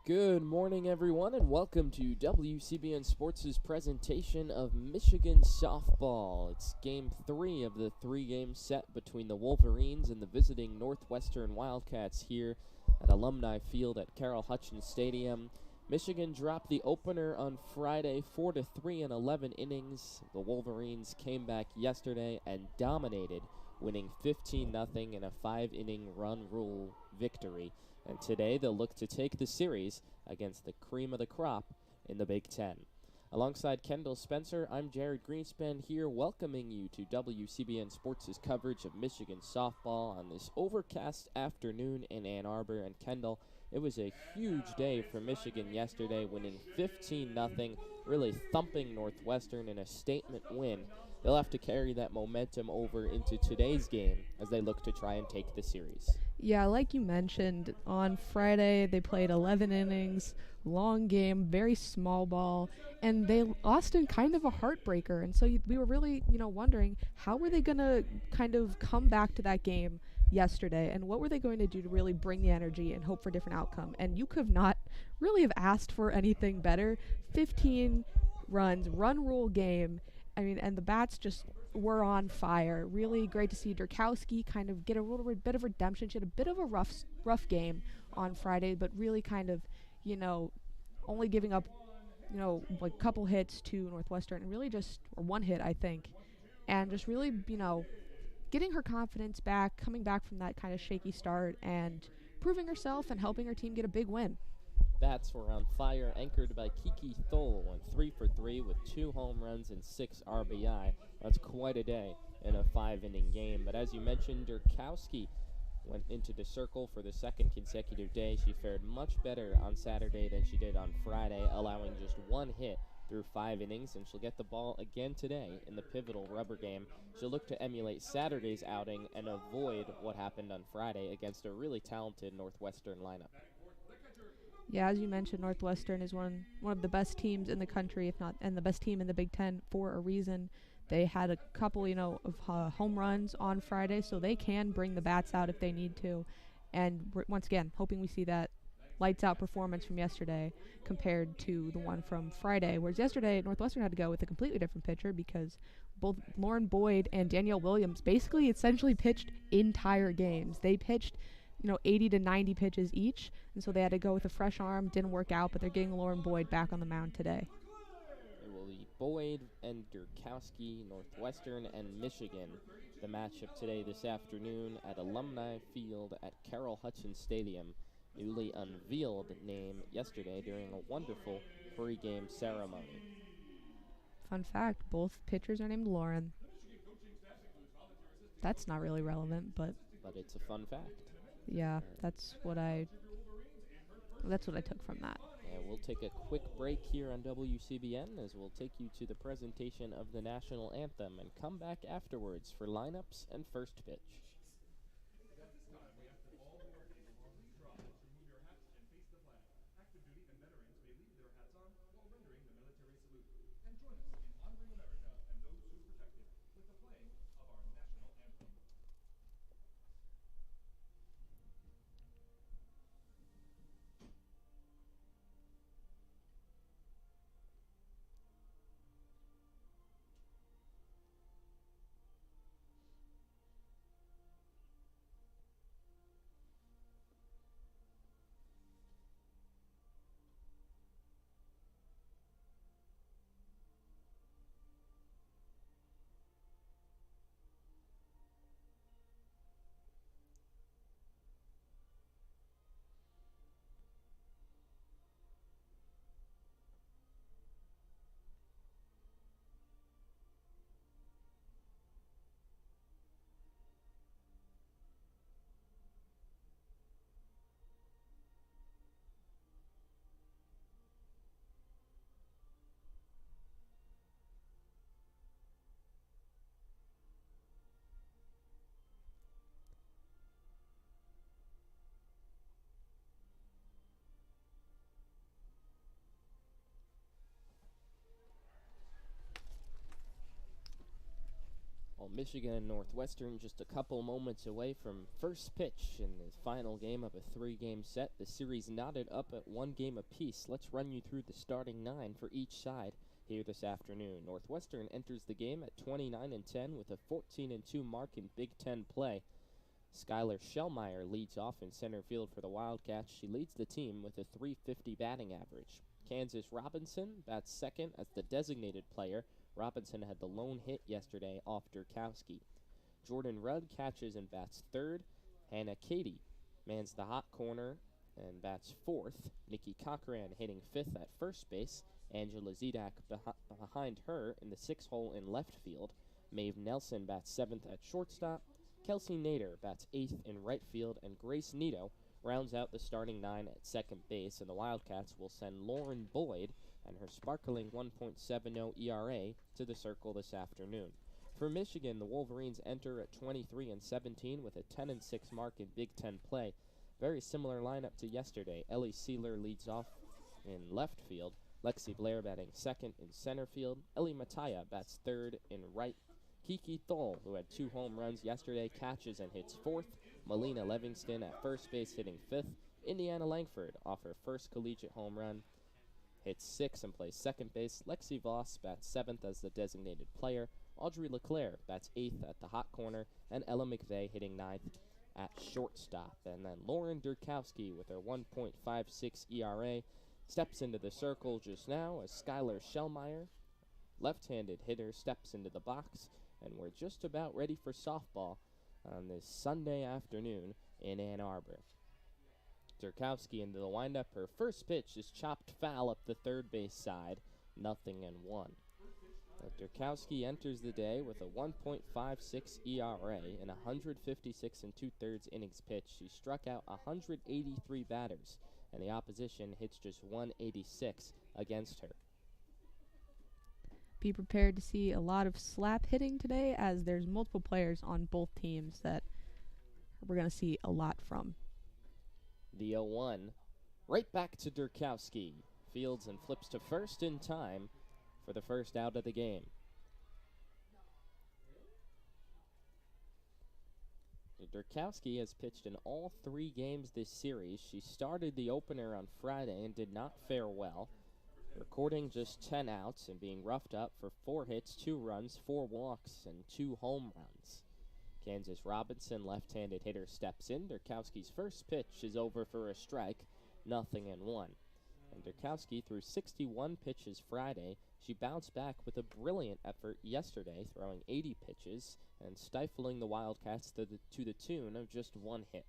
Good morning, everyone, and welcome to WCBN Sports' presentation of Michigan softball. It's Game 3 of the three-game set between the Wolverines and the visiting Northwestern Wildcats here at Alumni Field at Carol Hutchins Stadium. Michigan dropped the opener on Friday 4-3 in 11 innings. The Wolverines came back yesterday and dominated, winning 15-0 in a 5-inning run rule victory. And today they'll look to take the series against the cream of the crop in the Big Ten. Alongside Kendall Spencer, I'm Jared Greenspan here welcoming you to WCBN Sports' coverage of Michigan softball on this overcast afternoon in Ann Arbor. And Kendall, it was a huge day for Michigan yesterday, winning 15-0, really thumping Northwestern in a statement win. They'll have to carry that momentum over into today's game as they look to try and take the series. Yeah, like you mentioned, on Friday they played 11 innings, long game, very small ball, and they lost in kind of a heartbreaker. And so we were really, wondering how were they going to kind of come back to that game yesterday, and what were they going to do to really bring the energy and hope for a different outcome. And you could not really have asked for anything better. 15 runs, run rule game. And the bats just were on fire. Really great to see Durkowski kind of get a little bit of redemption. She had a bit of a rough game on Friday, but really kind of, only giving up, like a couple hits to Northwestern, and really just, or one hit, I think, and just really, getting her confidence back, coming back from that kind of shaky start, and proving herself and helping her team get a big win. Bats were on fire, anchored by Kiki Thole, went 3 for 3 with 2 home runs and 6 RBI. That's quite a day in a 5-inning game. But as you mentioned, Durkowski went into the circle for the second consecutive day. She fared much better on Saturday than she did on Friday, allowing just 1 hit through 5 innings, and she'll get the ball again today in the pivotal rubber game. She'll look to emulate Saturday's outing and avoid what happened on Friday against a really talented Northwestern lineup. Yeah, as you mentioned, Northwestern is one of the best teams in the country, if not, and the best team in the Big Ten for a reason. They had a couple, of home runs on Friday, so they can bring the bats out if they need to. And once again, hoping we see that lights-out performance from yesterday compared to the one from Friday, whereas yesterday Northwestern had to go with a completely different pitcher because both Lauren Boyd and Danielle Williams basically essentially pitched entire games. They pitched 80 to 90 pitches each, and so they had to go with a fresh arm. Didn't work out, but they're getting Lauren Boyd back on the mound today. It will be Boyd and Durkowski, Northwestern and Michigan. The matchup today this afternoon at Alumni Field at Carol Hutchins Stadium, newly unveiled name yesterday during a wonderful pre-game ceremony. Fun fact, both pitchers are named Lauren. That's not really relevant, but it's a fun fact. Yeah, that's what I took from that. And we'll take a quick break here on WCBN as we'll take you to the presentation of the national anthem and come back afterwards for lineups and first pitch. Well, Michigan and Northwestern just a couple moments away from first pitch in the final game of a 3-game set. The series knotted up at 1 game apiece. Let's run you through the starting 9 for each side here this afternoon. Northwestern enters the game at 29-10 with a 14-2 mark in Big Ten play. Skylar Shellmeyer leads off in center field for the Wildcats. She leads the team with a .350 batting average. Kansas Robinson bats second as the designated player. Robinson had the lone hit yesterday off Durkowski. Jordan Rudd catches and bats third. Hannah Cady mans the hot corner and bats fourth. Nikki Cochran hitting fifth at first base. Angela Zedak behind her in the 6th hole in left field. Maeve Nelson bats seventh at shortstop. Kelsey Nader bats 8th in right field, and Grace Nito rounds out the starting 9 at second base, and the Wildcats will send Lauren Boyd and her sparkling 1.70 ERA to the circle this afternoon. For Michigan, the Wolverines enter at 23-17 with a 10-6 mark in Big Ten play. Very similar lineup to yesterday. Ellie Sealer leads off in left field. Lexi Blair batting second in center field. Ellie Mataya bats third in right. Kiki Thole, who had 2 home runs yesterday, catches and hits fourth. Melina Livingston at first base hitting fifth. Indiana Langford off her first collegiate home run hits 6 and plays second base. Lexi Voss bats 7th as the designated player. Audrey LeClaire bats 8th at the hot corner, and Ella McVeigh hitting 9th at shortstop. And then Lauren Durkowski with her 1.56 ERA steps into the circle just now as Skylar Shellmeyer, left-handed hitter, steps into the box, and we're just about ready for softball on this Sunday afternoon in Ann Arbor. Durkowski into the windup. Her first pitch is chopped foul up the third base side, 0-1. Durkowski enters the day with a 1.56 ERA in 156 2/3 innings pitched. She struck out 183 batters, and the opposition hits just 186 against her. Be prepared to see a lot of slap hitting today, as there's multiple players on both teams that we're going to see a lot from. The 0-1, right back to Durkowski. Fields and flips to first in time for the first out of the game. Durkowski has pitched in all 3 games this series. She started the opener on Friday and did not fare well, recording just 10 outs and being roughed up for 4 hits, 2 runs, 4 walks, and 2 home runs. Kansas Robinson, left-handed hitter, steps in. Durkowski's first pitch is over for a strike, 0-1. And Durkowski threw 61 pitches Friday. She bounced back with a brilliant effort yesterday, throwing 80 pitches and stifling the Wildcats to the tune of just 1 hit.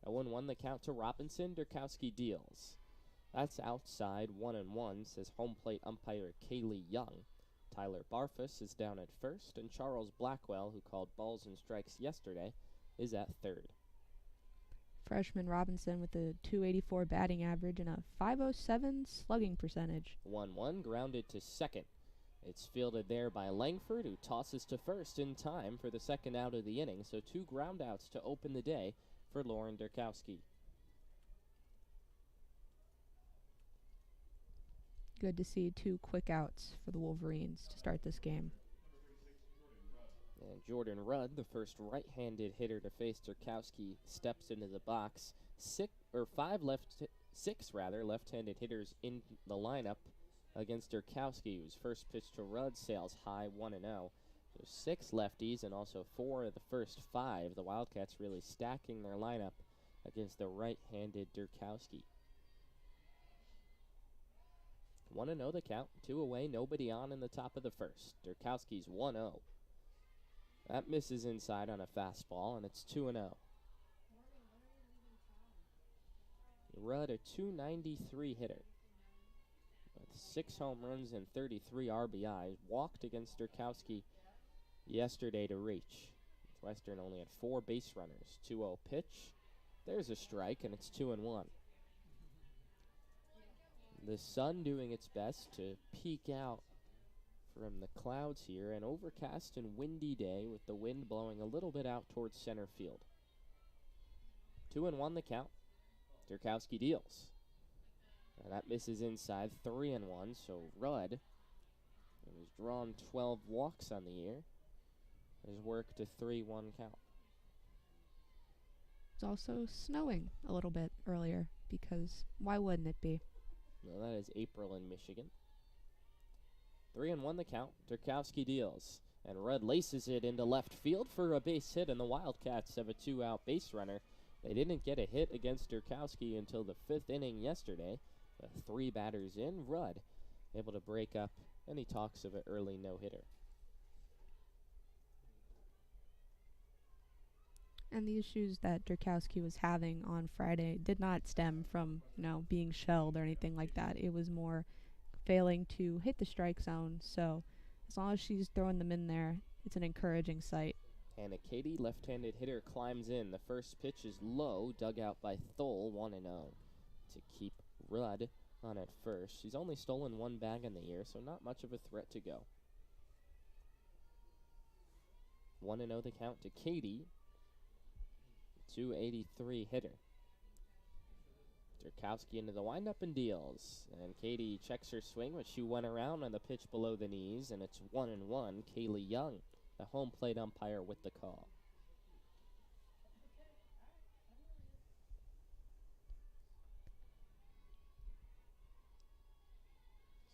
0-1 the count to Robinson. Durkowski deals. That's outside 1-1, says home plate umpire Kaylee Young. Tyler Barfus is down at first, and Charles Blackwell, who called balls and strikes yesterday, is at third. Freshman Robinson with a .284 batting average and a .507 slugging percentage. 1-1 grounded to second. It's fielded there by Langford, who tosses to first in time for the second out of the inning, so 2 groundouts to open the day for Lauren Durkowski. Good to see 2 quick outs for the Wolverines to start this game. And Jordan Rudd, the first right-handed hitter to face Durkowski, steps into the box. 6 left-handed hitters in the lineup against Durkowski, whose first pitch to Rudd sails high, 1-0. So 6 lefties and also 4 of the first 5. The Wildcats really stacking their lineup against the right-handed Durkowski. 1-0 the count, 2 away, nobody on in the top of the first. Durkowski's 1-0. That misses inside on a fastball, and it's 2-0. Rudd, a .293 hitter with 6 home runs and 33 RBIs, walked against Durkowski yesterday to reach. Northwestern only had 4 base runners. 2-0 pitch. There's a strike, and it's 2-1. The sun doing its best to peek out from the clouds here. An overcast and windy day with the wind blowing a little bit out towards center field. 2-1 the count. Durkowski deals. And that misses inside, 3-1. So Rudd has drawn 12 walks on the year. has worked a 3-1 count. It's also snowing a little bit earlier because why wouldn't it be? Well, that is April in Michigan. 3-1 the count. Durkowski deals, and Rudd laces it into left field for a base hit, and the Wildcats have a 2-out base runner. They didn't get a hit against Durkowski until the 5th inning yesterday. 3 batters in, Rudd able to break up any talks of an early no-hitter. And the issues that Durkowski was having on Friday did not stem from, being shelled or anything like that. It was more failing to hit the strike zone. So as long as she's throwing them in there, it's an encouraging sight. Hannah Katie, left-handed hitter, climbs in. The first pitch is low, dug out by Thole, 1-0 to keep Rudd on at first. She's only stolen 1 bag in the year, so not much of a threat to go. 1-0 the count to Katie. 283 hitter. Durkowski into the windup and deals. And Katie checks her swing, but she went around on the pitch below the knees, and it's 1-1. Kaylee Young, the home plate umpire, with the call.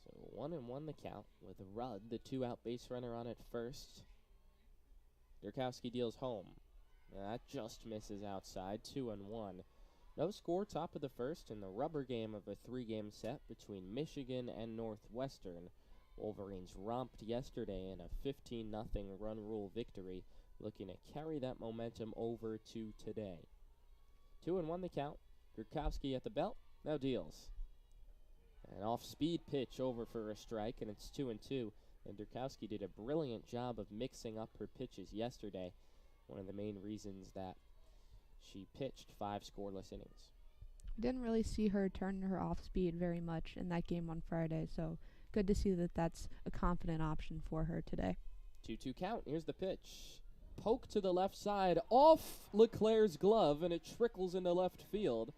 So 1-1 the count with Rudd, the 2-out base runner, on at first. Durkowski deals home. That just misses outside, 2-1. No score, top of the first in the rubber game of a 3-game set between Michigan and Northwestern. Wolverines romped yesterday in a 15-0 run rule victory, looking to carry that momentum over to today. 2-1 the count. Durkowski at the belt, now deals. An off-speed pitch over for a strike, and it's 2-2. And Durkowski did a brilliant job of mixing up her pitches yesterday. One of the main reasons that she pitched 5 scoreless innings. Didn't really see her turn her off speed very much in that game on Friday, so good to see that that's a confident option for her today. 2-2 count. Here's the pitch. Poke to the left side off LeClaire's glove, and it trickles into left field.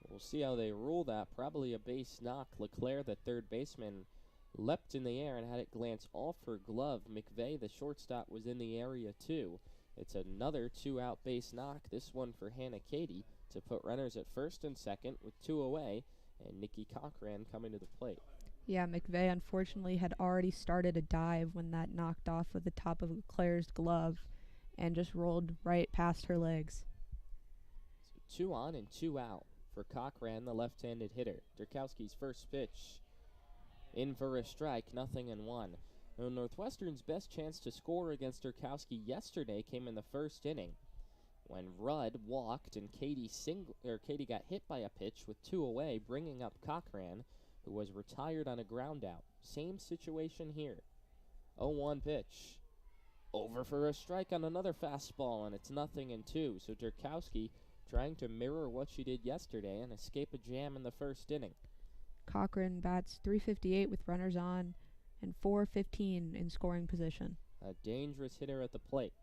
We'll see how they rule that. Probably a base knock. LeClaire, the third baseman, leapt in the air and had it glance off her glove. McVeigh, the shortstop, was in the area too. It's another 2-out base knock, this one for Hannah Katie, to put runners at first and second with 2 away, and Nikki Cochran coming to the plate. Yeah, McVeigh unfortunately had already started a dive when that knocked off with the top of Claire's glove and just rolled right past her legs. So 2 on and 2 out for Cochran, the left-handed hitter. Durkowski's first pitch in for a strike, 0-1. Now, Northwestern's best chance to score against Durkowski yesterday came in the first inning when Rudd walked and Katie got hit by a pitch with 2 away, bringing up Cochran, who was retired on a ground out. Same situation here. 0-1 pitch. Over for a strike on another fastball, and it's 0-2. So Durkowski trying to mirror what she did yesterday and escape a jam in the first inning. Cochran bats .358 with runners on and .415 in scoring position. A dangerous hitter at the plate.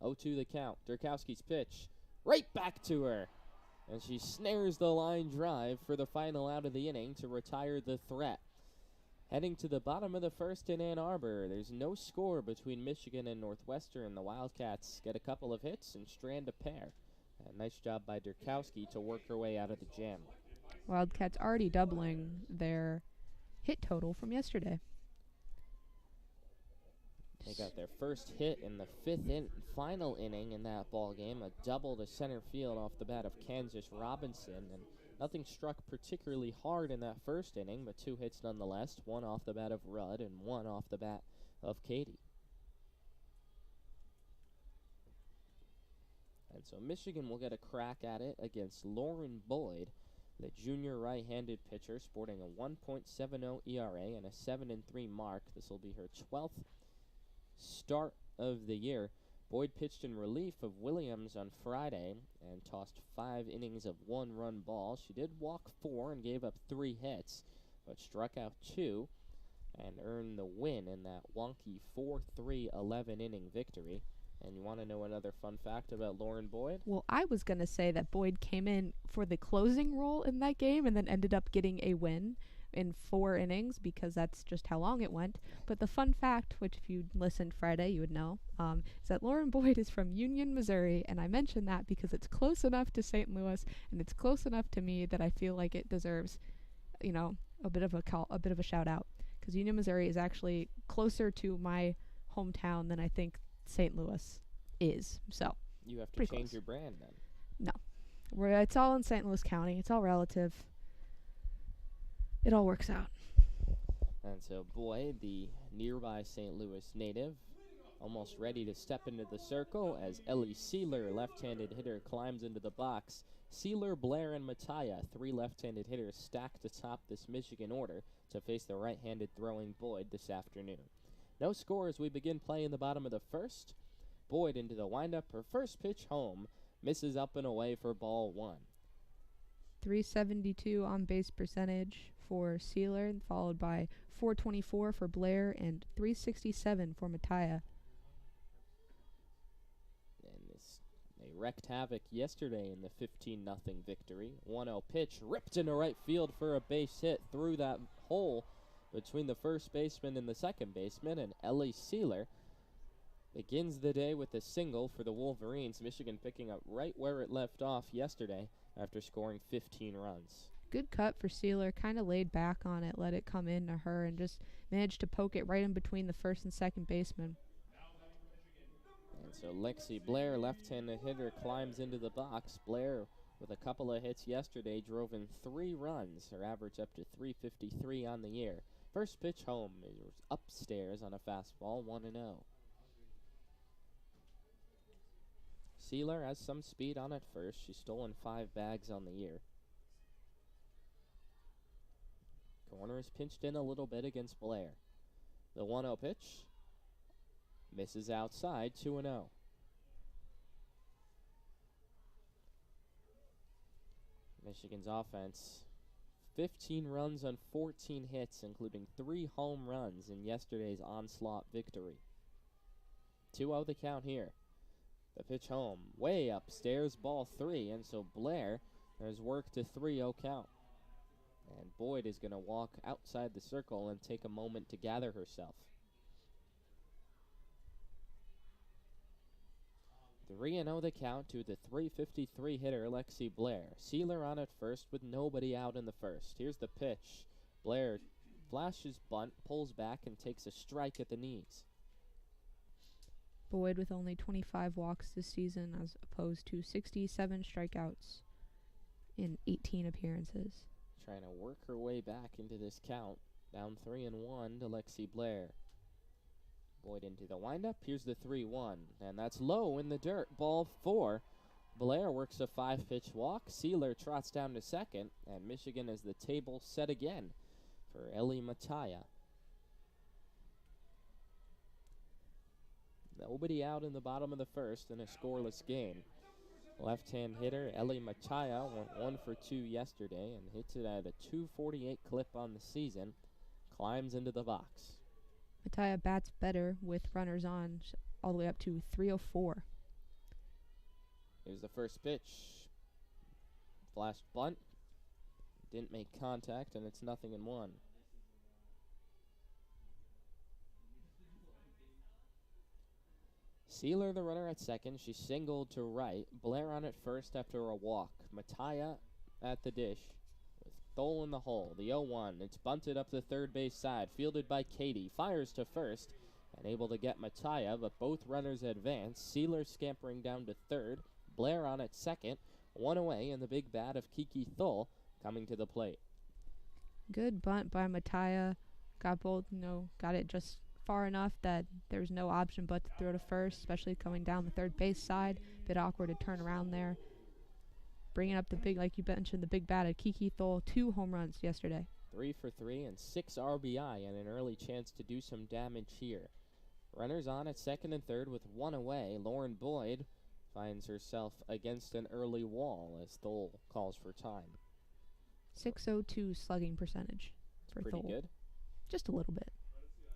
0-2 the count. Durkowski's pitch. Right back to her. And she snares the line drive for the final out of the inning to retire the threat. Heading to the bottom of the first in Ann Arbor, there's no score between Michigan and Northwestern. The Wildcats get a couple of hits and strand a pair. A nice job by Durkowski to work her way out of the jam. Wildcats already doubling their hit total from yesterday. They got their first hit in the 5th final inning in that ball game, a double to center field off the bat of Kansas Robinson, and nothing struck particularly hard in that first inning, but 2 hits nonetheless, 1 off the bat of Rudd and 1 off the bat of Katie. And so Michigan will get a crack at it against Lauren Boyd, the junior right-handed pitcher, sporting a 1.70 ERA and a 7-3 mark. This will be her 12th start of the year. Boyd pitched in relief of Williams on Friday and tossed 5 innings of 1-run ball. She did walk 4 and gave up 3 hits, but struck out 2 and earned the win in that wonky 4-3 11-inning victory. And you want to know another fun fact about Lauren Boyd? Well, I was going to say that Boyd came in for the closing role in that game and then ended up getting a win. in 4 innings because that's just how long it went. But the fun fact, which if you listened Friday you would know, is that Lauren Boyd is from Union, Missouri, and I mention that because it's close enough to St. Louis and it's close enough to me that I feel like it deserves, a bit of a shout out, because Union, Missouri is actually closer to my hometown than I think St. Louis is. So You have to pretty change close. your brand then. No, it's all in St. Louis County. It's all relative. It all works out. And so Boyd, the nearby St. Louis native, almost ready to step into the circle as Ellie Sealer, left-handed hitter, climbs into the box. Sealer, Blair, and Mattia, 3 left-handed hitters, stacked atop this Michigan order to face the right-handed throwing Boyd this afternoon. No score as we begin play in the bottom of the first. Boyd into the windup. Her first pitch home. Misses up and away for ball 1. 372 on base percentage for Sealer, followed by 424 for Blair and 367 for Mattia. And they wreaked havoc yesterday in the 15-0 victory. 1-0 pitch ripped into right field for a base hit through that hole between the first baseman and the second baseman, and Ellie Sealer begins the day with a single for the Wolverines. Michigan picking up right where it left off yesterday after scoring 15 runs. Good cut for Sealer, kind of laid back on it, let it come into her, and just managed to poke it right in between the first and second baseman. And so Lexi Blair, left-handed hitter, climbs into the box. Blair, with a couple of hits yesterday, drove in 3 runs, her average up to 353 on the year. First pitch home, it was upstairs on a fastball, 1-0. Sealer has some speed on at first. She's stolen 5 bags on the year. Corner is pinched in a little bit against Blair. The 1-0 pitch misses outside, 2-0. Michigan's offense, 15 runs on 14 hits, including 3 home runs in yesterday's onslaught victory. 2-0 the count here. The pitch home, way upstairs, ball 3, and so Blair has worked a 3-0 count. And Boyd is going to walk outside the circle and take a moment to gather herself. 3-0 the count to the 353 hitter, Lexi Blair. Sealer on at first with nobody out in the first. Here's the pitch. Blair flashes bunt, pulls back, and takes a strike at the knees. Boyd with only 25 walks this season as opposed to 67 strikeouts in 18 appearances. Trying to work her way back into this count. Down 3-1 to Lexi Blair. Boyd into the windup. Here's the 3-1. And that's low in the dirt. Ball 4. Blair works a 5-pitch walk. Sealer trots down to second. And Michigan has the table set again for Ellie Mattia. Nobody out in the bottom of the first in a scoreless game. Left-hand hitter Ellie Mattia went 1 for 2 yesterday and hits it at a 248 clip on the season. Climbs into the box. Mattia bats better with runners on all the way up to 304. Here's the first pitch. Flash bunt. Didn't make contact, and it's 0-1. Sealer, the runner at second. She singled to right. Blair on at first after a walk. Mattia at the dish with Thole in the hole. The 0-1. It's bunted up the third base side. Fielded by Katie. Fires to first and able to get Mattia, but both runners advance. Sealer scampering down to third. Blair on at second. 1 away, and the big bat of Kiki Thole coming to the plate. Good bunt by Mattia. Got it just far enough that there's no option but to throw to first, especially coming down the third base side. Bit awkward to turn around there. Bringing up the big, like you mentioned, the big bat of Kiki Thole. 2 home runs yesterday. 3 for 3 and 6 RBI, and an early chance to do some damage here. Runners on at second and third with 1 away. Lauren Boyd finds herself against an early wall as Thole calls for time. 602 slugging percentage for Pretty Thole. good. Just a little bit.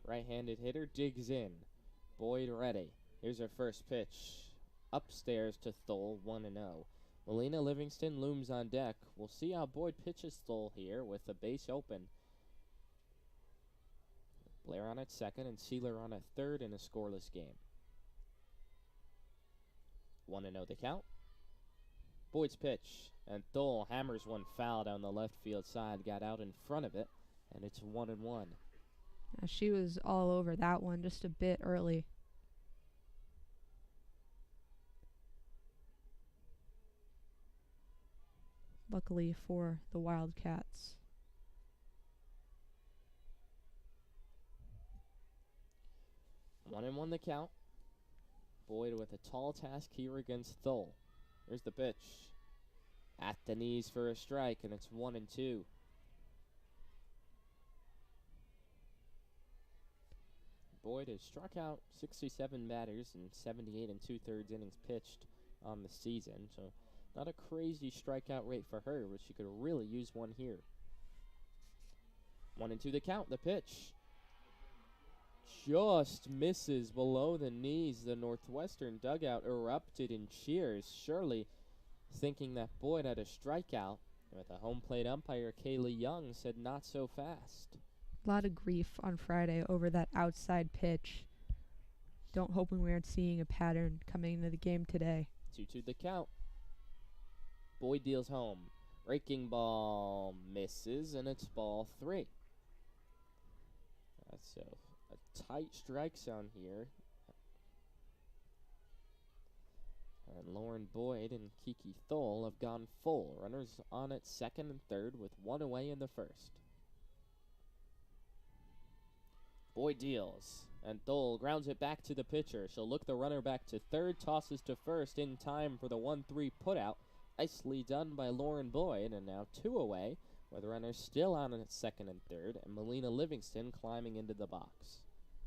Right-handed hitter digs in. Boyd ready. Here's her first pitch. Upstairs to Thole, 1-0. Melina Livingston looms on deck. We'll see how Boyd pitches Thole here with the base open. Blair on at second and Sealer on at third in a scoreless game. 1-0 the count. Boyd's pitch, and Thole hammers one foul down the left field side, got out in front of it, and it's 1-1. She was all over that one just a bit early. Luckily for the Wildcats. 1-1 the count. Boyd with a tall task here against Thole. Here's the pitch. At the knees for a strike, and it's 1-2. Boyd has struck out 67 batters in 78 2/3 innings pitched on the season, so not a crazy strikeout rate for her, but she could really use one here. 1-2 the count, the pitch. Just misses below the knees. The Northwestern dugout erupted in cheers, surely thinking that Boyd had a strikeout. With a home plate umpire, Kaylee Young, said not so fast. A lot of grief on Friday over that outside pitch. Hoping we aren't seeing a pattern coming into the game today. 2-2 the count. Boyd deals home. Breaking ball misses, and it's ball 3. That's a tight strike zone here. And Lauren Boyd and Kiki Thole have gone full. Runners on at second and third with one away in the first. Boyd deals, and Thole grounds it back to the pitcher. She'll look the runner back to third, tosses to first in time for the 1-3 putout. Nicely done by Lauren Boyd, and now 2 away, with runners still on at second and third, and Melina Livingston climbing into the box.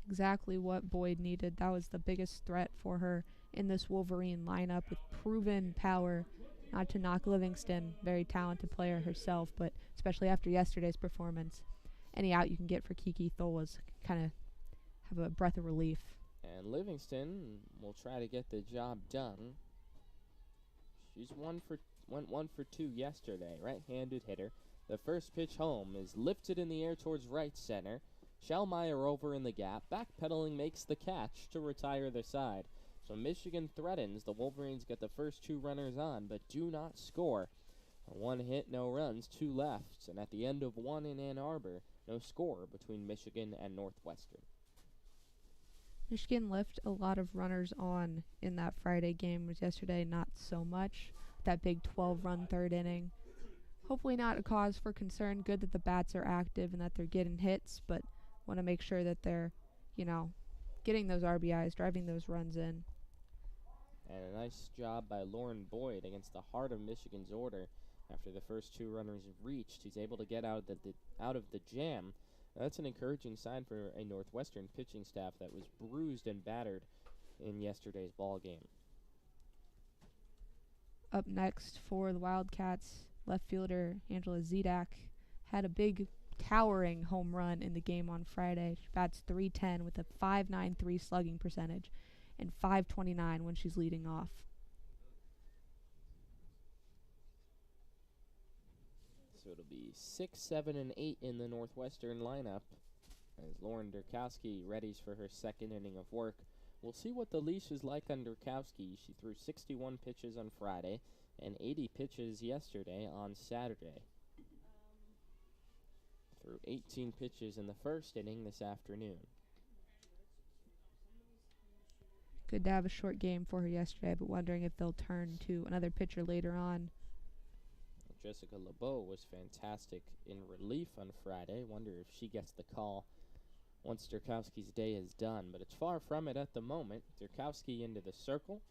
Exactly what Boyd needed. That was the biggest threat for her in this Wolverine lineup with proven power. Not to knock Livingston, very talented player herself, but especially after yesterday's performance, any out you can get for Kiki Thole was kind of have a breath of relief. And Livingston will try to get the job done. She's went 1 for 2 yesterday. Right-handed hitter. The first pitch home is lifted in the air towards right center. Schellmeyer over in the gap. Backpedaling makes the catch to retire the side. So Michigan threatens. The Wolverines get the first 2 runners on, but do not score. 1 hit, no runs, 2 left. And at the end of 1 in Ann Arbor, no score between Michigan and Northwestern. Michigan left a lot of runners on in that Friday game. Was yesterday not so much. That big 12-run third inning. Hopefully not a cause for concern. Good that the bats are active and that they're getting hits, but want to make sure that they're, getting those RBIs, driving those runs in. And a nice job by Lauren Boyd against the heart of Michigan's order. After the first 2 runners reached, he's able to get out of the jam. That's an encouraging sign for a Northwestern pitching staff that was bruised and battered in yesterday's ball game. Up next for the Wildcats, left fielder Angela Zedak had a big towering home run in the game on Friday. She bats .310 with a .593 slugging percentage and .529 when she's leading off. So it'll be 6, 7, and 8 in the Northwestern lineup as Lauren Durkowski readies for her second inning of work. We'll see what the leash is like on Durkowski. She threw 61 pitches on Friday and 80 pitches yesterday on Saturday. Threw 18 pitches in the first inning this afternoon. Good to have a short game for her yesterday, but wondering if they'll turn to another pitcher later on. Jessica LeBeau was fantastic in relief on Friday. Wonder if she gets the call once Durkowski's day is done, but it's far from it at the moment. Durkowski into the circle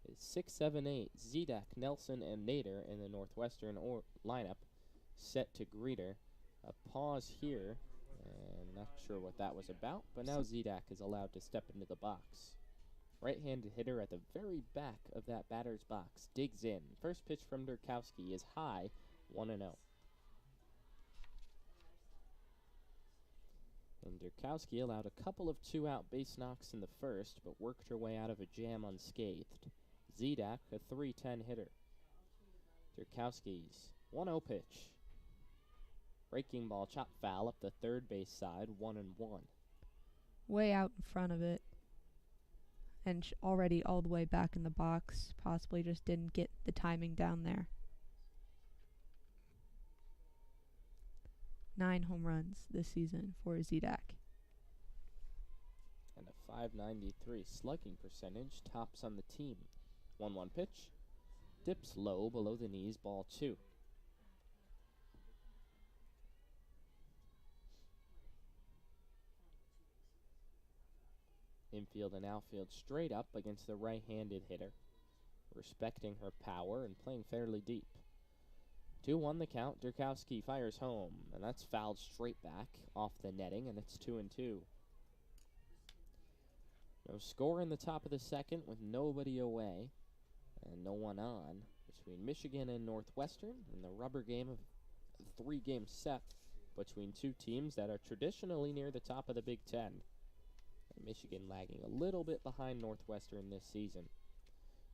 is 6, 7, 8. Zedak, Nelson, and Nader in the Northwestern lineup set to greet her. A pause here, and not sure what that was about, but now Zedak is allowed to step into the box. Right-handed hitter at the very back of that batter's box digs in. First pitch from Durkowski is high, 1-0. And Durkowski allowed a couple of 2-out base knocks in the first, but worked her way out of a jam unscathed. Zedak, a .310 hitter. Durkowski's 1-0 pitch. Breaking ball, chop foul up the third base side, 1-1. way out in front of it. And already all the way back in the box. Possibly just didn't get the timing down there. 9 home runs this season for Zedek. And a .593 slugging percentage tops on the team. 1-1 pitch. Dips low below the knees, ball 2. Infield and outfield straight up against the right-handed hitter, respecting her power and playing fairly deep. 2-1 the count. Durkowski fires home, and that's fouled straight back off the netting, and it's 2-2. No score in the top of the second with nobody away and no one on between Michigan and Northwestern in the rubber game of a 3-game set between two teams that are traditionally near the top of the Big Ten. And Michigan lagging a little bit behind Northwestern this season.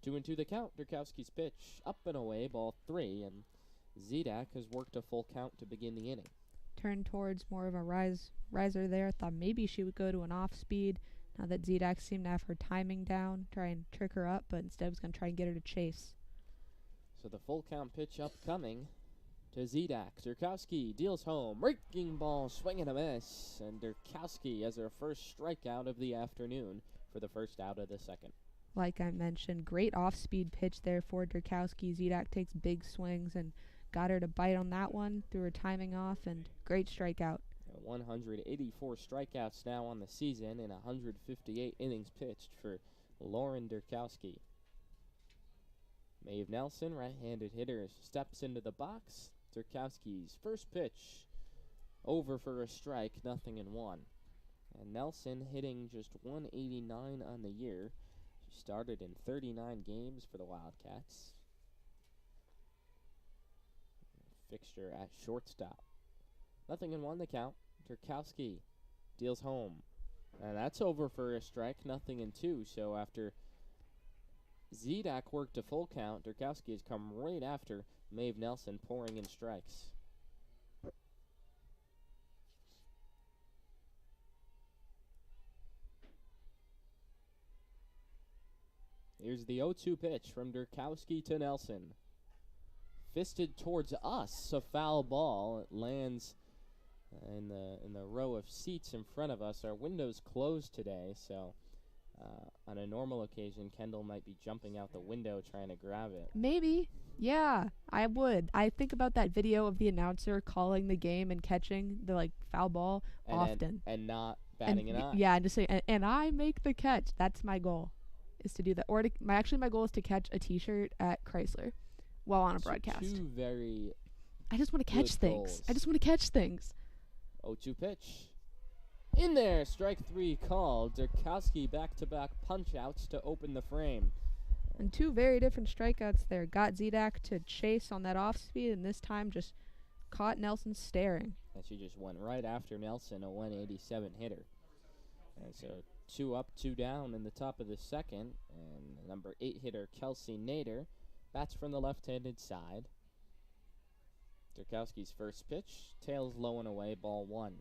2-2 the count. Durkowski's pitch up and away, ball 3, and Zedek has worked a full count to begin the inning. Turned towards more of a riser there. Thought maybe she would go to an off speed. Now that Zedek seemed to have her timing down, try and trick her up, but instead was going to try and get her to chase. So the full count pitch upcoming to Zedek. Durkowski deals home. Breaking ball, swing and a miss. And Durkowski has her first strikeout of the afternoon for the first out of the second. Like I mentioned, great off-speed pitch there for Durkowski. Zedek takes big swings and got her to bite on that one, threw her timing off, and great strikeout. 184 strikeouts now on the season and 158 innings pitched for Lauren Durkowski. Maeve Nelson, right-handed hitter, steps into the box. Durkowski's first pitch, over for a strike, 0-1. And Nelson hitting just 189 on the year. She started in 39 games for the Wildcats. Fixture at shortstop. 0-1 the count. Durkowski deals home. And that's over for a strike, 0-2. So after Zedek worked a full count, Durkowski has come right after Maeve Nelson pouring in strikes. Here's the 0-2 pitch from Durkowski to Nelson. Fisted towards us, a foul ball. It lands in the row of seats in front of us. Our window's closed today, so on a normal occasion, Kendall might be jumping out the window trying to grab it. Maybe. Yeah, I would. I think about that video of the announcer calling the game and catching the foul ball often. And not batting an eye. Yeah, and just say, and I make the catch. That's my goal, is to do that. Or my goal is to catch a T-shirt at Chrysler while on a broadcast. Two very I just want to catch things. goals. I just want to catch things. 0-2 pitch. In there, strike 3 called. Durkowski back-to-back punch-outs to open the frame. And 2 very different strikeouts there. Got Zedek to chase on that off-speed, and this time just caught Nelson staring. And she just went right after Nelson, a 187 hitter. And so 2 up, 2 down in the top of the second. And number 8 hitter, Kelsey Nader, bats from the left-handed side. Durkowski's first pitch, tails low and away, ball 1.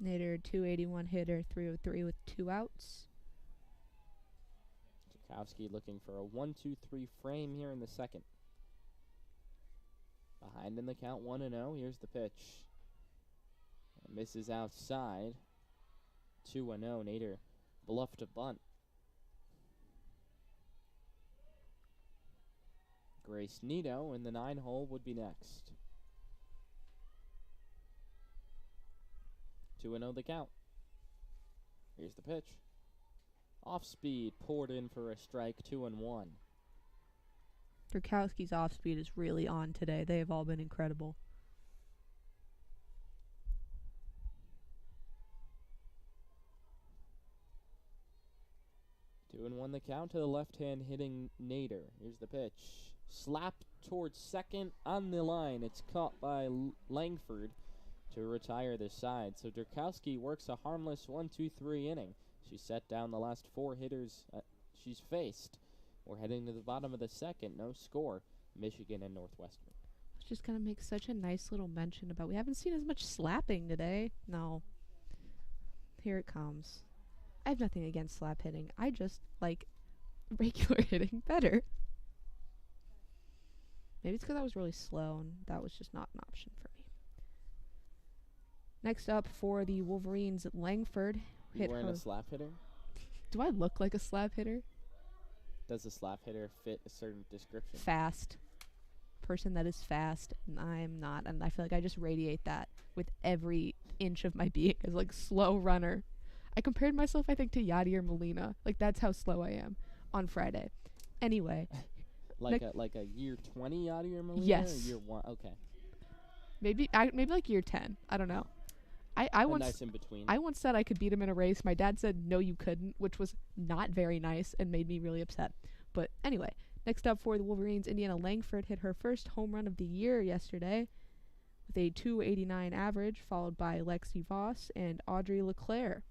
Nader, 281 hitter, 303 with 2 outs. Durkowski looking for a 1-2-3 frame here in the second. Behind in the count, 1-0. Here's the pitch. Misses outside. 2-0. Nader bluffed a bunt. Grace Nito in the 9-hole would be next. 2-0 the count. Here's the pitch. Off speed, poured in for a strike, 2-1. Durkowski's off speed is really on today. They have all been incredible. Two and one the count to the left-hand hitting Nader. Here's the pitch. Slap towards second on the line. It's caught by Langford to retire the side. So Durkowski works a harmless 1-2-3 inning. She set down the last 4 hitters she's faced. We're heading to the bottom of the second. No score. Michigan and Northwestern. just gonna make such a nice little mention about we haven't seen as much slapping today. No. Here it comes. I have nothing against slap hitting. I just like regular hitting better. Maybe it's because I was really slow and that was just not an option for me. Next up for the Wolverines, Langford You hit wearing her. a slap hitter? Do I look like a slap hitter? Does a slap hitter fit a certain description? Fast. Person that is fast, and I'm not. And I feel like I just radiate that with every inch of my being as like slow runner. I compared myself, I think, to Yadier Molina. Like that's how slow I am on Friday. Anyway. like a year 20 Yadier Molina? Yes. Or year 1? Okay. Maybe like year 10. I don't know. I once nice in between. I once said I could beat him in a race. My dad said no you couldn't, which was not very nice and made me really upset. But anyway, next up for the Wolverines, Indiana Langford hit her first home run of the year yesterday with a .289 average, followed by Lexi Voss and Audrey LeClaire.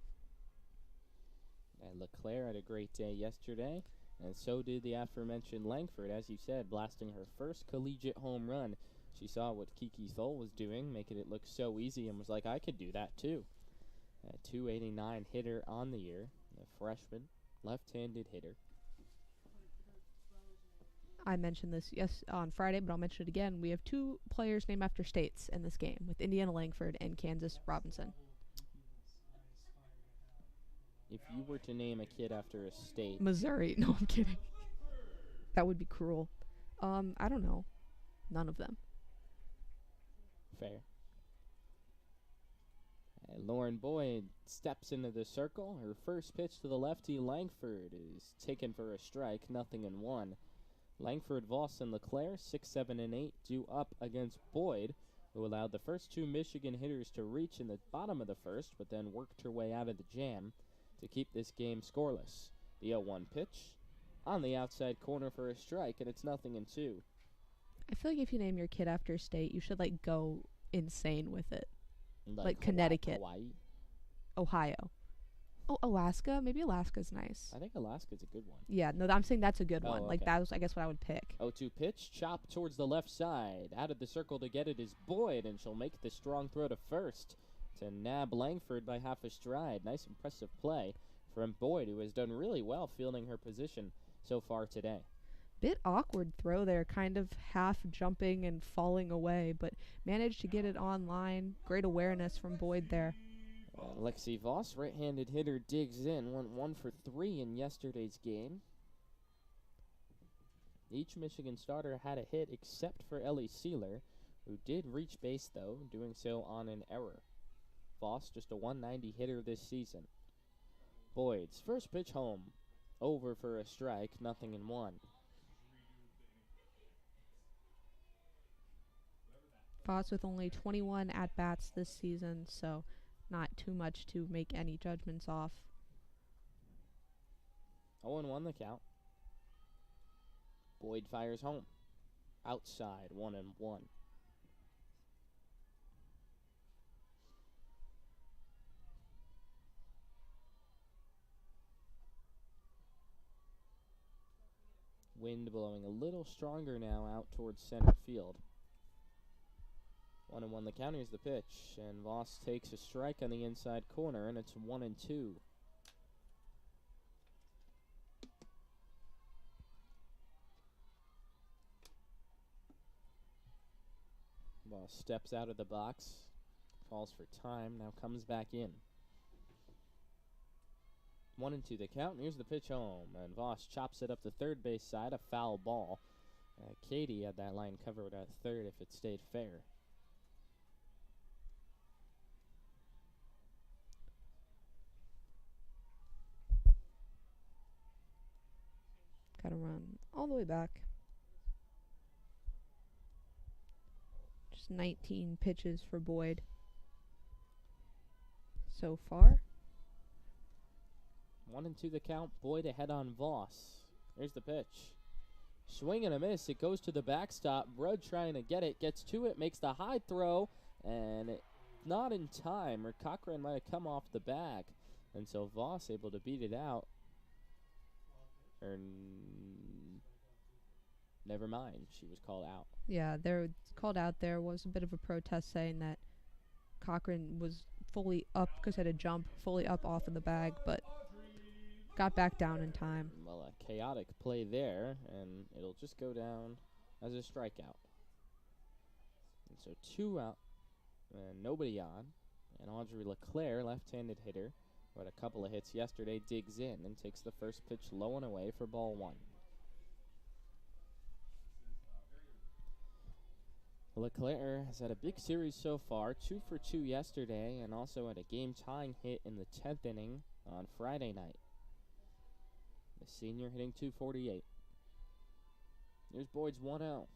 And LeClaire had a great day yesterday, and so did the aforementioned Langford, as you said, blasting her first collegiate home run. She saw what Kiki Thole was doing, making it look so easy, and was like, I could do that too. A .289 hitter on the year, a freshman, left-handed hitter. I mentioned this on Friday, but I'll mention it again. We have two players named after states in this game, with Indiana Langford and Kansas Robinson. If you were to name a kid after a state... Missouri. No, I'm kidding. That would be cruel. I don't know. None of them. Fair. And Lauren Boyd steps into the circle. Her first pitch to the lefty, Langford, is taken for a strike, 0-1. Langford, Voss, and LeClaire, 6, 7, and 8, due up against Boyd, who allowed the first two Michigan hitters to reach in the bottom of the first, but then worked her way out of the jam to keep this game scoreless. The 0-1 pitch on the outside corner for a strike, and it's 0-2. I feel like if you name your kid after a state, you should like go insane with it. Like Hawaii, Connecticut. Hawaii. Ohio. Oh, Alaska? Maybe Alaska's nice. I think Alaska's a good one. Yeah, no, I'm saying that's a good one. Oh, Like okay. that was, I guess, what I would pick. 0-2 pitch, chopped towards the left side. Out of the circle to get it is Boyd, and she'll make the strong throw to first to nab Langford by half a stride. Nice, impressive play from Boyd, who has done really well fielding her position so far today. Bit awkward throw there, kind of half jumping and falling away, but managed to get it on line. Great awareness from Boyd there. Lexi Voss, right-handed hitter, digs in. Went 1 for 3 in yesterday's game. Each Michigan starter had a hit except for Ellie Sealer, who did reach base, though, doing so on an error. Voss, just a 190 hitter this season. Boyd's first pitch home. Over for a strike, 0-1. Voss with only 21 at-bats this season, so not too much to make any judgments off. 0-1 the count. Boyd fires home. Outside, 1-1. Wind blowing a little stronger now out towards center field. 1-1 the count. Here's the pitch, and Voss takes a strike on the inside corner, and it's 1-2. Voss steps out of the box, calls for time, now comes back in. 1-2 the count, and here's the pitch home, and Voss chops it up the third base side, a foul ball. Katie had that line covered at third if it stayed fair. Gotta run all the way back. Just 19 pitches for Boyd so far. 1-2 the count. Boyd ahead on Voss. Here's the pitch. Swing and a miss. It goes to the backstop. Rudd trying to get it. Gets to it. Makes the high throw. And not in time. Or Cochran might have come off the back. And so Voss able to beat it out. never mind, she was called out. Yeah, they're called out. There was a bit of a protest saying that Cochran was fully up because had a jump fully up off of the bag, but got back down in time. Well, a chaotic play there, and it'll just go down as a strikeout. And so 2 out, and nobody on. And Audrey LeClaire, left-handed hitter, who had a couple of hits yesterday, digs in and takes the first pitch low and away for ball 1. LeClaire has had a big series so far, 2 for 2 yesterday, and also had a game-tying hit in the 10th inning on Friday night. The senior hitting .248. Here's Boyd's 1-0.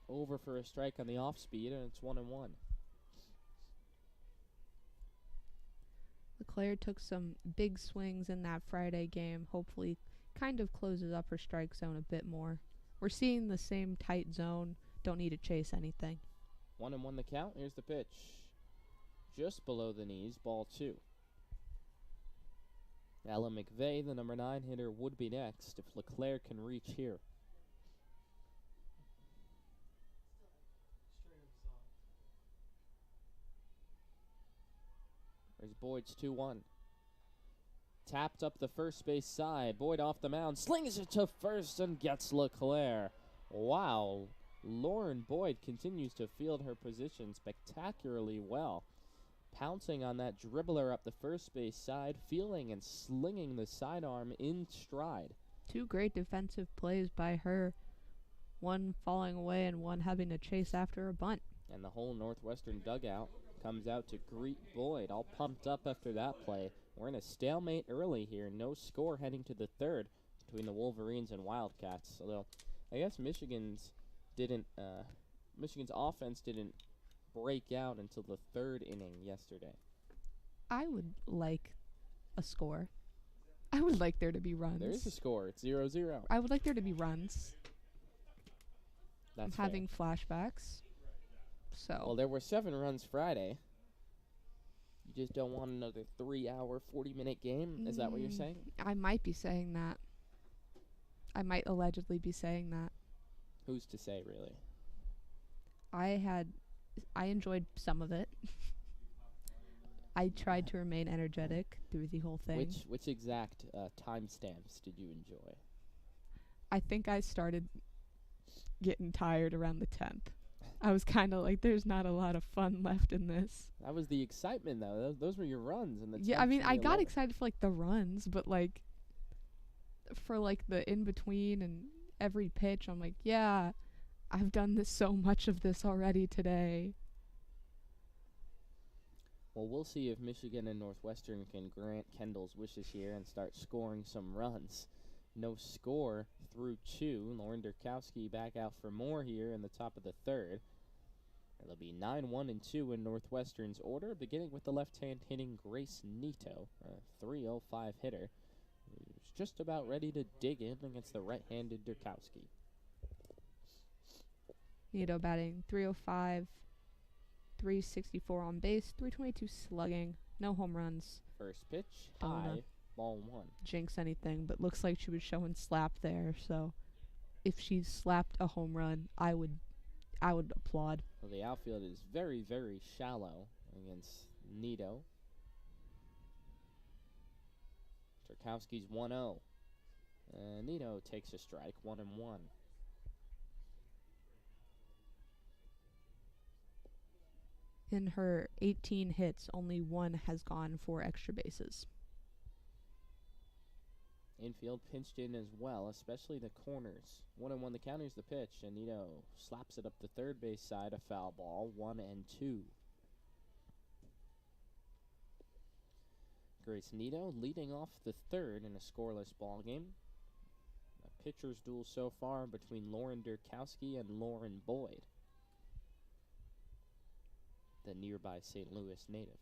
Over for a strike on the off-speed, and it's 1-1. LeClaire took some big swings in that Friday game. Hopefully kind of closes up her strike zone a bit more. We're seeing the same tight zone. Don't need to chase anything. 1-1 the count. Here's the pitch. Just below the knees, ball 2. Ella McVeigh, the number 9 hitter, would be next if LeClaire can reach here. There's Boyd's 2-1. Tapped up the first base side. Boyd off the mound. Slings it to first and gets LeClaire. Wow. Lauren Boyd continues to field her position spectacularly well. Pouncing on that dribbler up the first base side, feeling and slinging the sidearm in stride. 2 great defensive plays by her. One falling away and one having to chase after a bunt. And the whole Northwestern dugout comes out to greet Boyd, all pumped up after that play. We're in a stalemate early here. No score heading to the 3rd between the Wolverines and Wildcats. Although, I guess Michigan's offense didn't break out until the 3rd inning yesterday. I would like a score. I would like there to be runs. There is a score. It's 0-0. I would like there to be runs. That's I'm having flashbacks. So. Well, there were 7 runs Friday. You just don't want another 3-hour, 40-minute game? Is that what you're saying? I might be saying that. I might allegedly be saying that. Who's to say, really? I enjoyed some of it. I tried to remain energetic through the whole thing. Which exact timestamps did you enjoy? I think I started getting tired around the 10th. I was kind of like, there's not a lot of fun left in this. That was the excitement, though. Those were your runs. And the yeah, I mean, I got excited for, like, the runs, but, like, for, like, the in-between and every pitch, I'm like, yeah, I've done this so much of this already today. Well, we'll see if Michigan and Northwestern can grant Kendall's wishes here and start scoring some runs. No score through 2. Lauren Durkowski back out for more here in the top of the 3rd. It'll be 9-1-2 in Northwestern's order, beginning with the left-hand hitting Grace Nito, a .305 hitter, who's just about ready to dig in against the right-handed Durkowski. Nito batting .305, .364 on base, .322 slugging, no home runs. First pitch, high, ball 1. Jinx anything, but looks like she was showing slap there, so if she slapped a home run, I would applaud. Well, the outfield is very, very shallow against Nito. Durkowski's 1-0. Nito takes a strike, 1-1. In her 18 hits, only 1 has gone for extra bases. Infield pinched in as well, especially the corners. 1-1 the count. Here's the pitch, and Nito slaps it up the third base side, a foul ball, 1-2. Grace Nito leading off the 3rd in a scoreless ball game. A pitcher's duel so far between Lauren Durkowski and Lauren Boyd, the nearby St. Louis native.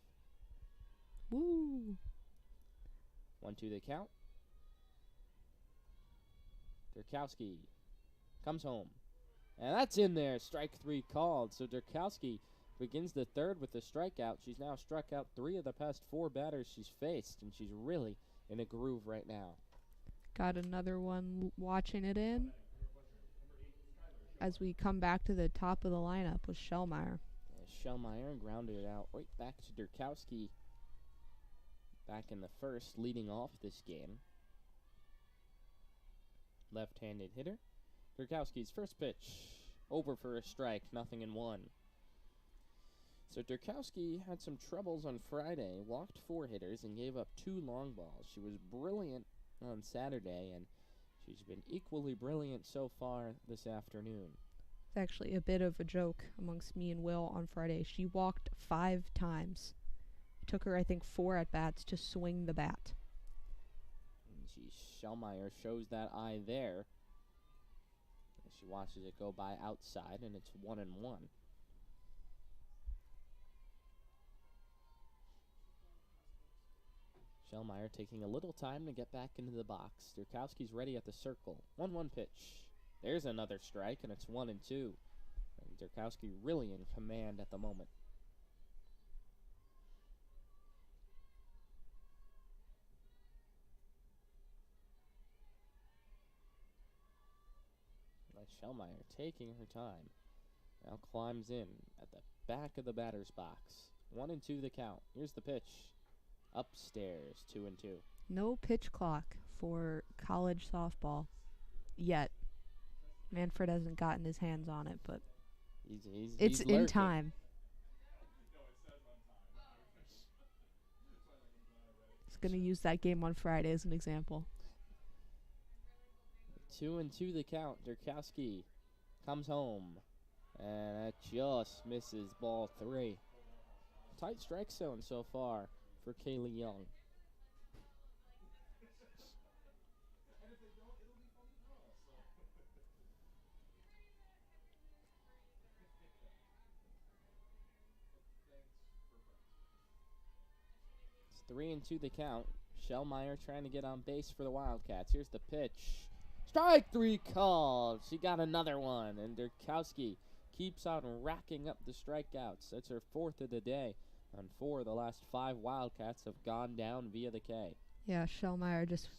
Woo! 1-2 the count. Durkowski comes home. And that's in there. Strike 3 called. So Durkowski begins the 3rd with a strikeout. She's now struck out 3 of the past 4 batters she's faced, and she's really in a groove right now. Got another one watching it in. as we come back to the top of the lineup with Shellmeyer. Shellmeyer grounded it out right back to Durkowski. Back in the first, leading off this game. Left-handed hitter. Durkowski's first pitch. Over for a strike, 0-1. So Durkowski had some troubles on Friday, walked 4 hitters, and gave up 2 long balls. She was brilliant on Saturday, and she's been equally brilliant so far this afternoon. It's actually a bit of a joke amongst me and Will on Friday. She walked 5 times. It took her, I think, 4 at-bats to swing the bat. And Shellmeyer shows that eye there. As she watches it go by outside, and it's 1-1. Shellmeyer taking a little time to get back into the box. Durkowski's ready at the circle. 1-1 pitch. There's another strike, and it's 1-2. And Durkowski really in command at the moment. Shellmeyer taking her time. Now climbs in at the back of the batter's box. 1-2 the count. Here's the pitch. Upstairs, 2-2. No pitch clock for college softball yet. Manfred hasn't gotten his hands on it, but it's in time. He's going to use that game on Friday as an example. 2-2 the count. Durkowski comes home, and that just misses ball 3. Tight strike zone so far for Kaylee Young. It's 3-2 the count. Shellmeyer trying to get on base for the Wildcats. Here's the pitch. Strike 3 called. She got another one, and Durkowski keeps on racking up the strikeouts. That's her 4th of the day, and 4 of the last 5 Wildcats have gone down via the K. Yeah, Shellmeyer just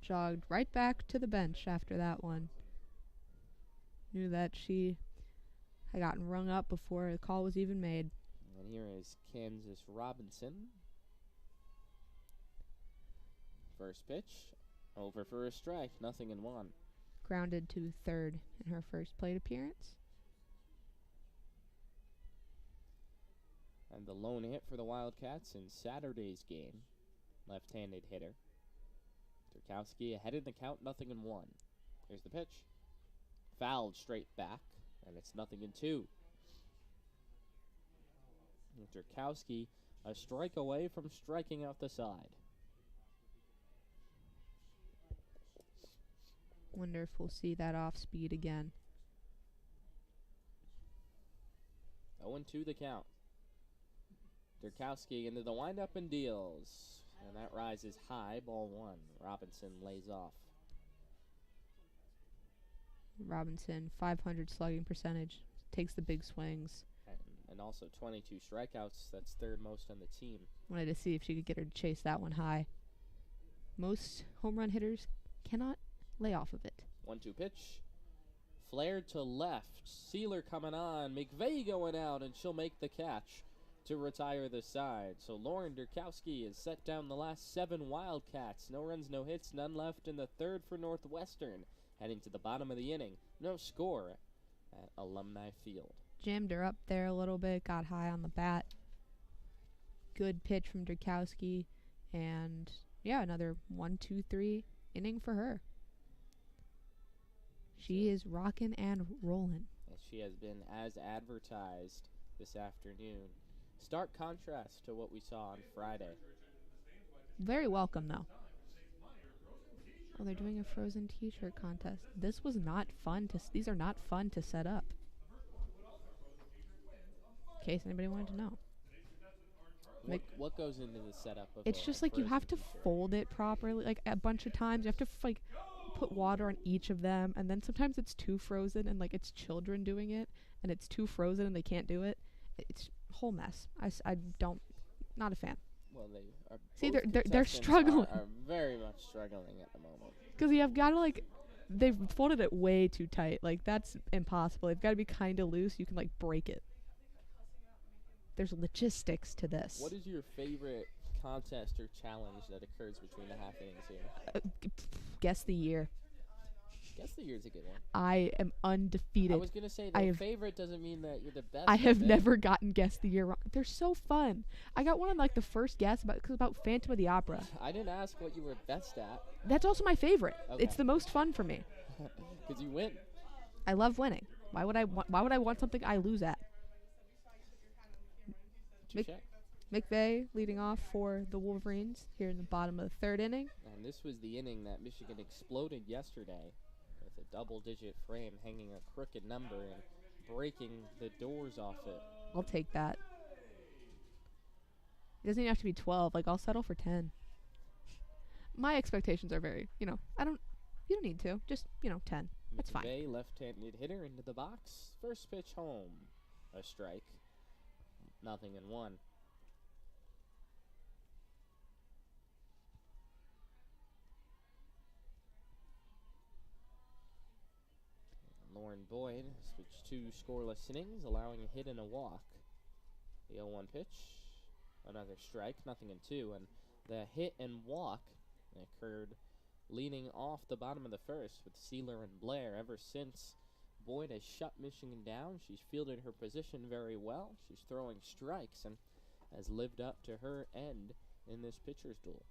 jogged right back to the bench after that one. Knew that she had gotten rung up before the call was even made. And here is Kansas Robinson. First pitch, over for a strike, 0-1. Grounded to third in her first plate appearance. And the lone hit for the Wildcats in Saturday's game. Left-handed hitter. Durkowski ahead in the count, 0-1. Here's the pitch. Fouled straight back, and it's 0-2. Durkowski a strike away from striking out the side. Wonder if we'll see that off speed again. 0-2 the count. Durkowski into the windup and deals. And that rises high, ball 1. Robinson lays off. Robinson, 500 slugging percentage. Takes the big swings. And also 22 strikeouts. That's 3rd most on the team. Wanted to see if she could get her to chase that one high. Most home run hitters cannot lay off of it. 1-2 pitch. Flared to left. Sealer coming on. McVeigh going out, and she'll make the catch to retire the side. So Lauren Durkowski has set down the last 7 Wildcats. No runs, no hits, none left in the 3rd for Northwestern. Heading to the bottom of the inning. No score at Alumni Field. Jammed her up there a little bit. Got high on the bat. Good pitch from Durkowski. And, yeah, another 1-2-3 inning for her. She is rocking and rolling. She has been as advertised this afternoon. Stark contrast to what we saw on Friday. Very welcome, though. Oh, they're doing a Frozen t-shirt contest. This was not fun to... These are not fun to set up. In case anybody wanted to know. What goes into the setup of It's just like you have to fold it properly, like a bunch of times. You have to like put water on each of them, and then sometimes it's too frozen, and like it's children doing it, and it's too frozen and they can't do it. It's a whole mess. I don't, not a fan. Well, they are. See, they're struggling. Are very much struggling at the moment. Because you have got to like They've folded it way too tight. Like, that's impossible. They've got to be kind of loose. You can, like, break it. There's logistics to this. What is your favorite contest or challenge that occurs between the half innings here? Guess the year. Guess the year's a good one. I am undefeated. I was going to say that favorite doesn't mean that you're the best. I have never gotten guess the year wrong. They're so fun. I got one on like the first guess about Phantom of the Opera. I didn't ask what you were best at. That's also my favorite. Okay. It's the most fun for me. Because you win. I love winning. Why would I want something I lose at? McVeigh leading off for the Wolverines here in the bottom of the third inning. And this was the inning that Michigan exploded yesterday with a double-digit frame hanging a crooked number and breaking the doors off it. I'll take that. It doesn't even have to be 12. Like, I'll settle for 10. My expectations are very, you don't need to. Just, 10. That's fine. McVeigh, left-handed hitter into the box. First pitch home. A strike. 0-1. Lauren Boyd switched 2 scoreless innings, allowing a hit and a walk. The 0-1 pitch, another strike, 0-2, and the hit and walk occurred leading off the bottom of the first with Sealer and Blair. Ever since Boyd has shut Michigan down, she's fielded her position very well. She's throwing strikes and has lived up to her end in this pitcher's duel.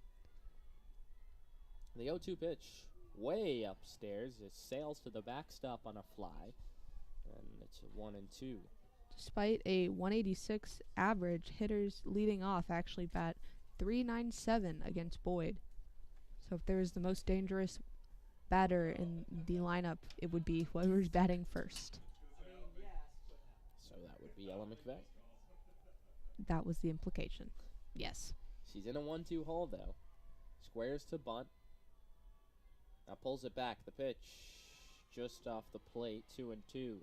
The 0-2 pitch, way upstairs, it sails to the backstop on a fly, and it's a 1-2. Despite a 186 average, hitters leading off actually bat .397 against Boyd. So if there is the most dangerous batter in the lineup, it would be whoever's batting first. So that would be Ella McVeigh. That was the implication. Yes. She's in a 1-2 hole, though. Squares to bunt. Now pulls it back. The pitch just off the plate, 2-2.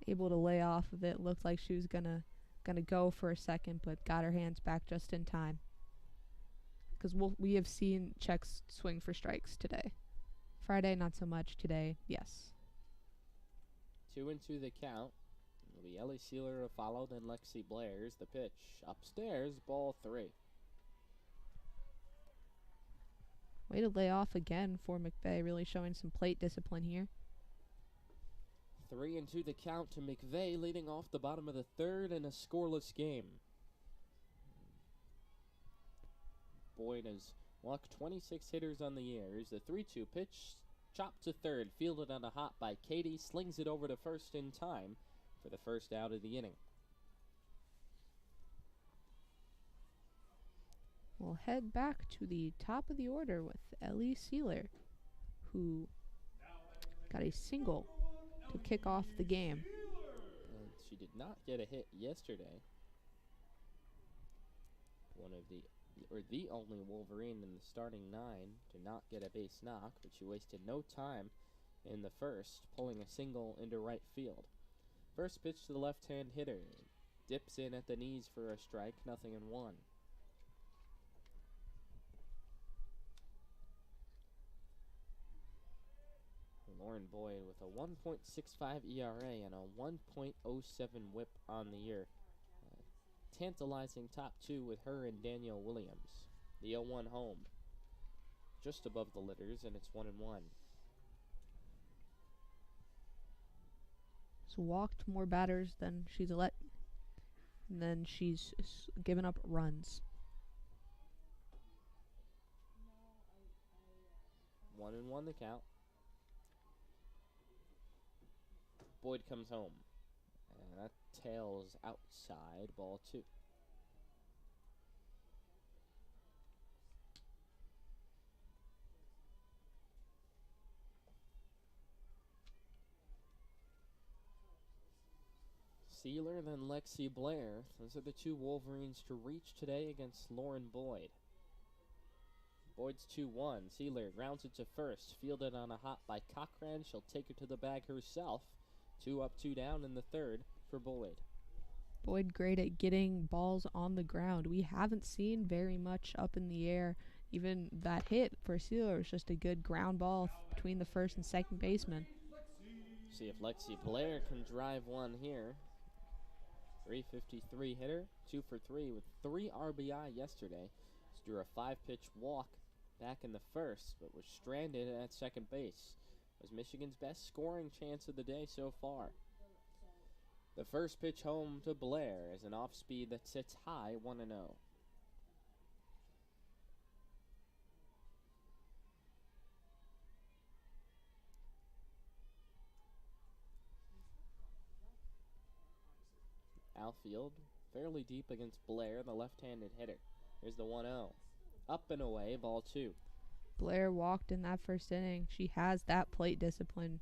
Able to lay off of it. Looked like she was gonna go for a second, but got her hands back just in time. Because we have seen checks swing for strikes today. Friday, not so much. Today, yes. 2-2 the count. It'll be Ellie Sealer to follow, then Lexi Blair's the pitch. Upstairs, ball 3. Way to lay off again for McVeigh, really showing some plate discipline here. 3-2 the count to McVeigh, leading off the bottom of the third in a scoreless game. Boyd has walked 26 hitters on the year. Here's the 3-2 pitch, chopped to third, fielded on a hop by Katie, slings it over to first in time for the first out of the inning. We'll head back to the top of the order with Ellie Sealer, who got a single to kick off the game. And she did not get a hit yesterday. The only Wolverine in the starting 9 to not get a base knock, but she wasted no time in the first, pulling a single into right field. First pitch to the left-hand hitter. Dips in at the knees for a strike, 0-1. Lauren Boyd with a 1.65 ERA and a 1.07 whip on the year. Tantalizing top 2 with her and Danielle Williams. The 0-1 home. Just above the litters, and it's 1-1. So walked more batters than she's let. And then she's given up runs. 1-1 the count. Boyd comes home. And that tails outside, ball 2. Sealer, then Lexi Blair. Those are the 2 Wolverines to reach today against Lauren Boyd. Boyd's 2-1. Sealer grounds it to first. Fielded on a hop by Cochran. She'll take it to the bag herself. 2 up, 2 down in the third for Boyd. Boyd great at getting balls on the ground. We haven't seen very much up in the air even that hit for Sealer was just a good ground ball between the first and second baseman. See if Lexi Blair can drive one here. 353 hitter, 2 for 3 with 3 RBI yesterday. She drew a 5-pitch walk back in the first, but was stranded at second base. It was Michigan's best scoring chance of the day so far. The first pitch home to Blair is an off-speed that sits high, 1-0. Outfield, fairly deep against Blair, the left-handed hitter. Here's the 1-0. Up and away, ball 2. Blair walked in that first inning. She has that plate discipline.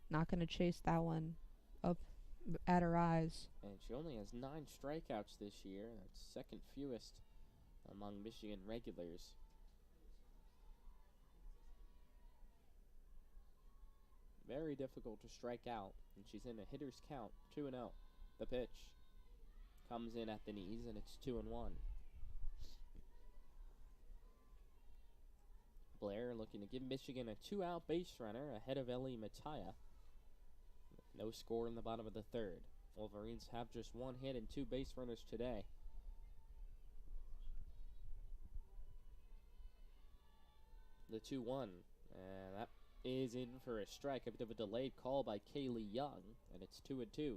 Not going to chase that one up at her eyes. And she only has 9 strikeouts this year. That's second fewest among Michigan regulars. Very difficult to strike out, and she's in a hitter's count, 2-0. The pitch comes in at the knees, and it's 2-1. Blair looking to give Michigan a 2-out base runner ahead of Ellie Mattia. No score in the bottom of the third. Wolverines have just 1 hit and 2 base runners today. The 2-1, and that is in for a strike. A bit of a delayed call by Kaylee Young, and it's 2-2.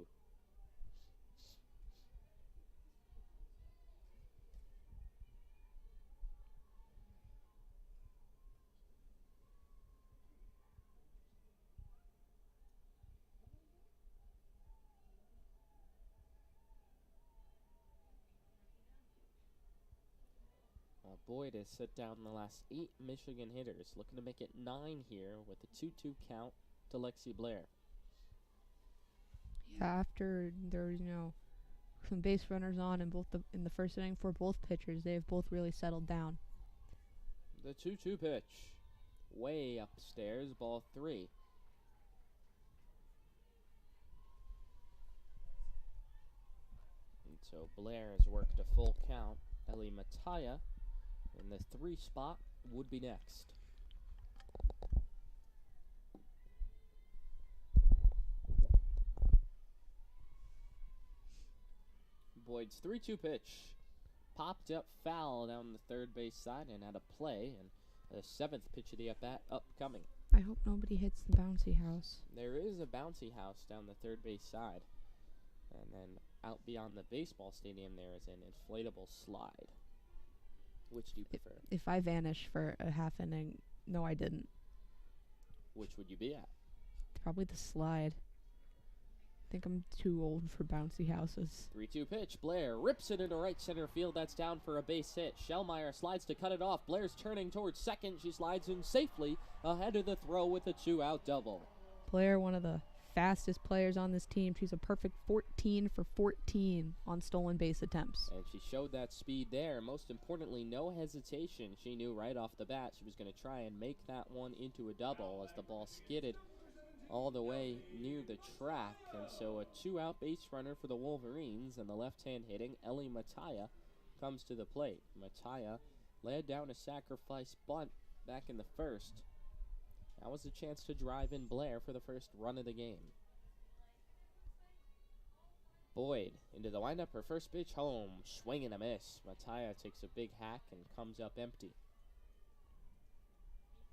Boyd has set down the last 8 Michigan hitters, looking to make it 9 here with a 2-2 count to Lexi Blair. Yeah, after there's some base runners on in the first inning for both pitchers, they have both really settled down. The 2-2 pitch, way upstairs, ball 3. And so Blair has worked a full count. Ellie Mattia in the 3 spot would be next. Boyd's 3-2 pitch popped up foul down the third base side and out of play, and the 7th pitch of the at-bat upcoming. I hope nobody hits the bouncy house. There is a bouncy house down the third base side, and then out beyond the baseball stadium there is an inflatable slide. Which do you prefer? If I vanish for a half inning, no, I didn't. Which would you be at? Probably the slide. I think I'm too old for bouncy houses. 3-2 pitch. Blair rips it into right center field. That's down for a base hit. Shellmeyer slides to cut it off. Blair's turning towards second. She slides in safely ahead of the throw with a 2-out double. Blair, one of the fastest players on this team. She's a perfect 14 for 14 on stolen base attempts. And she showed that speed there. Most importantly, no hesitation. She knew right off the bat she was going to try and make that one into a double as the ball skidded all the way near the track. And so a 2-out base runner for the Wolverines, and the left-hand hitting Ellie Mattia comes to the plate. Mattia led down a sacrifice bunt back in the first. That was a chance to drive in Blair for the first run of the game. Boyd into the windup, her first pitch home, swing and a miss. Mattia takes a big hack and comes up empty.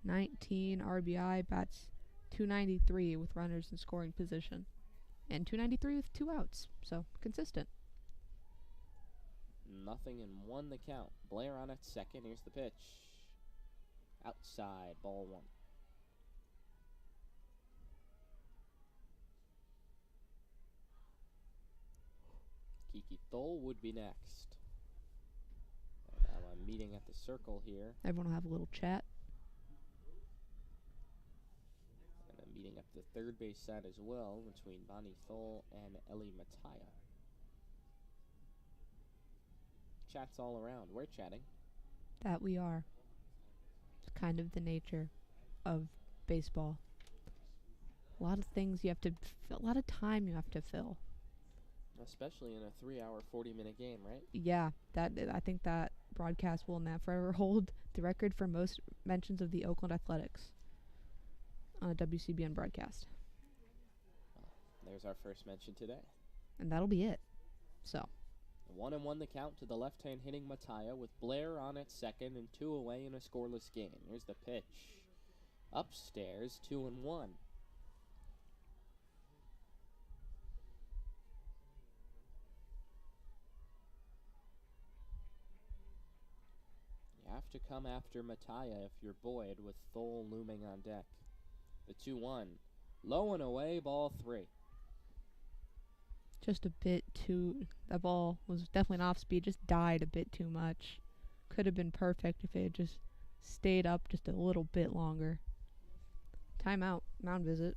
19 RBI, bats .293 with runners in scoring position, and .293 with 2 outs, so consistent. 0-1 the count. Blair on at second. Here's the pitch. Outside, ball 1. Kiki Thole would be next. Now I'm meeting at the circle here. Everyone will have a little chat. And I'm meeting up the third base side as well between Bonnie Thole and Ellie Mattia. Chats all around. We're chatting. That we are. It's kind of the nature of baseball. A lot of things you have to fill, a lot of time you have to fill. Especially in a 3-hour, 40-minute game, right? Yeah, I think that broadcast will now forever hold the record for most mentions of the Oakland Athletics on a WCBN broadcast. There's our first mention today. And that'll be it. So 1-1 the count to the left-hand hitting Mattia with Blair on at second and 2 away in a scoreless game. Here's the pitch. Upstairs, 2-1. You have to come after Mattia if you're Boyd with Thole looming on deck. The 2-1. Low and away, ball 3. Just a bit too... That ball was definitely an off-speed, just died a bit too much. Could have been perfect if it had just stayed up just a little bit longer. Timeout, mound visit.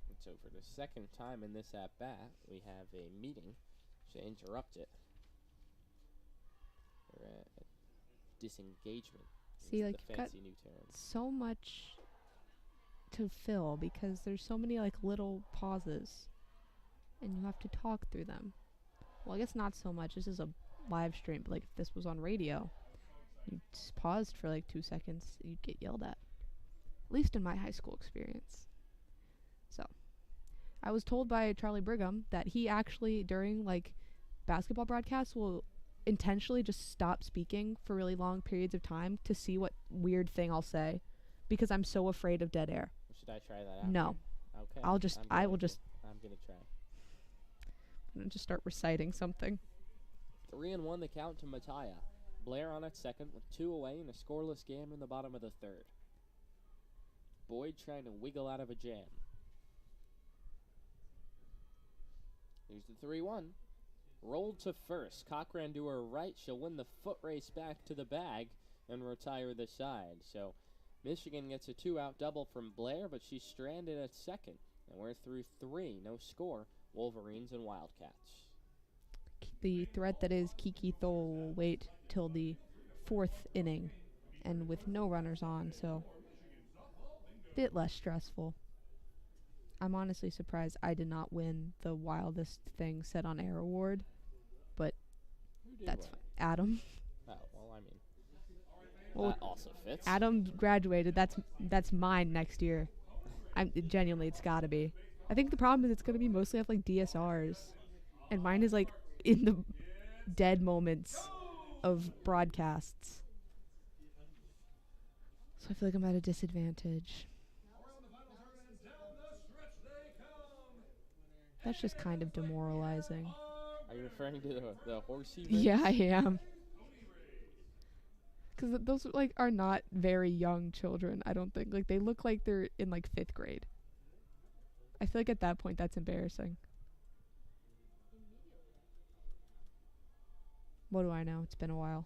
And so for the second time in this at-bat, we have a meeting to interrupt it. Or a disengagement. See, is like, the you've got fancy new term. so much to fill because there's so many, like, little pauses. And you have to talk through them. Well, I guess not so much. This is a live stream. But, like, if this was on radio, you just paused for, like, 2 seconds, you'd get yelled at. At least in my high school experience. So, I was told by Charlie Brigham that he actually, during, like, basketball broadcasts, will intentionally just stop speaking for really long periods of time to see what weird thing I'll say. Because I'm so afraid of dead air. Should I try that out? No. Okay. I'm going to try. I'm gonna just start reciting something. 3-1 the count to Mattia. Blair on at second with 2 away in a scoreless game in the bottom of the third. Boyd trying to wiggle out of a jam. Here's the 3-1. Rolled to first. Cochran to her right. She'll win the foot race back to the bag and retire the side. So Michigan gets a 2-out double from Blair, but she's stranded at second. And we're through 3. No score. Wolverines and Wildcats. The threat that is Kiki Thole will wait till the 4th inning and with no runners on, so a bit less stressful. I'm honestly surprised I did not win the wildest thing said on air award, but that's fine. Adam. Oh, well, I mean, Well, that also fits. Adam graduated. That's mine next year. Genuinely, it's gotta be. I think the problem is it's going to be mostly off, like, DSRs. And mine is, like, in the dead moments of broadcasts. So I feel like I'm at a disadvantage. That's just kind of demoralizing. Are you referring to the horsey race? Yeah, I am. Because those, like, are not very young children, I don't think. Like, they look like they're in, like, 5th grade. I feel like at that point that's embarrassing. What do I know? It's been a while.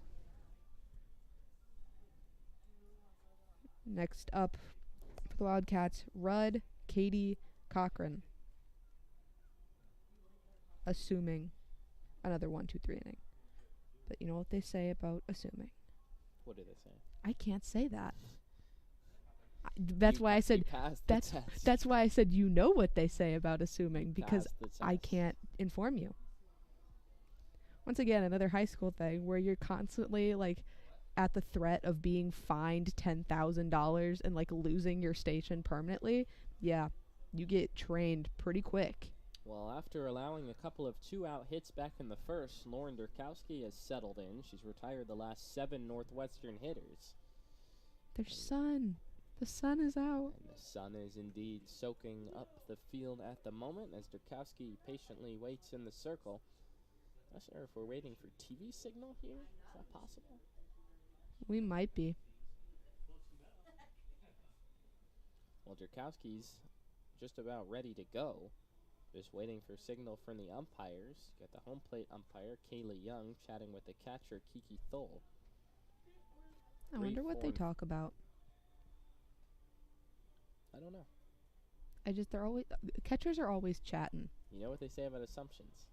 Next up for the Wildcats, Rudd, Katie, Cochran. Assuming another 1-2-3 inning. But you know what they say about assuming. What do they say? I can't say that. That's why I said that's that's why I said you know what they say about assuming, because I can't inform you. Once again, another high school thing where you're constantly, like, at the threat of being fined $10,000 and, like, losing your station permanently. Yeah, you get trained pretty quick. Well, after allowing a couple of 2-out hits back in the first, Lauren Durkowski has settled in. She's retired the last 7 Northwestern hitters. Their sun. The sun is out. And the sun is indeed soaking up the field at the moment as Durkowski patiently waits in the circle. Not sure if we're waiting for TV signal here. Is that possible? We might be. Well, Durkowski's just about ready to go. Just waiting for signal from the umpires. Got the home plate umpire, Kaylee Young, chatting with the catcher, Kiki Thole. I wonder what they talk about. I don't know. They're always, catchers are always chatting. You know what they say about assumptions?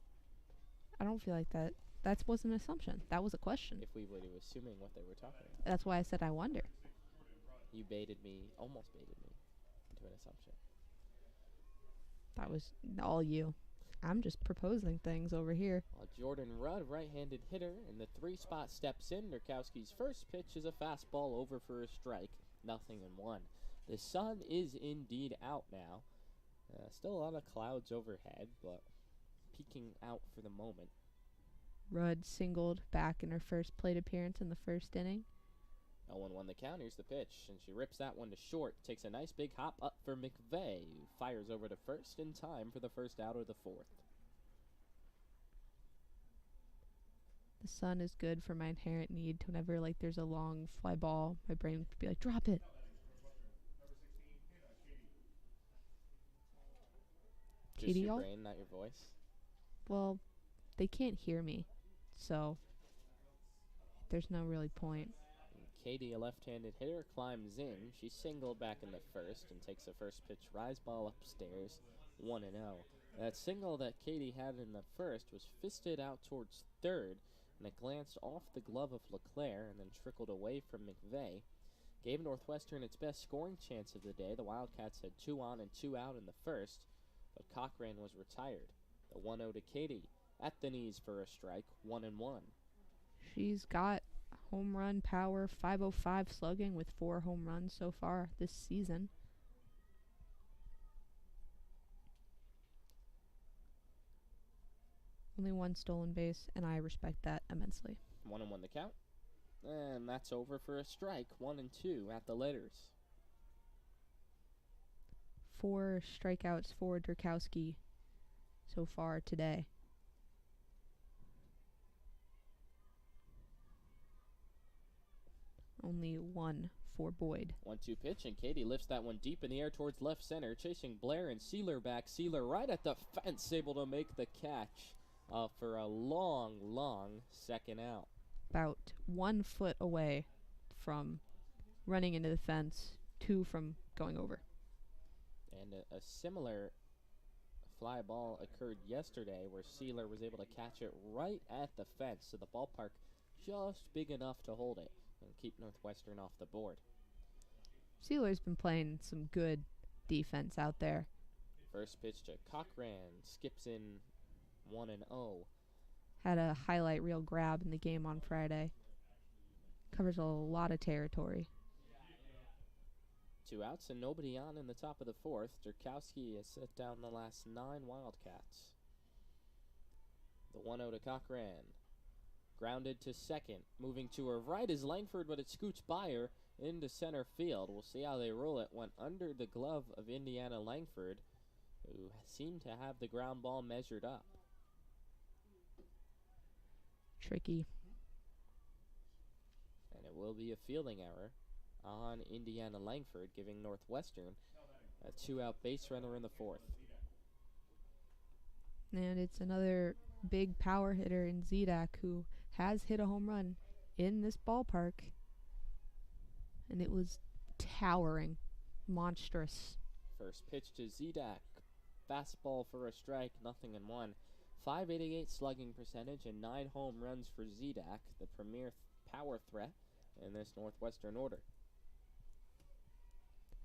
I don't feel like that. That was an assumption. That was a question. If we were assuming what they were talking about. That's why I said I wonder. You almost baited me into an assumption. That was all you. I'm just proposing things over here. Jordan Rudd, right-handed hitter, in the 3-spot steps in. Durkowski's first pitch is a fastball over for a strike, 0-1. The sun is indeed out now. Still a lot of clouds overhead, but peeking out for the moment. Rudd singled back in her first plate appearance in the first inning. 0-1 the count. Here's the pitch, and she rips that one to short. Takes a nice big hop up for McVeigh, who fires over to first in time for the first out of the fourth. The sun is good for my inherent need to whenever there's a long fly ball, my brain would be like, drop it. Just Katie, your brain, not your voice. Well, they can't hear me, so there's no really point. Katie, a left-handed hitter, climbs in. She singled back in the first and takes the first pitch rise ball upstairs, 1-0. That single that Katie had in the first was fisted out towards third, and it glanced off the glove of LeClaire and then trickled away from McVeigh. Gave Northwestern its best scoring chance of the day. The Wildcats had 2 on and 2 out in the first, but Cochran was retired. The 1-0 to Katie, at the knees for a strike, 1-1. She's got home run power, 505 slugging with 4 home runs so far this season. Only 1 stolen base, and I respect that immensely. 1-1 the count. And that's over for a strike, 1-2 at the letters. 4 strikeouts for Durkowski so far today. Only 1 for Boyd. 1-2 pitch, and Katie lifts that one deep in the air towards left center, chasing Blair and Sealer back. Sealer right at the fence, able to make the catch for a long, long second out. About 1 foot away from running into the fence, 2 from going over. And a similar fly ball occurred yesterday where Sealer was able to catch it right at the fence, so the ballpark just big enough to hold it and keep Northwestern off the board. Sealer's been playing some good defense out there. First pitch to Cochran, skips in 1-0. Had a highlight reel grab in the game on Friday. Covers a lot of territory. 2 outs and nobody on in the top of the fourth. Durkowski has set down the last 9 Wildcats. The 1-0 to Cochran. Grounded to second. Moving to her right is Langford, but it scoots by her into center field. We'll see how they roll it. Went under the glove of Indiana Langford, who seemed to have the ground ball measured up. Tricky. And it will be a fielding error on Indiana Langford, giving Northwestern a 2-out base runner in the fourth. And it's another big power hitter in Zedak, who has hit a home run in this ballpark. And it was towering, monstrous. First pitch to Zedak. Fastball for a strike, 0-1. 588 slugging percentage and 9 home runs for Zedak, the premier power threat in this Northwestern order.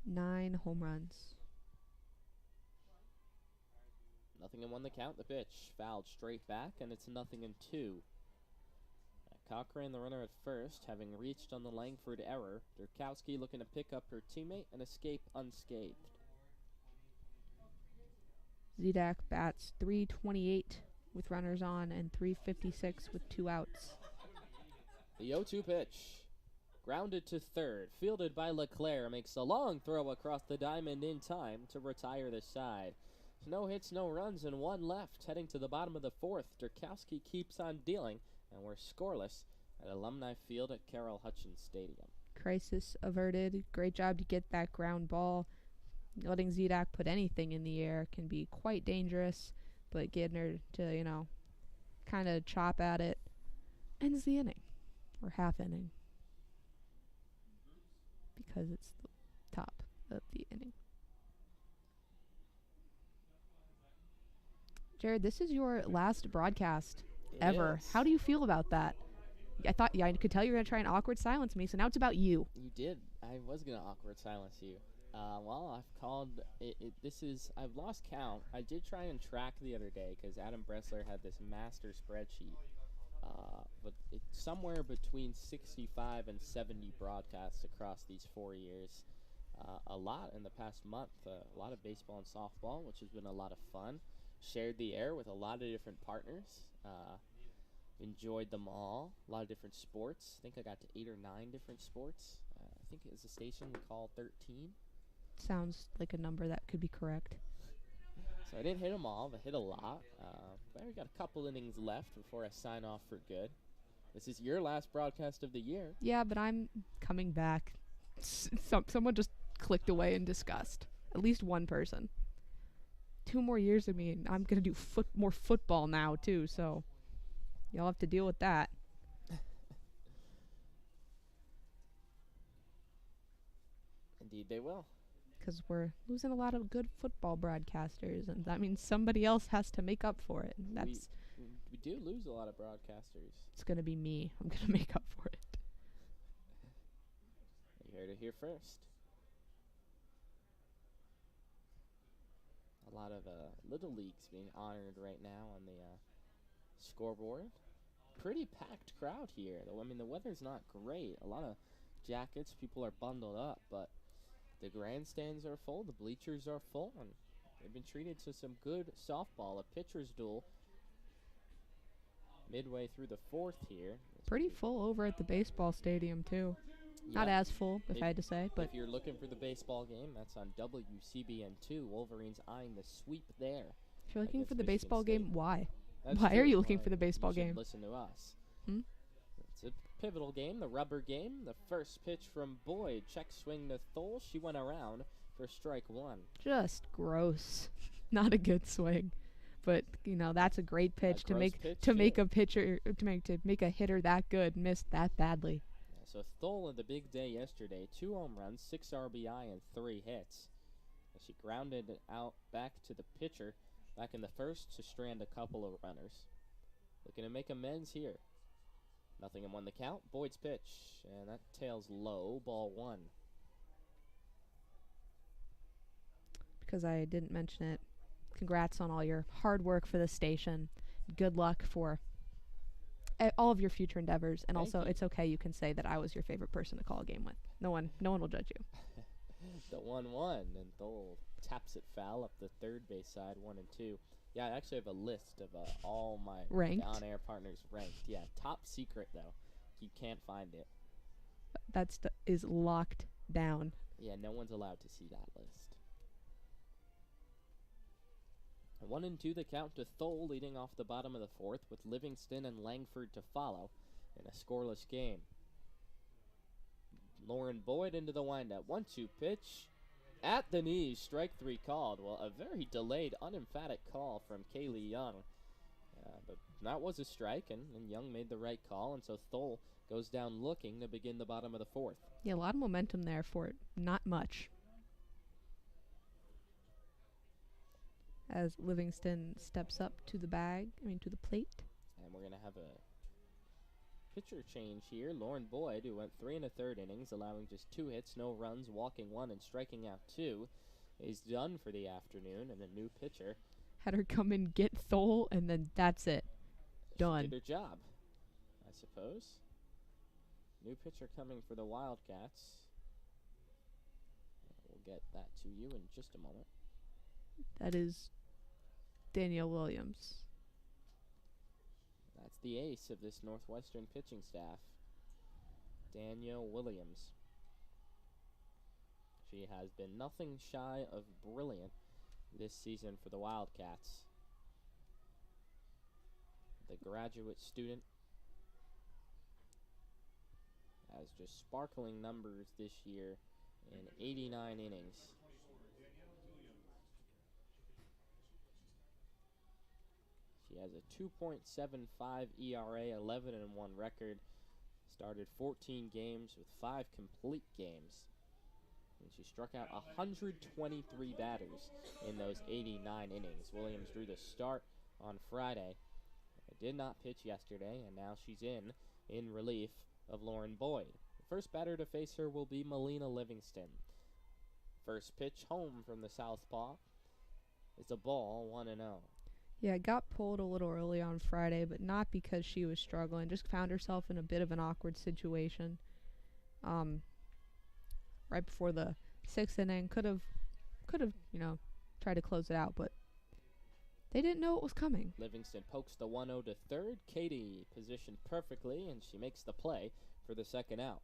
9 home runs. 0-1 the count. The pitch fouled straight back, and it's 0-2. Cochran, the runner at first, having reached on the Langford error. Durkowski looking to pick up her teammate and escape unscathed. Zedak bats .328 with runners on and .356 with 2 outs. The 0-2 pitch. Grounded to third. Fielded by LeClaire. Makes a long throw across the diamond in time to retire the side. No hits, no runs, and 1 left. Heading to the bottom of the fourth. Durkowski keeps on dealing, and we're scoreless at Alumni Field at Carol Hutchins Stadium. Crisis averted. Great job to get that ground ball. Letting Zedak put anything in the air can be quite dangerous, but getting her to, kind of chop at it ends the inning, or half inning, because it's the top of the inning. Jared, this is your last broadcast ever. Yes. How do you feel about that? I could tell you were going to try and awkward silence me, so now it's about you. You did. I was going to awkward silence you. Well, I've called it. I've lost count. I did try and track the other day because Adam Bressler had this master spreadsheet. But it's somewhere between 65 and 70 broadcasts across these 4 years. A lot in the past month. A lot of baseball and softball, which has been a lot of fun. Shared the air with a lot of different partners. Enjoyed them all. A lot of different sports. I think I got to 8 or 9 different sports. I think it was a station we call 13. Sounds like a number that could be correct. So I didn't hit them all, but hit a lot. But we got a couple innings left before I sign off for good. This is your last broadcast of the year. Yeah, but I'm coming back. Someone just clicked away in disgust. At least one person. 2 more years of me, and I'm going to do more football now, too, so y'all have to deal with that. Indeed they will. Because we're losing a lot of good football broadcasters, and that means somebody else has to make up for it. And that's we do lose a lot of broadcasters. It's going to be me. I'm going to make up for it. You heard it here first. A lot of Little Leagues being honored right now on the scoreboard. Pretty packed crowd here. Though I mean, the weather's not great. A lot of jackets. People are bundled up, but the grandstands are full. The bleachers are full, and they've been treated to some good softball. A pitcher's duel midway through the 4th here. Pretty full over at the baseball stadium, too. Yeah. Not as full, if I had to say, but if you're looking for the baseball game, that's on WCBN2. Wolverines eyeing the sweep there. If you're looking against for the Michigan baseball State. game, why? That's Why true. are you looking for the baseball You should game? listen to us. Hmm? It's a pivotal game, the rubber game. The first pitch from Boyd. Check swing to Thole. She went around for strike 1. Just gross. Not a good swing. But, that's a great pitch to gross make pitch, to too. make a pitcher to make a hitter that good miss that badly. So Thole had the big day yesterday. 2 home runs, 6 RBI, and 3 hits. As she grounded it out back to the pitcher back in the first to strand a couple of runners. Looking to make amends here. Nothing in 1 the count. Boyd's pitch, and that tails low. Ball 1. Because I didn't mention it, congrats on all your hard work for the station. Good luck for all of your future endeavors, and Thank also you. it's okay, you can say that I was your favorite person to call a game with. No one will judge you. The 1-1, and Thole taps it foul up the third base side, 1 and 2. Yeah, I actually have a list of all my Ranked? on-air partners ranked. Yeah, top secret though. You can't find it. That is locked down. Yeah, no one's allowed to see that list. 1 and 2 the count to Thole, leading off the bottom of the 4th, with Livingston and Langford to follow in a scoreless game. Lauren Boyd into the windup. 1-2 pitch at the knees. Strike 3 called. Well, a very delayed, unemphatic call from Kaylee Young. But that was a strike, and Young made the right call, and so Thole goes down looking to begin the bottom of the 4th. Yeah, a lot of momentum there for it. Not much. As Livingston steps up to the plate. And we're going to have a pitcher change here. Lauren Boyd, who went 3 1/3 innings, allowing just 2 hits, no runs, walking 1, and striking out 2, is done for the afternoon, and a new pitcher Had her come and get Thole, and then that's it. Done. She did her job, I suppose. New pitcher coming for the Wildcats. We'll get that to you in just a moment. That is Danielle Williams. That's the ace of this Northwestern pitching staff, Danielle Williams. She has been nothing shy of brilliant this season for the Wildcats. The graduate student has just sparkling numbers this year in 89 innings. She has a 2.75 ERA, 11-1 record. Started 14 games with 5 complete games. And she struck out 123 batters in those 89 innings. Williams drew the start on Friday. Did not pitch yesterday, and now she's in relief of Lauren Boyd. The first batter to face her will be Melina Livingston. First pitch home from the southpaw. It's a ball, 1-0. Yeah, it got pulled a little early on Friday, but not because she was struggling. Just found herself in a bit of an awkward situation. Right before the 6th inning, could have, tried to close it out, but they didn't know it was coming. Livingston pokes the 1-0 to third. Katie positioned perfectly, and she makes the play for the second out.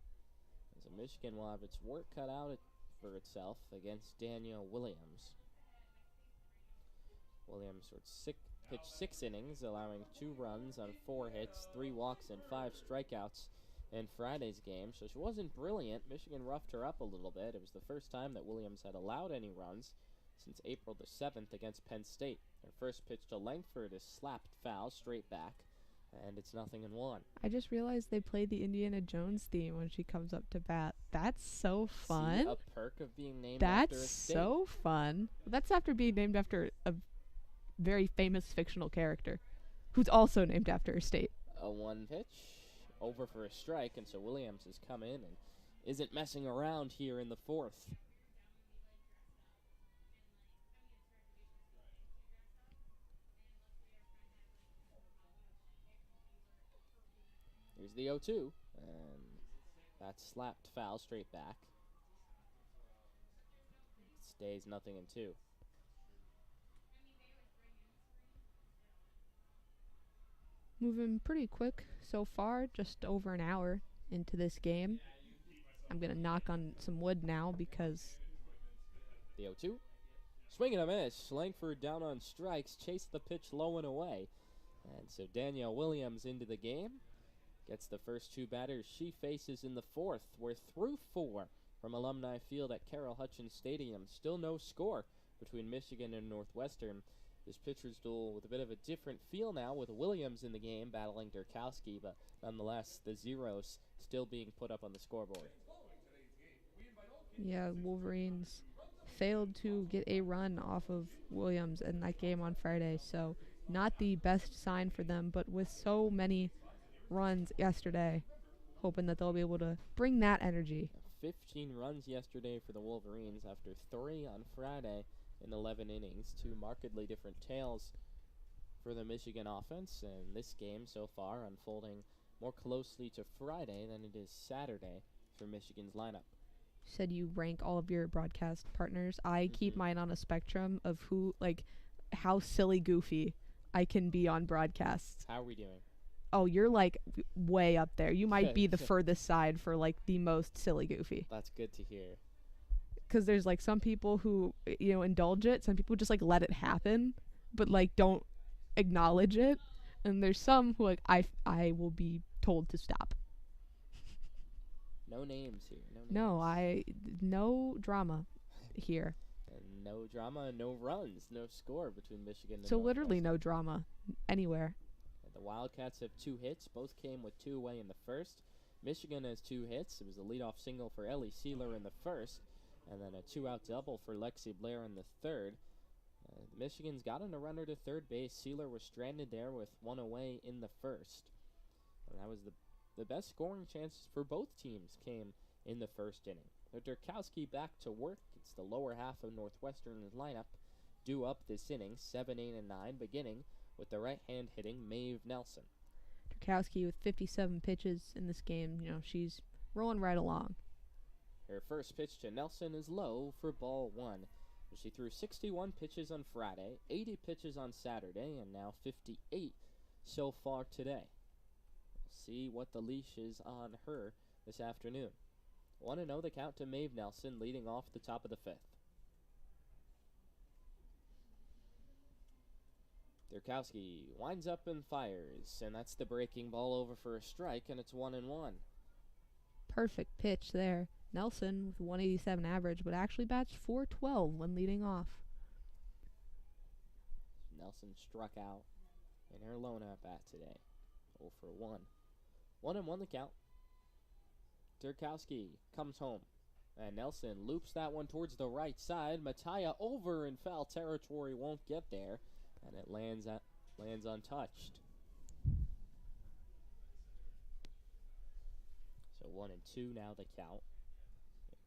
So Michigan will have its work cut out for itself against Danielle Williams. Williams pitched 6 innings, allowing 2 runs on 4 hits, 3 walks, and 5 strikeouts in Friday's game. So she wasn't brilliant. Michigan roughed her up a little bit. It was the first time that Williams had allowed any runs since April the 7th against Penn State. Her first pitch to Langford is slapped foul straight back, and it's 0-1. I just realized they played the Indiana Jones theme when she comes up to bat. That's so fun. See, a perk of being named after a state. That's so fun. That's after being named after a very famous fictional character who's also named after a state. A 1 pitch, over for a strike, and so Williams has come in and isn't messing around here in the 4th. Here's the 0-2, and that's slapped foul straight back. It stays 0-2. Moving pretty quick so far, just over an hour into this game. I'm going to knock on some wood now because the 0-2. Swing and a miss. Langford down on strikes, chased the pitch low and away. And so Danielle Williams into the game. Gets the first 2 batters she faces in the 4th. We're through 4 from Alumni Field at Carol Hutchins Stadium. Still no score between Michigan and Northwestern. This pitcher's duel with a bit of a different feel now, with Williams in the game battling Durkowski, but nonetheless the zeros still being put up on the scoreboard. Yeah, Wolverines failed to get a run off of Williams in that game on Friday, so not the best sign for them, but with so many runs yesterday, hoping that they'll be able to bring that energy. 15 runs yesterday for the Wolverines after 3 on Friday in 11 innings. 2 markedly different tales for the Michigan offense, and this game so far unfolding more closely to Friday than it is Saturday for Michigan's lineup. You said you rank all of your broadcast partners. I keep mine on a spectrum of how silly goofy I can be on broadcasts. How are we doing? Oh, you're way up there. You might be the furthest side for the most silly goofy. That's good to hear. Because there's some people who indulge it. Some people just let it happen, but don't acknowledge it. And there's some who I will be told to stop. No names here. No drama here. And no drama, no runs, no score between Michigan and So literally no drama anywhere. The Wildcats have 2 hits. Both came with 2 away in the first. Michigan has 2 hits. It was a leadoff single for Ellie Sealer in the first, and then a 2-out double for Lexi Blair in the third. Michigan's gotten a runner to third base. Sealer was stranded there with 1 away in the first. And that was the best scoring chances for both teams came in the first inning. Durkowski back to work. It's the lower half of Northwestern's lineup due up this inning, 7, 8, and 9, beginning with the right-hand hitting Maeve Nelson. Durkowski with 57 pitches in this game. She's rolling right along. Her first pitch to Nelson is low for ball 1. She threw 61 pitches on Friday, 80 pitches on Saturday, and now 58 so far today. We'll see what the leash is on her this afternoon. 1-0 the count to Maeve Nelson, leading off the top of the 5th. Durkowski winds up and fires, and that's the breaking ball over for a strike, and it's 1-1. Perfect pitch there. Nelson with 187 average, but actually bats .412 when leading off. Nelson struck out in her lone at-bat today. 0 for 1. 1-1 the count. Durkowski comes home, and Nelson loops that one towards the right side. Mattia over in foul territory, won't get there, and it lands untouched. So 1-2 now the count.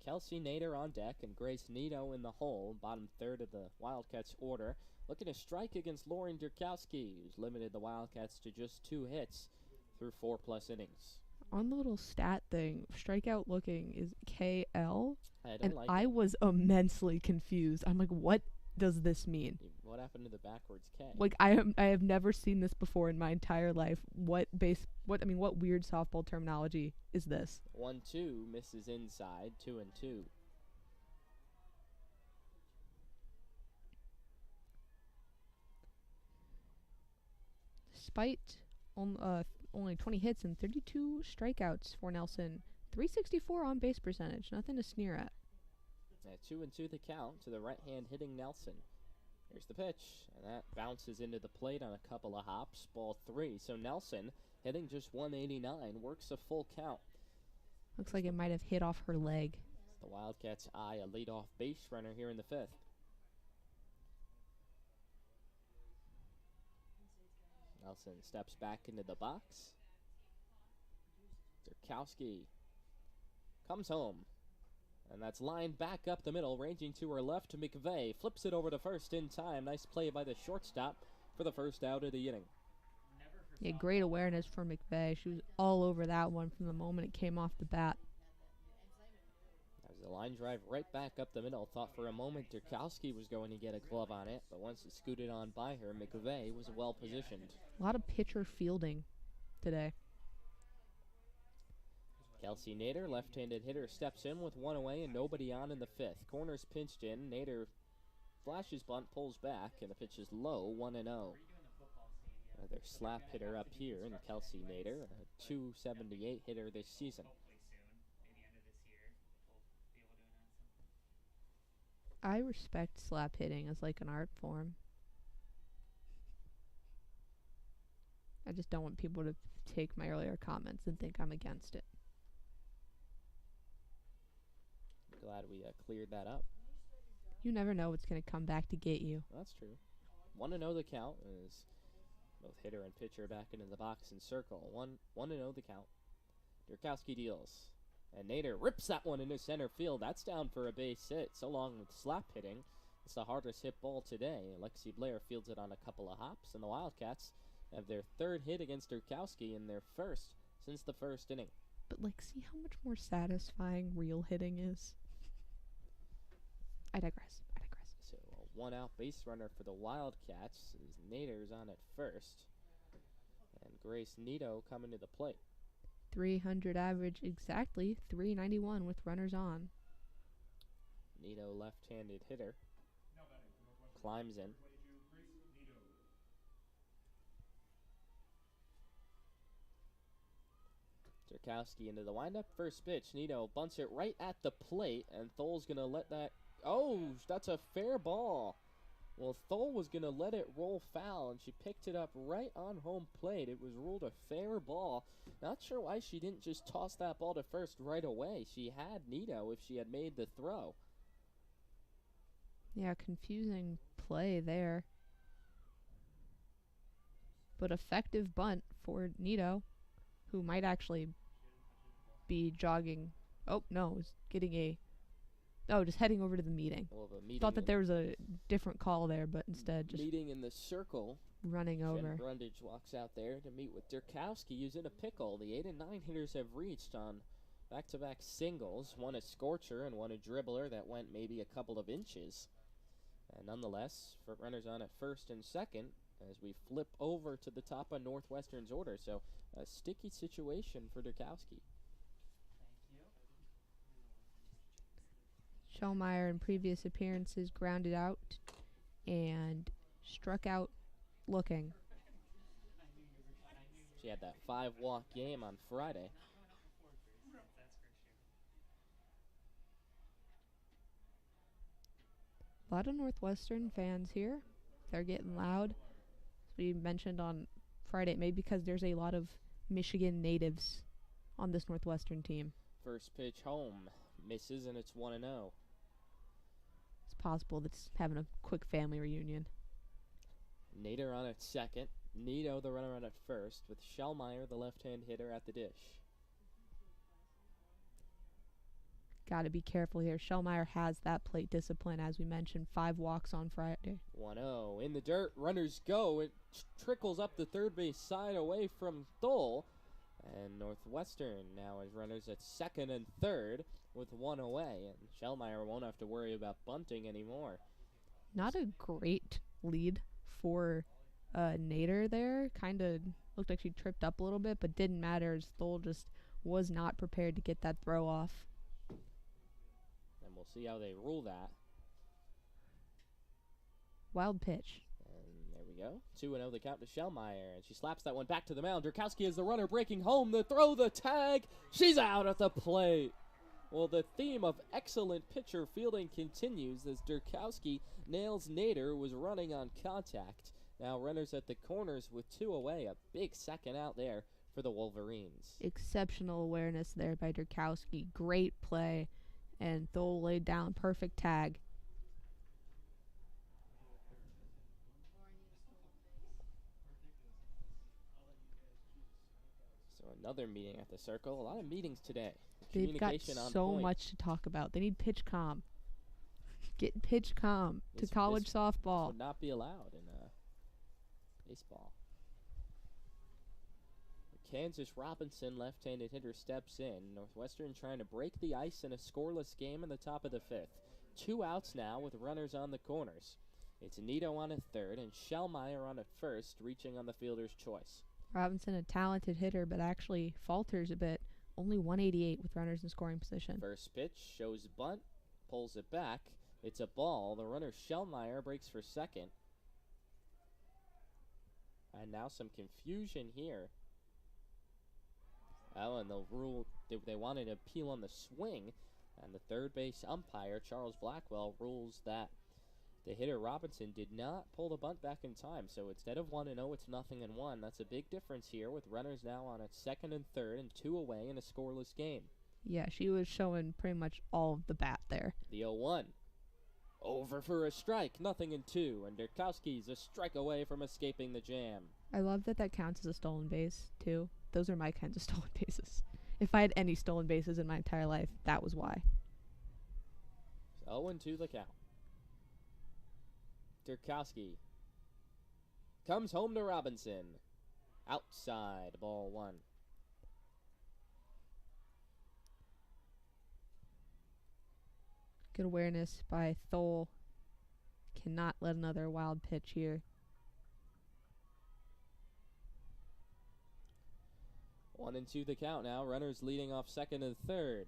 Kelsey Nader on deck and Grace Nito in the hole, bottom third of the Wildcats order, looking to strike against Lauren Durkowski, who's limited the Wildcats to just 2 hits through 4+ innings. On the little stat thing, strikeout looking is KL, and I was immensely confused. I'm like, what does this mean? What happened to the backwards K? Like, I have never seen this before in my entire life. What weird softball terminology is this? 1-2 misses inside, 2-2. Despite only 20 hits and 32 strikeouts for Nelson, 364 on base percentage, nothing to sneer at. 2-2 the count to the right-hand hitting Nelson. Here's the pitch, and that bounces into the plate on a couple of hops, ball 3. So Nelson, hitting just 189, works a full count. Looks like it might have hit off her leg. The Wildcats eye a leadoff base runner here in the 5th. Nelson steps back into the box. Durkowski comes home. And that's lined back up the middle, ranging to her left to McVeigh. Flips it over to first in time. Nice play by the shortstop for the first out of the inning. Yeah, great awareness for McVeigh. She was all over that one from the moment it came off the bat. As the line drive right back up the middle. Thought for a moment Durkowski was going to get a glove on it, but once it scooted on by her, McVeigh was well positioned. A lot of pitcher fielding today. Kelsey Nader, left-handed hitter, steps in with 1 away and nobody on in the 5th. Corners pinched in. Nader flashes bunt, pulls back, and the pitch is low, 1-0. Another slap hitter up here in Kelsey Nader, a 278 hitter this season. I respect slap hitting as like an art form. I just don't want people to take my earlier comments and think I'm against it. Glad we cleared that up. You never know what's going to come back to get you. That's true. 1-0 the count as both hitter and pitcher back into the box and circle. 1-0 the count. Durkowski deals. And Nader rips that one into center field. That's down for a base hit. So long with slap hitting. It's the hardest hit ball today. Lexi Blair fields it on a couple of hops. And the Wildcats have their 3rd hit against Durkowski and their 1st since the 1st inning. But, like, see how much more satisfying real hitting is? I digress. So a 1-out base runner for the Wildcats as Nader's on at first. And Grace Nito coming to the plate. 300 average, exactly 391 with runners on. Nito, left-handed hitter, climbs in. Durkowski into the windup. First pitch. Nito bunts it right at the plate, and Thole's going to let that... Oh, that's a fair ball. Well, Thole was going to let it roll foul, and she picked it up right on home plate. It was ruled a fair ball. Not sure why she didn't just toss that ball to first right away. She had Nito if she had made the throw. Yeah, confusing play there. But effective bunt for Nito, who might actually be jogging. Oh, no, was getting a... Oh, just heading over to the meeting. Well, the meeting thought that there was a different call there, but instead just... Meeting in the circle. Running over. Jen Brundage walks out there to meet with Durkowski, who's in a pickle. The 8 and 9 hitters have reached on back-to-back singles. One a scorcher and one a dribbler that went maybe a couple of inches. And nonetheless, front runners on at first and second as we flip over to the top of Northwestern's order. So a sticky situation for Durkowski. Schellmeyer in previous appearances grounded out and struck out looking. She had that 5-walk game on Friday. A lot of Northwestern fans here. They're getting loud. As we mentioned on Friday, maybe because there's a lot of Michigan natives on this Northwestern team. First pitch home. Misses, and it's 1-0. It's possible that's having a quick family reunion. Nader on at second. Nito, the runner, on at first, with Schellmeyer, the left-hand hitter, at the dish. got to be careful here. Schellmeyer has that plate discipline, as we mentioned, 5 walks on Friday. 1-0 in the dirt. Runners go. It trickles up the third base side away from Thole. And Northwestern now has runners at second and third with 1 away. And Schellmeyer won't have to worry about bunting anymore. Not a great lead for Nader there. Kind of looked like she tripped up a little bit, but didn't matter as Thole just was not prepared to get that throw off. And we'll see how they rule that. Wild pitch. And there we go. 2-0 the count to Schellmeyer. And she slaps that one back to the mound. Durkowski is the runner breaking home. The throw, the tag. She's out at the plate. Well, the theme of excellent pitcher fielding continues as Durkowski nails Nader, who was running on contact. Now runners at the corners with 2 away. A big second out there for the Wolverines. Exceptional awareness there by Durkowski. Great play. And Thole laid down perfect tag. So another meeting at the circle. A lot of meetings today. They've got on so point. much to talk about. They need pitch comm. Get pitch comm to college softball. Would not be allowed in baseball. Kansas Robinson, left-handed hitter, steps in. Northwestern trying to break the ice in a scoreless game in the top of the 5th. 2 outs now with runners on the corners. It's Nito on at third and Schellmeyer on at first, reaching on the fielder's choice. Robinson, a talented hitter, but actually falters a bit. Only 188 with runners in scoring position. First pitch shows bunt, pulls it back. It's a ball. The runner Schellmeyer breaks for second. And now some confusion here. Oh, and the rule, they wanted to appeal on the swing. And the third base umpire, Charles Blackwell, rules that the hitter Robinson did not pull the bunt back in time. So instead of 1-0, it's 0-1. That's a big difference here with runners now on at second and third and 2 away in a scoreless game. Yeah, she was showing pretty much all of the bat there. The 0-1. Over for a strike, 0-2. And Durkowski's a strike away from escaping the jam. I love that counts as a stolen base, too. Those are my kinds of stolen bases. If I had any stolen bases in my entire life, that was why. 0-2 the count. Durkowski comes home to Robinson. Outside, ball 1. Good awareness by Thole. Cannot let another wild pitch here. 1-2 the count now. Runners leading off second and third.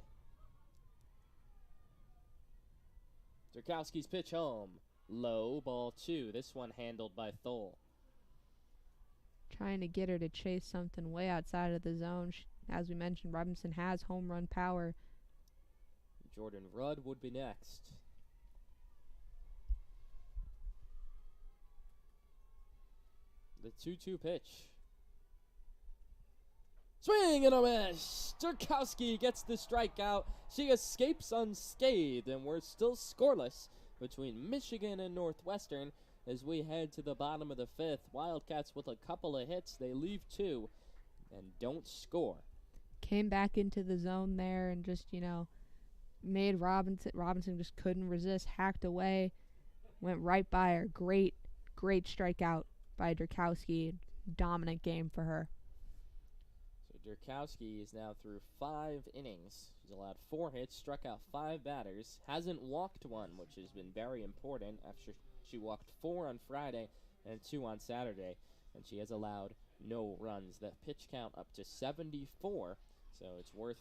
Durkowski's pitch home. Low, ball 2. This one handled by Thole. Trying to get her to chase something way outside of the zone. As we mentioned, Robinson has home run power. Jordan Rudd would be next. The 2-2 pitch. Swing and a miss! Durkowski gets the strikeout. She escapes unscathed, and we're still scoreless between Michigan and Northwestern as we head to the bottom of the 5th. Wildcats with a couple of hits. They leave 2 and don't score. Came back into the zone there and just, made Robinson just couldn't resist, hacked away, went right by her. Great strikeout by Durkowski. Dominant game for her. So Durkowski is now through 5 innings. She's allowed 4 hits, struck out 5 batters, hasn't walked one, which has been very important after she walked 4 on Friday and 2 on Saturday, and she has allowed no runs. That pitch count up to 74, so it's worth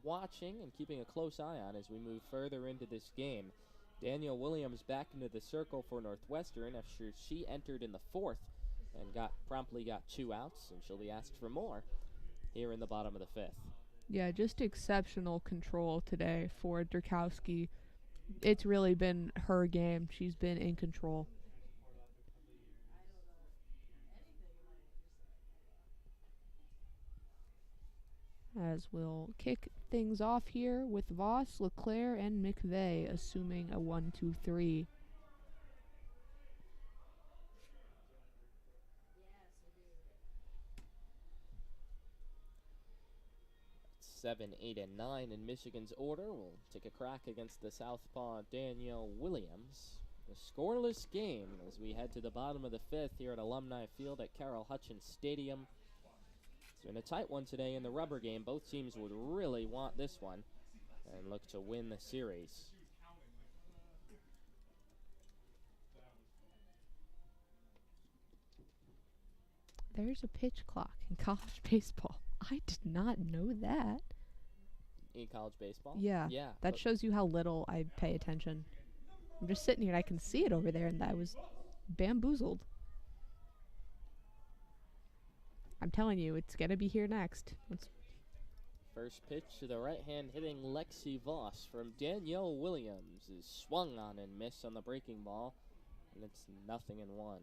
watching and keeping a close eye on as we move further into this game. Danielle Williams back into the circle for Northwestern after she entered in the 4th and promptly got 2 outs, and she'll be asked for more here in the bottom of the 5th. Yeah, just exceptional control today for Durkowski. It's really been her game. She's been in control. As we'll kick things off here with Voss, LeClaire, and McVeigh, assuming a 1-2-3. 7, 8, and 9 in Michigan's order will take a crack against the southpaw Danielle Williams. A scoreless game as we head to the bottom of the 5th here at Alumni Field at Carol Hutchins Stadium. It's been a tight one today in the rubber game. Both teams would really want this one and look to win the series. There's a pitch clock in college baseball. I did not know that. In college baseball? Yeah. That shows you how little I pay attention. I'm just sitting here and I can see it over there, and I was bamboozled. I'm telling you, it's going to be here next. First pitch to the right-hand hitting Lexi Voss from Danielle Williams is swung on and missed on the breaking ball, and it's 0-1.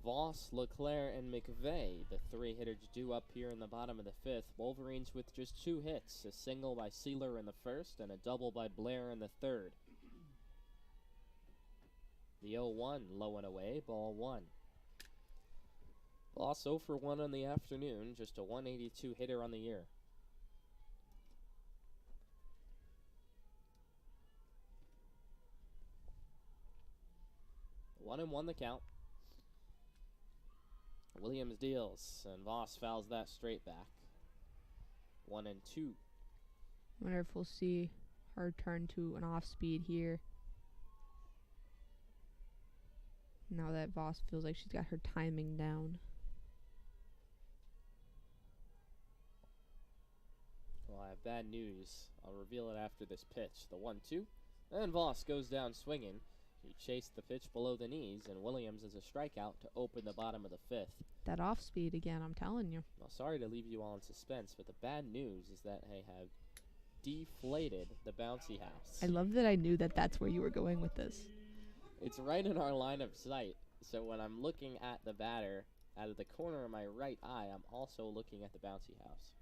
Voss, LeClaire, and McVeigh, the three hitters due up here in the bottom of the 5th. Wolverines with just 2 hits, a single by Sealer in the 1st and a double by Blair in the 3rd. The 0-1 low and away, ball 1. Voss 0 for 1 on the afternoon, just a 182 hitter on the year. 1-1 the count. Williams deals, and Voss fouls that straight back. 1-2. Wonder if we'll see her turn to an off speed here. Now that Voss feels like she's got her timing down. Well, I have bad news. I'll reveal it after this pitch. The 1-2. And Voss goes down swinging. He chased the pitch below the knees, and Williams is a strikeout to open the bottom of the 5th. That off speed again, I'm telling you. Well, sorry to leave you all in suspense, but the bad news is that I have deflated the bouncy house. I love that I knew that that's where you were going with this. It's right in our line of sight, so when I'm looking at the batter out of the corner of my right eye, I'm also looking at the bouncy house.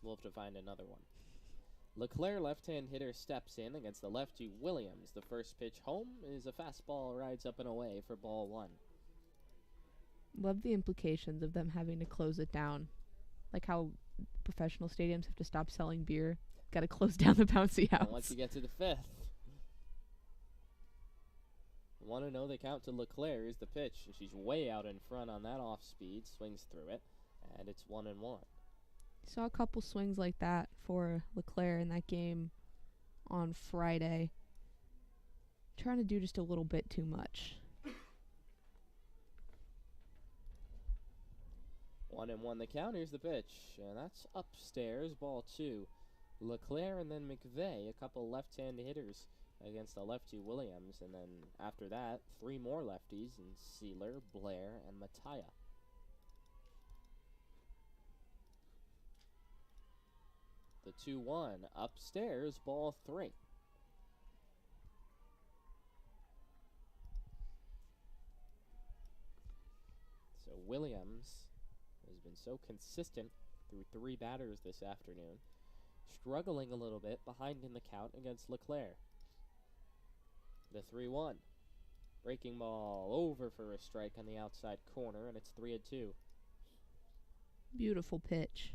We'll have to find another one. LeClaire, left-hand hitter, steps in against the lefty Williams. The first pitch home is a fastball, rides up and away for ball 1. Love the implications of them having to close it down. Like how professional stadiums have to stop selling beer. Got to close down the bouncy house. And once you get to the 5th. 1-0 the count to LeClaire is the pitch. She's way out in front on that off-speed, swings through it, and it's 1-1. Saw a couple swings like that for LeClaire in that game on Friday. Trying to do just a little bit too much. 1-1 the count. Here's the pitch, and that's upstairs, ball 2. LeClaire and then McVeigh, a couple left-hand hitters against the lefty Williams, and then after that, 3 more lefties in Sealer, Blair, and Mattia. The 2-1 upstairs, ball 3. So Williams has been so consistent through 3 batters this afternoon, struggling a little bit behind in the count against LeClaire. The 3-1. Breaking ball over for a strike on the outside corner, and it's 3-2. Beautiful pitch.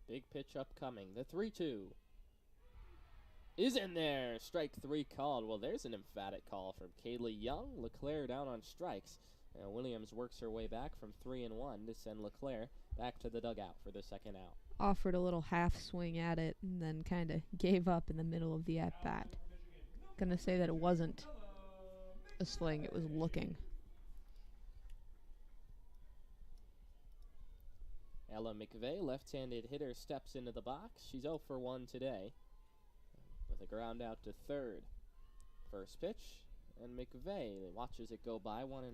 Big pitch upcoming. The 3-2 is in there. Strike 3 called. Well, there's an emphatic call from Kaylee Young. LeClaire down on strikes. And Williams works her way back from 3-1 to send LeClaire back to the dugout for the second out. Offered a little half swing at it and then kind of gave up in the middle of the at-bat. Gonna say that it wasn't a swing, it was looking. Ella McVeigh, left-handed hitter, steps into the box. She's 0 for 1 today with a ground out to third. First pitch, and McVeigh watches it go by 1-0.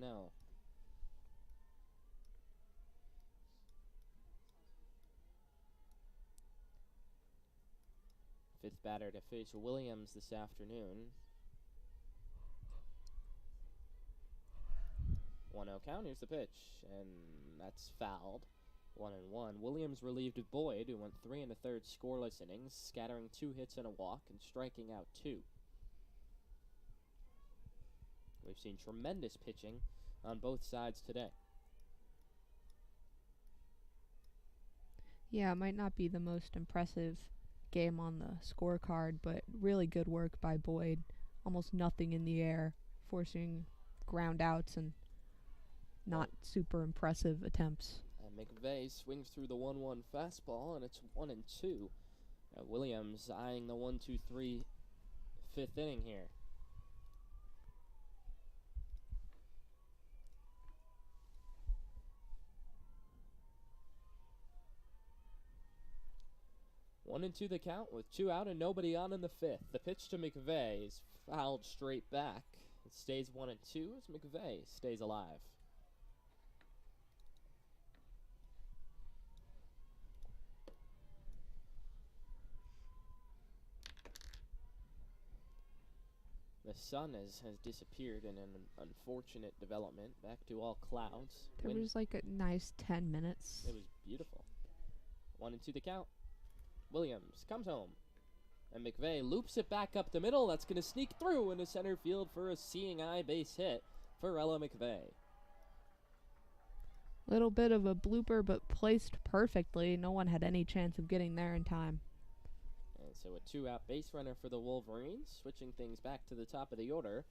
Fifth batter to face Williams this afternoon. 1-0 count. Here's the pitch, and that's fouled. 1-1. Williams relieved Boyd, who went 3 1/3 scoreless innings, scattering 2 hits and a walk and striking out 2. We've seen tremendous pitching on both sides today. Yeah, it might not be the most impressive game on the scorecard, but really good work by Boyd. Almost nothing in the air, forcing ground outs and not super impressive attempts. And McVeigh swings through the 1-1 fastball, and it's 1-2. Williams eyeing the 1-2-3 fifth inning here. One and two the count with 2 out and nobody on in the fifth. The pitch to McVeigh is fouled straight back. It stays 1-2 as McVeigh stays alive. The sun has disappeared in an unfortunate development. Back to all clouds. There was like a nice 10 minutes. It was beautiful. 1-2 the count. Williams comes home. And McVeigh loops it back up the middle. That's going to sneak through into center field for a seeing eye base hit for Ella McVeigh. Little bit of a blooper, but placed perfectly. No one had any chance of getting there in time. And so a 2-out base runner for the Wolverines, switching things back to the top of the order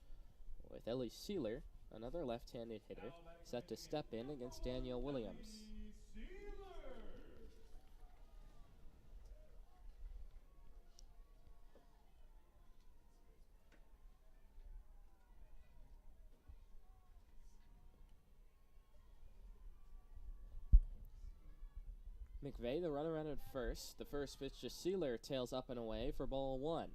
with Ellie Sealer, another left-handed hitter, set to step in against Danielle Williams. McVeigh, the runner out at first. The first pitch to Sealer, tails up and away for ball 1.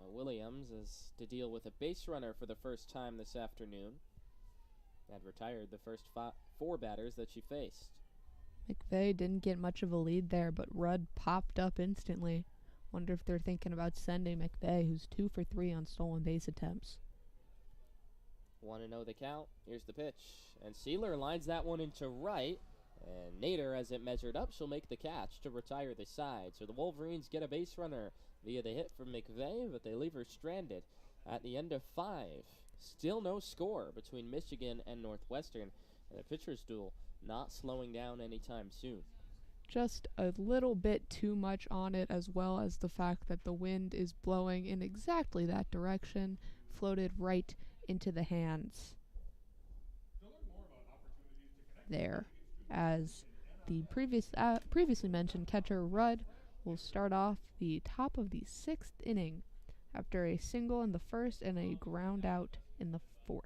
Williams is to deal with a base runner for the first time this afternoon. Had retired the first 4 batters that she faced. McVeigh didn't get much of a lead there, but Rudd popped up instantly. Wonder if they're thinking about sending McVeigh, who's 2 for 3 on stolen base attempts. 1-0 the count. Here's the pitch. And Sealer lines that one into right. And Nader, as it measured up, she'll make the catch to retire the side. So the Wolverines get a base runner via the hit from McVeigh, but they leave her stranded at the end of 5. Still no score between Michigan and Northwestern. And the pitcher's duel not slowing down anytime soon. Just a little bit too much on it, as well as the fact that the wind is blowing in exactly that direction, floated right into the hands. There. As the previously mentioned catcher Rudd will start off the top of the 6th inning after a single in the first and a ground out in the 4th.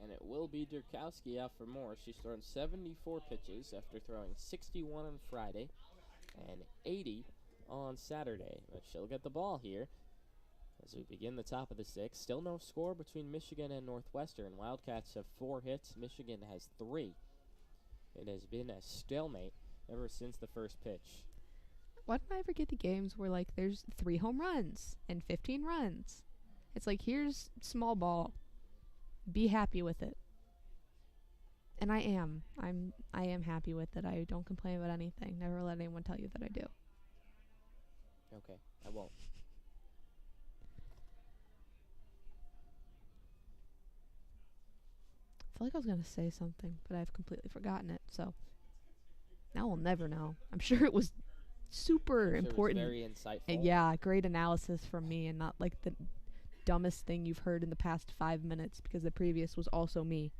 And it will be Durkowski out for more. She's thrown 74 pitches after throwing 61 on Friday and 80 on Saturday. But she'll get the ball here as we begin the top of the 6th. Still no score between Michigan and Northwestern. Wildcats have 4 hits. Michigan has 3. It has been a stalemate ever since the first pitch. Why don't I ever get to games where, like, there's 3 home runs and 15 runs? It's like, here's small ball. Be happy with it. And I am. I am happy with it. I don't complain about anything. Never let anyone tell you that I do. Okay, I won't. I feel like I was going to say something, but I've completely forgotten it, so now we'll never know. I'm sure it was super important. It was very insightful. And yeah, great analysis from me, and not like the dumbest thing you've heard in the past 5 minutes, because the previous was also me.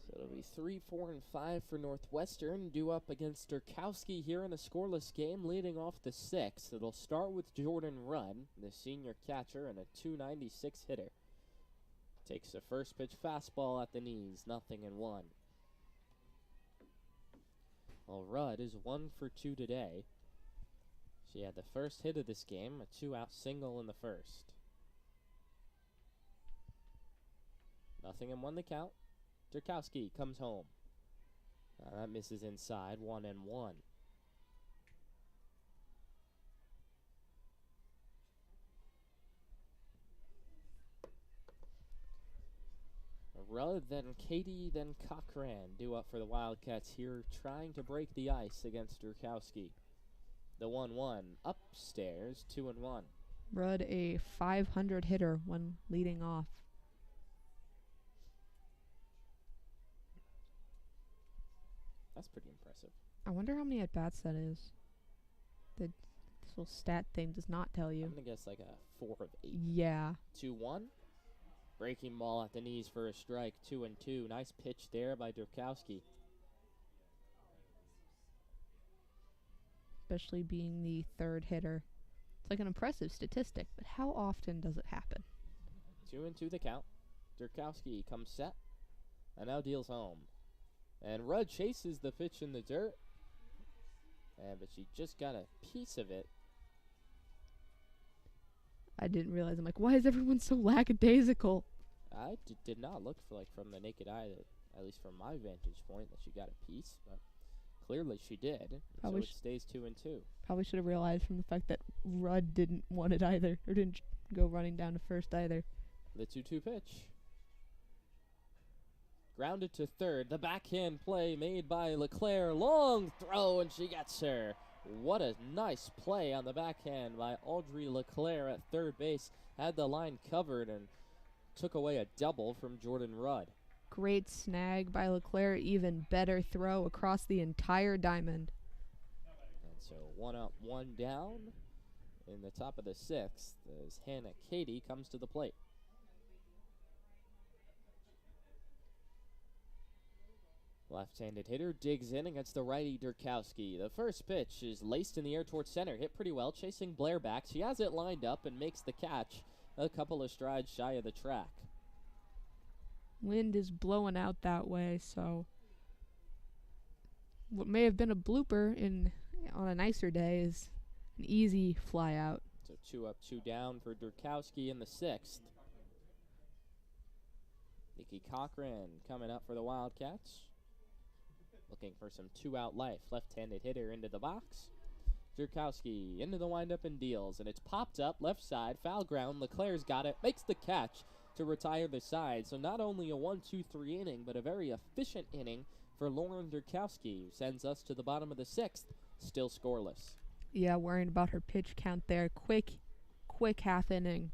So it'll be 3, 4, and 5 for Northwestern, due up against Durkowski here in a scoreless game, leading off the 6th. It'll start with Jordan Rudd, the senior catcher, and a .296 hitter. Takes the first pitch fastball at the knees, 0-1. Well, Rudd is 1 for 2 today. She had the first hit of this game, a 2-out single in the first. 0-1 the count. Durkowski comes home. That misses inside, 1-1. Rudd, then Katie, then Cochran due up for the Wildcats here, trying to break the ice against Durkowski. The 1-1 upstairs, 2-1. Rudd a 500 hitter when leading off. That's pretty impressive. I wonder how many at-bats that is. This little stat thing does not tell you. I'm going to guess like a 4 of 8. Yeah. 2-1. Breaking ball at the knees for a strike, 2-2. Nice pitch there by Durkowski. Especially being the third hitter. It's like an impressive statistic, but how often does it happen? 2-2 the count. Durkowski comes set and now deals home. And Rudd chases the pitch in the dirt. But she just got a piece of it. I didn't realize. I'm like, why is everyone so lackadaisical? I did not look for, like, from the naked eye, that, at least from my vantage point, that she got a piece, but clearly she did. So it stays 2-2. Probably should have realized from the fact that Rudd didn't want it either, or didn't go running down to first either. The 2-2 pitch. Grounded to third. The backhand play made by LeClaire. Long throw, and she gets her. What a nice play on the backhand by Audrey LeClaire at third base. Had the line covered and took away a double from Jordan Rudd. Great snag by LeClaire. Even better throw across the entire diamond. And so 1 up, 1 down in the top of the 6th as Hannah Katie comes to the plate. Left-handed hitter digs in against the righty Durkowski. The first pitch is laced in the air towards center. Hit pretty well, chasing Blair back. She has it lined up and makes the catch a couple of strides shy of the track. Wind is blowing out that way, so what may have been a blooper on a nicer day is an easy fly out. So 2 up, 2 down for Durkowski in the 6th. Nikki Cochran coming up for the Wildcats. Looking for some 2-out life. Left-handed hitter into the box. Durkowski into the windup and deals. And it's popped up left side. Foul ground. LeClaire's got it. Makes the catch to retire the side. So not only a 1-2-3 inning, but a very efficient inning for Lauren Durkowski, who sends us to the bottom of the 6th. Still scoreless. Yeah, worrying about her pitch count there. Quick half inning.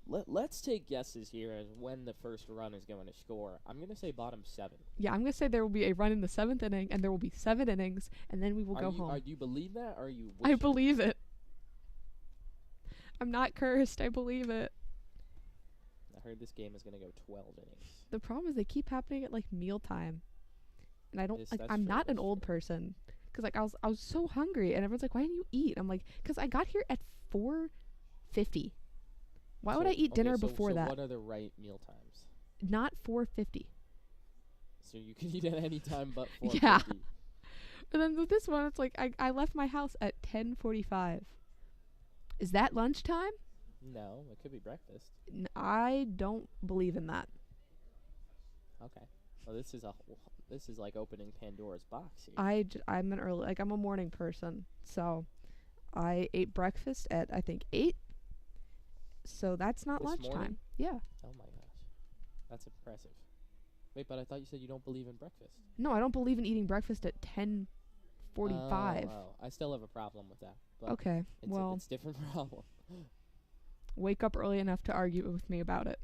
Let's take guesses here as when the first run is going to score. I'm going to say bottom 7. Yeah, I'm going to say there will be a run in the 7th inning, and there will be 7 innings, and then we will go home. Do you believe that, or are you I believe it. I'm not cursed. I believe it. I heard this game is going to go 12 innings. The problem is they keep happening at, like, mealtime. And I don't, I'm true, not an old person. Because, like, I was so hungry, and everyone's like, why didn't you eat? I'm like, because I got here at 4:50. Why would I eat dinner before that? What are the right meal times? Not 4:50. So you can eat at any time but 4:50. Yeah. And then with this one, it's like I left my house at 10:45. Is that lunchtime? No, it could be breakfast. I don't believe in that. Okay. Well, this is like opening Pandora's box here. I'm I'm a morning person, so I ate breakfast at I think 8. So that's not This lunchtime. morning? Yeah. Oh my gosh, that's impressive. Wait, but I thought you said you don't believe in breakfast. No, I don't believe in eating breakfast at 10:45. Oh, I still have a problem with that. But Okay, well, it's a different problem. wake up early enough to argue with me about it.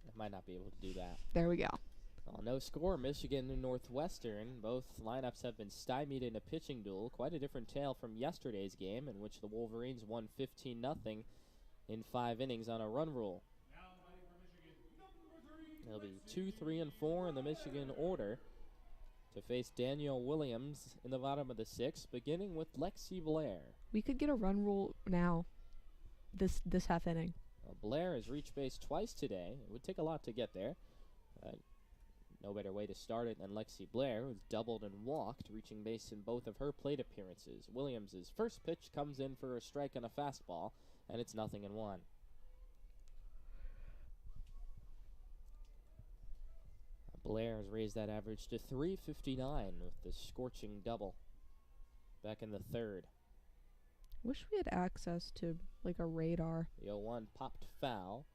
I might not be able to do that. There we go. Well, no score. Michigan and Northwestern. Both lineups have been stymied in a pitching duel. Quite a different tale from yesterday's game, in which the Wolverines won 15-0 in 5 innings on a run rule. They'll be 2, 3, and 4 in the Michigan order to face Danielle Williams in the bottom of the 6th, beginning with Lexi Blair. We could get a run rule now. This half inning. Well, Blair has reached base twice today. It would take a lot to get there. No better way to start it than Lexi Blair, who's doubled and walked, reaching base in both of her plate appearances. Williams' first pitch comes in for a strike and a fastball, and it's 0-1. Blair has raised that average to .359 with the scorching double back in the 3rd. Wish we had access to like a radar. The 0-1 popped foul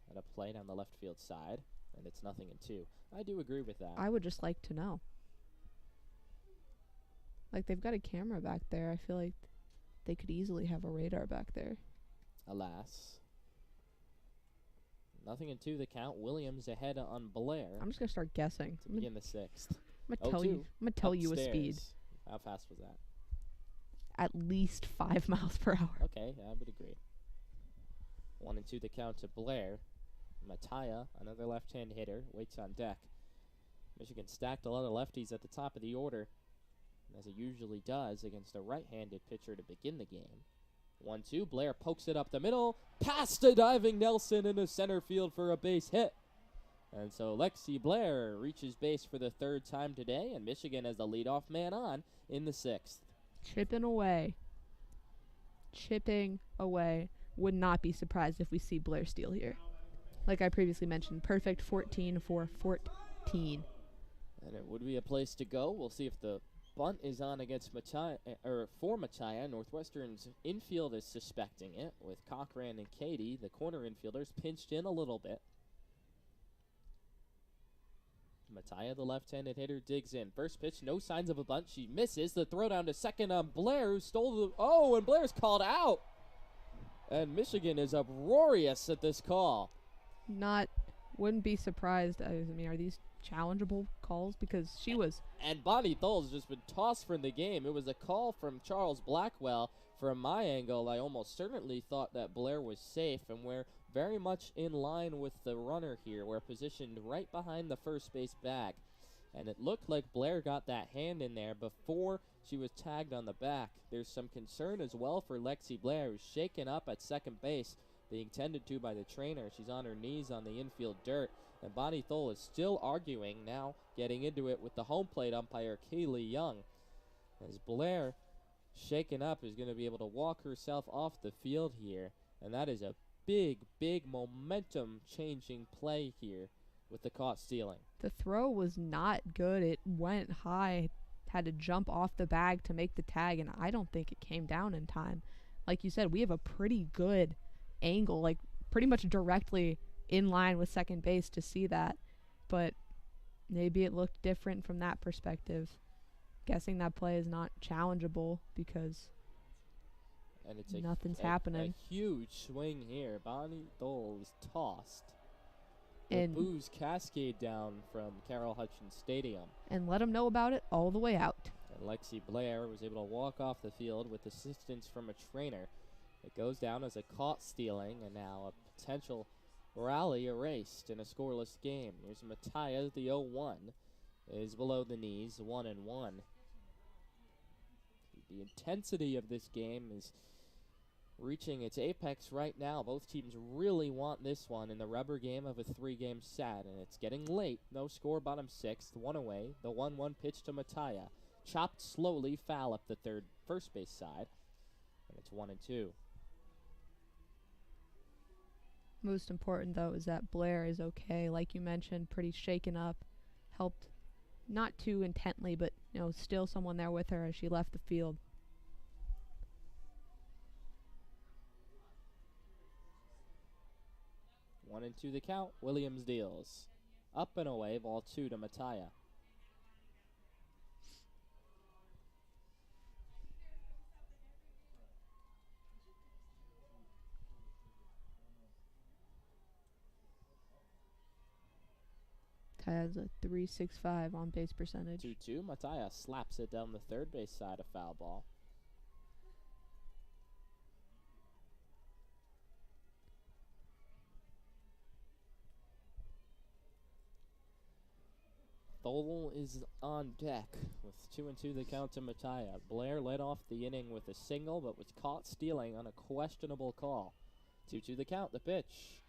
at a plate on the left field side. and it's 0-2. I do agree with that. I would just like to know. Like, they've got a camera back there. I feel like they could easily have a radar back there. Alas. 0-2 the count. Williams ahead on Blair. I'm just going to start guessing. To begin the sixth. I'm going to tell you a speed. How fast was that? At least 5 miles per hour. Okay, I would agree. 1-2 the count to Blair. Mattia, another left-hand hitter, waits on deck. Michigan stacked a lot of lefties at the top of the order, as it usually does against a right-handed pitcher to begin the game. 1-2, Blair pokes it up the middle, past a diving Nelson into center field for a base hit. And so Lexi Blair reaches base for the third time today, and Michigan has the leadoff man on in the sixth. Chipping away. Would not be surprised if we see Blair steal here. Like I previously mentioned, perfect 14 for 14. And it would be a place to go. We'll see if the bunt is on against for Mattia. Northwestern's infield is suspecting it, with Cochran and Katie, the corner infielders, pinched in a little bit. Mattia, the left-handed hitter, digs in. First pitch, no signs of a bunt. She misses. The throw down to second on Blair, who stole the... Oh, and Blair's called out. And Michigan is uproarious at this call. Wouldn't be surprised. I mean, are these challengeable calls? Because she was... And Bonnie Thole's just been tossed from the game. It was a call from Charles Blackwell. From my angle, I almost certainly thought that Blair was safe, and we're very much in line with the runner here. We're positioned right behind the first base bag. And it looked like Blair got that hand in there before she was tagged on the back. There's some concern as well for Lexi Blair, who's shaken up at second base, being tended to by the trainer. She's on her knees on the infield dirt. And Bonnie Thole is still arguing, now getting into it with the home plate umpire, Kaylee Young. As Blair, shaken up, is going to be able to walk herself off the field here. And that is a big, big momentum-changing play here with the caught stealing. The throw was not good. It went high, had to jump off the bag to make the tag, and I don't think it came down in time. Like you said, we have a pretty good angle, like pretty much directly in line with second base to see that, but maybe it looked different from that perspective. Guessing that play is not challengeable because and it's nothing's happening. A huge swing here. Bonnie Thole is tossed. And the boos cascade down from Carol Hutchins Stadium. And let them know about it all the way out. And Lexi Blair was able to walk off the field with assistance from a trainer. It goes down as a caught stealing, and now a potential rally erased in a scoreless game. Here's Mattia, the 0-1, is below the knees, 1-1. The intensity of this game is reaching its apex right now. Both teams really want this one in the rubber game of a 3-game set, and it's getting late. No score, bottom sixth, one away. The 1-1 pitch to Mattia. Chopped slowly, foul up the first base side, and it's 1-2. Most important, though, is that Blair is okay. Like you mentioned, pretty shaken up. Helped not too intently, but, still someone there with her as she left the field. One and two the count. Williams deals. Up and away, ball 2 to Mattia. Has a .365 on base percentage. 2-2. Mattia slaps it down the third base side, a foul ball. Thole is on deck with 2-2 the count to Mattia. Blair led off the inning with a single, but was caught stealing on a questionable call. 2-2 the count, the pitch.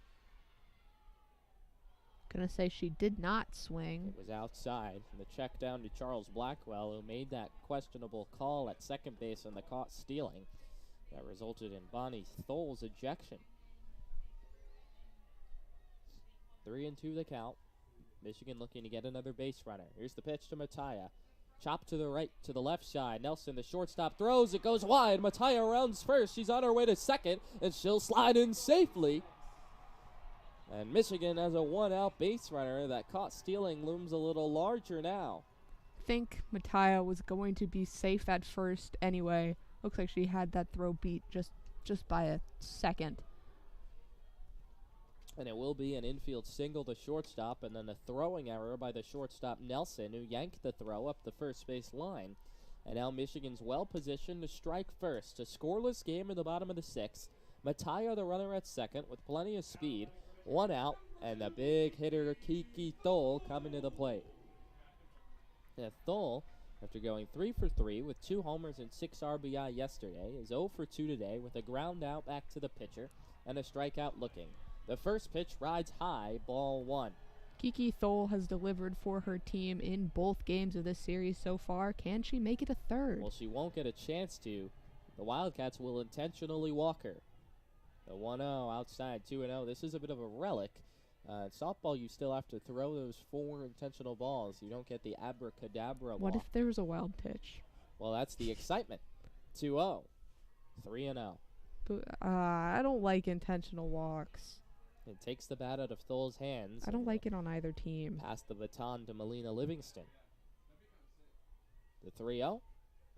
Gonna say she did not swing. It was outside. The check down to Charles Blackwell, who made that questionable call at second base on the caught stealing. That resulted in Bonnie Thole's ejection. 3-2 the count. Michigan looking to get another base runner. Here's the pitch to Mattia. Chop to the right, to the left side. Nelson, the shortstop, throws. It goes wide. Mattia rounds first. She's on her way to second, and she'll slide in safely. And Michigan has a one-out base runner. That caught stealing looms a little larger now. I think Mattia was going to be safe at first anyway. Looks like she had that throw beat just by a second. And it will be an infield single to shortstop, and then a throwing error by the shortstop Nelson, who yanked the throw up the first base line. And now Michigan's well positioned to strike first. A scoreless game in the bottom of the sixth. Mattia, the runner at second, with plenty of speed. One out, and the big hitter Kiki Thole coming to the plate. And Thole, after going 3 for 3 with 2 homers and 6 RBI yesterday, is 0 for 2 today with a ground out back to the pitcher and a strikeout looking. The first pitch rides high, ball 1. Kiki Thole has delivered for her team in both games of this series so far. Can she make it a third? Well, she won't get a chance to. The Wildcats will intentionally walk her. The 1-0 outside, 2-0. This is a bit of a relic. Softball, you still have to throw those 4 intentional balls. You don't get the abracadabra What walk. if there's a wild pitch? Well, that's the excitement. 2-0. 3-0. I don't like intentional walks. It takes the bat out of Thole's hands. I don't like it on either team. Pass the baton to Melina Livingston. The 3-0.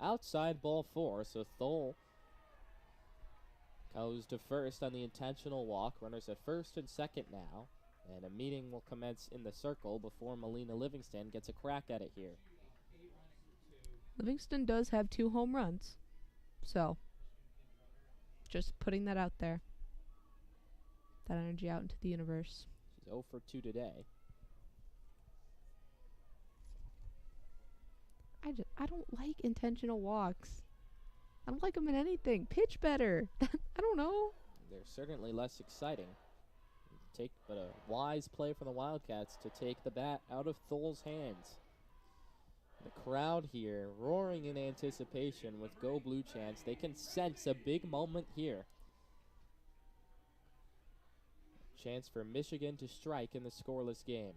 Outside, ball 4. So Thole goes to first on the intentional walk. Runners at first and second now. And a meeting will commence in the circle before Melina Livingston gets a crack at it here. Livingston does have 2 home runs. So, just putting that out there. That energy out into the universe. She's 0 for 2 today. I don't like intentional walks. I don't like them in anything. Pitch better. I don't know. They're certainly less exciting. But a wise play from the Wildcats to take the bat out of Thole's hands. The crowd here roaring in anticipation with Go Blue chants. They can sense a big moment here. Chance for Michigan to strike in the scoreless game.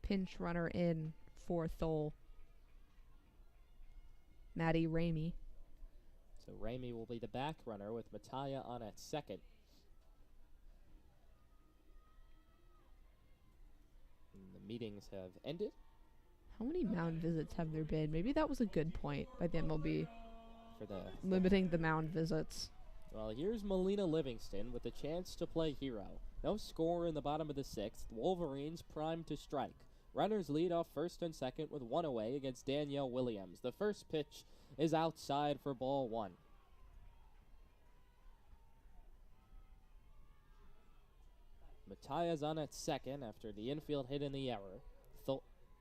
Pinch runner in for Thole. Maddie Ramey. So Ramey will be the back runner with Mattia on at second. And the meetings have ended. How many mound visits have there been? Maybe that was a good point by the MLB. For the Limiting the mound visits. Well, here's Melina Livingston with a chance to play hero. No score in the bottom of the sixth. Wolverines primed to strike. Runners lead off first and second with 1 away against Danielle Williams. The first pitch is outside for ball 1. Mattia's on at second after the infield hit in the error.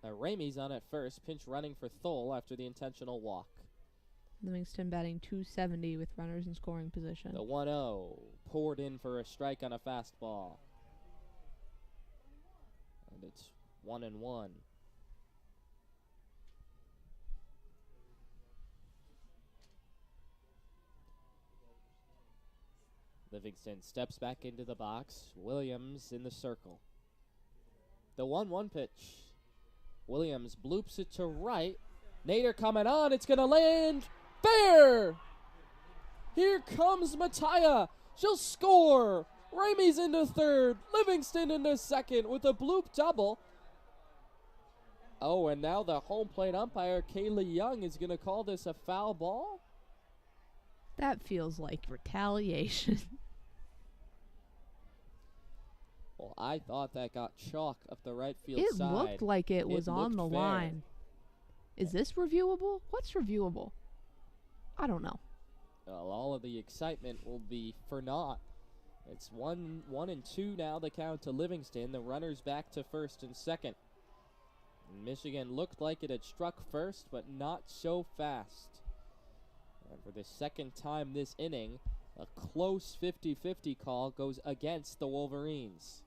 Ramey's on at first, pinch running for Thole after the intentional walk. Livingston batting .270 with runners in scoring position. The 1-0 poured in for a strike on a fastball. And it's 1-1. Livingston steps back into the box. Williams in the circle. The 1-1 pitch. Williams bloops it to right. Nader coming on. It's going to land fair. Here comes Mattia. She'll score. Ramey's into third. Livingston into second with a bloop double. Oh, and now the home plate umpire, Kaylee Young, is going to call this a foul ball? That feels like retaliation. Well, I thought that got chalk up the right field It side. looked like it was on the looked fair. line. Is this reviewable? What's reviewable? I don't know. Well, all of the excitement will be for naught. It's 1-2 now, the count to Livingston. The runners back to first and second. Michigan looked like it had struck first, but not so fast. And for the second time this inning, a close 50-50 call goes against the Wolverines.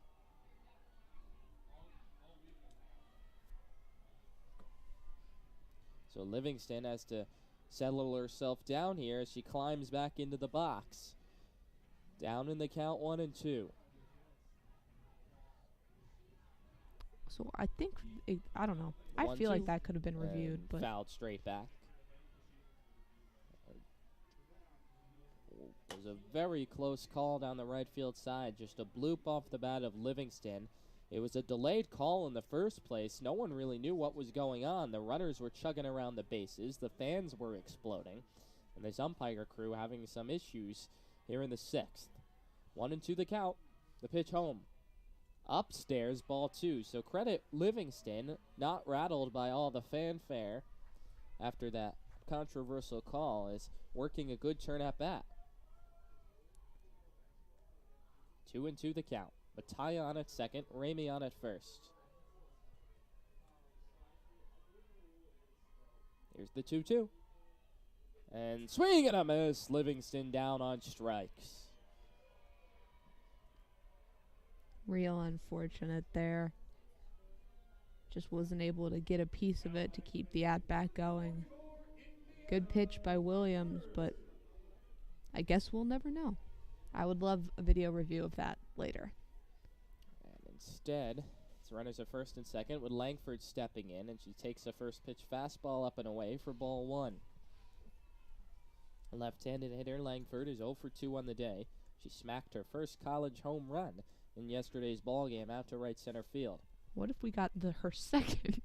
So Livingston has to settle herself down here as she climbs back into the box. Down in the count 1-2. So I think, I don't know. I feel like that could have been reviewed. And But fouled straight back. was a very close call down the right field side, just a bloop off the bat of Livingston. It was a delayed call in the first place. No one really knew what was going on. The runners were chugging around the bases. The fans were exploding. And this umpire crew having some issues here in the 6th. 1-2 the count. The pitch home. Upstairs, ball 2. So credit Livingston, not rattled by all the fanfare after that controversial call, is working a good turn at bat. 2-2 the count. Mattia on at second, Ramey on at first. Here's the 2-2. And swing and a miss. Livingston down on strikes. Real unfortunate there. Just wasn't able to get a piece of it to keep the at-bat going. Good pitch by Williams, but I guess we'll never know. I would love a video review of that later. And instead, it's runners at first and second with Langford stepping in, and she takes a first pitch fastball up and away for ball 1. Left-handed hitter Langford is 0 for 2 on the day. She smacked her first college home run in yesterday's ball game out to right center field. What if we got her second?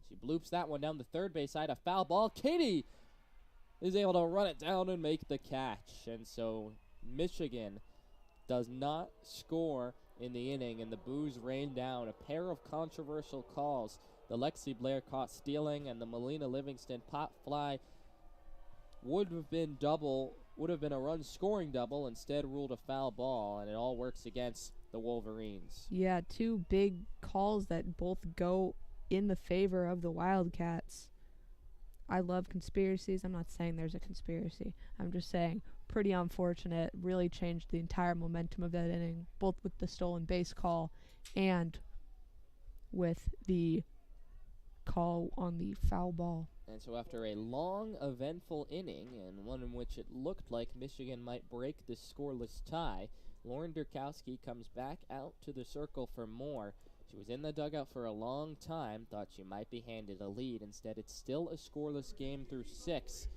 She bloops that one down the third base side. A foul ball. Katie is able to run it down and make the catch. And so Michigan does not score in the inning, and the boos rain down. A pair of controversial calls. The Lexi Blair caught stealing and the Melina Livingston pop fly would have been a run scoring double, instead ruled a foul ball, and it all works against the Wolverines. Yeah, 2 big calls that both go in the favor of the Wildcats. I love conspiracies. I'm not saying there's a conspiracy. I'm just saying pretty unfortunate. Really changed the entire momentum of that inning, both with the stolen base call and with the call on the foul ball. And so after a long, eventful inning, and one in which it looked like Michigan might break the scoreless tie, Lauren Durkowski comes back out to the circle for more. She was in the dugout for a long time, thought she might be handed a lead. Instead, it's still a scoreless game through 6.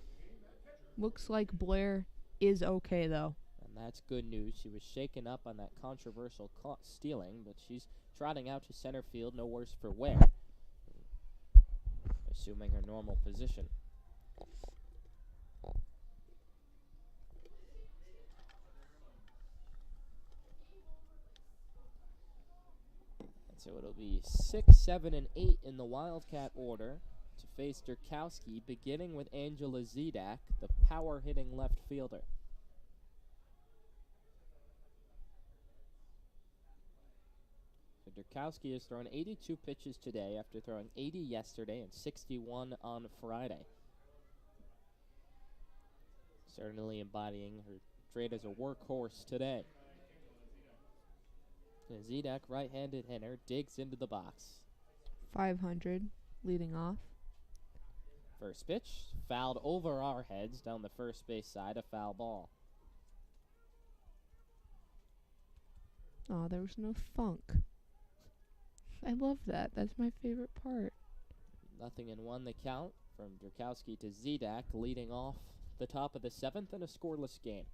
Looks like Blair is okay, though. And that's good news. She was shaken up on that controversial stealing, but she's trotting out to center field, no worse for wear, assuming her normal position. And so it'll be 6, 7, and 8 in the Wildcat order to face Durkowski, beginning with Angela Zedak, the power-hitting left fielder. So Durkowski has thrown 82 pitches today after throwing 80 yesterday and 61 on Friday. Certainly embodying her trade as a workhorse today. And Zedak, right-handed hitter, digs into the box. 500 leading off. First pitch, fouled over our heads down the first base side, a foul ball. Oh, there was no funk. I love that. That's my favorite part. 0-1 the count from Durkowski to Zedak, leading off the top of the 7th in a scoreless game.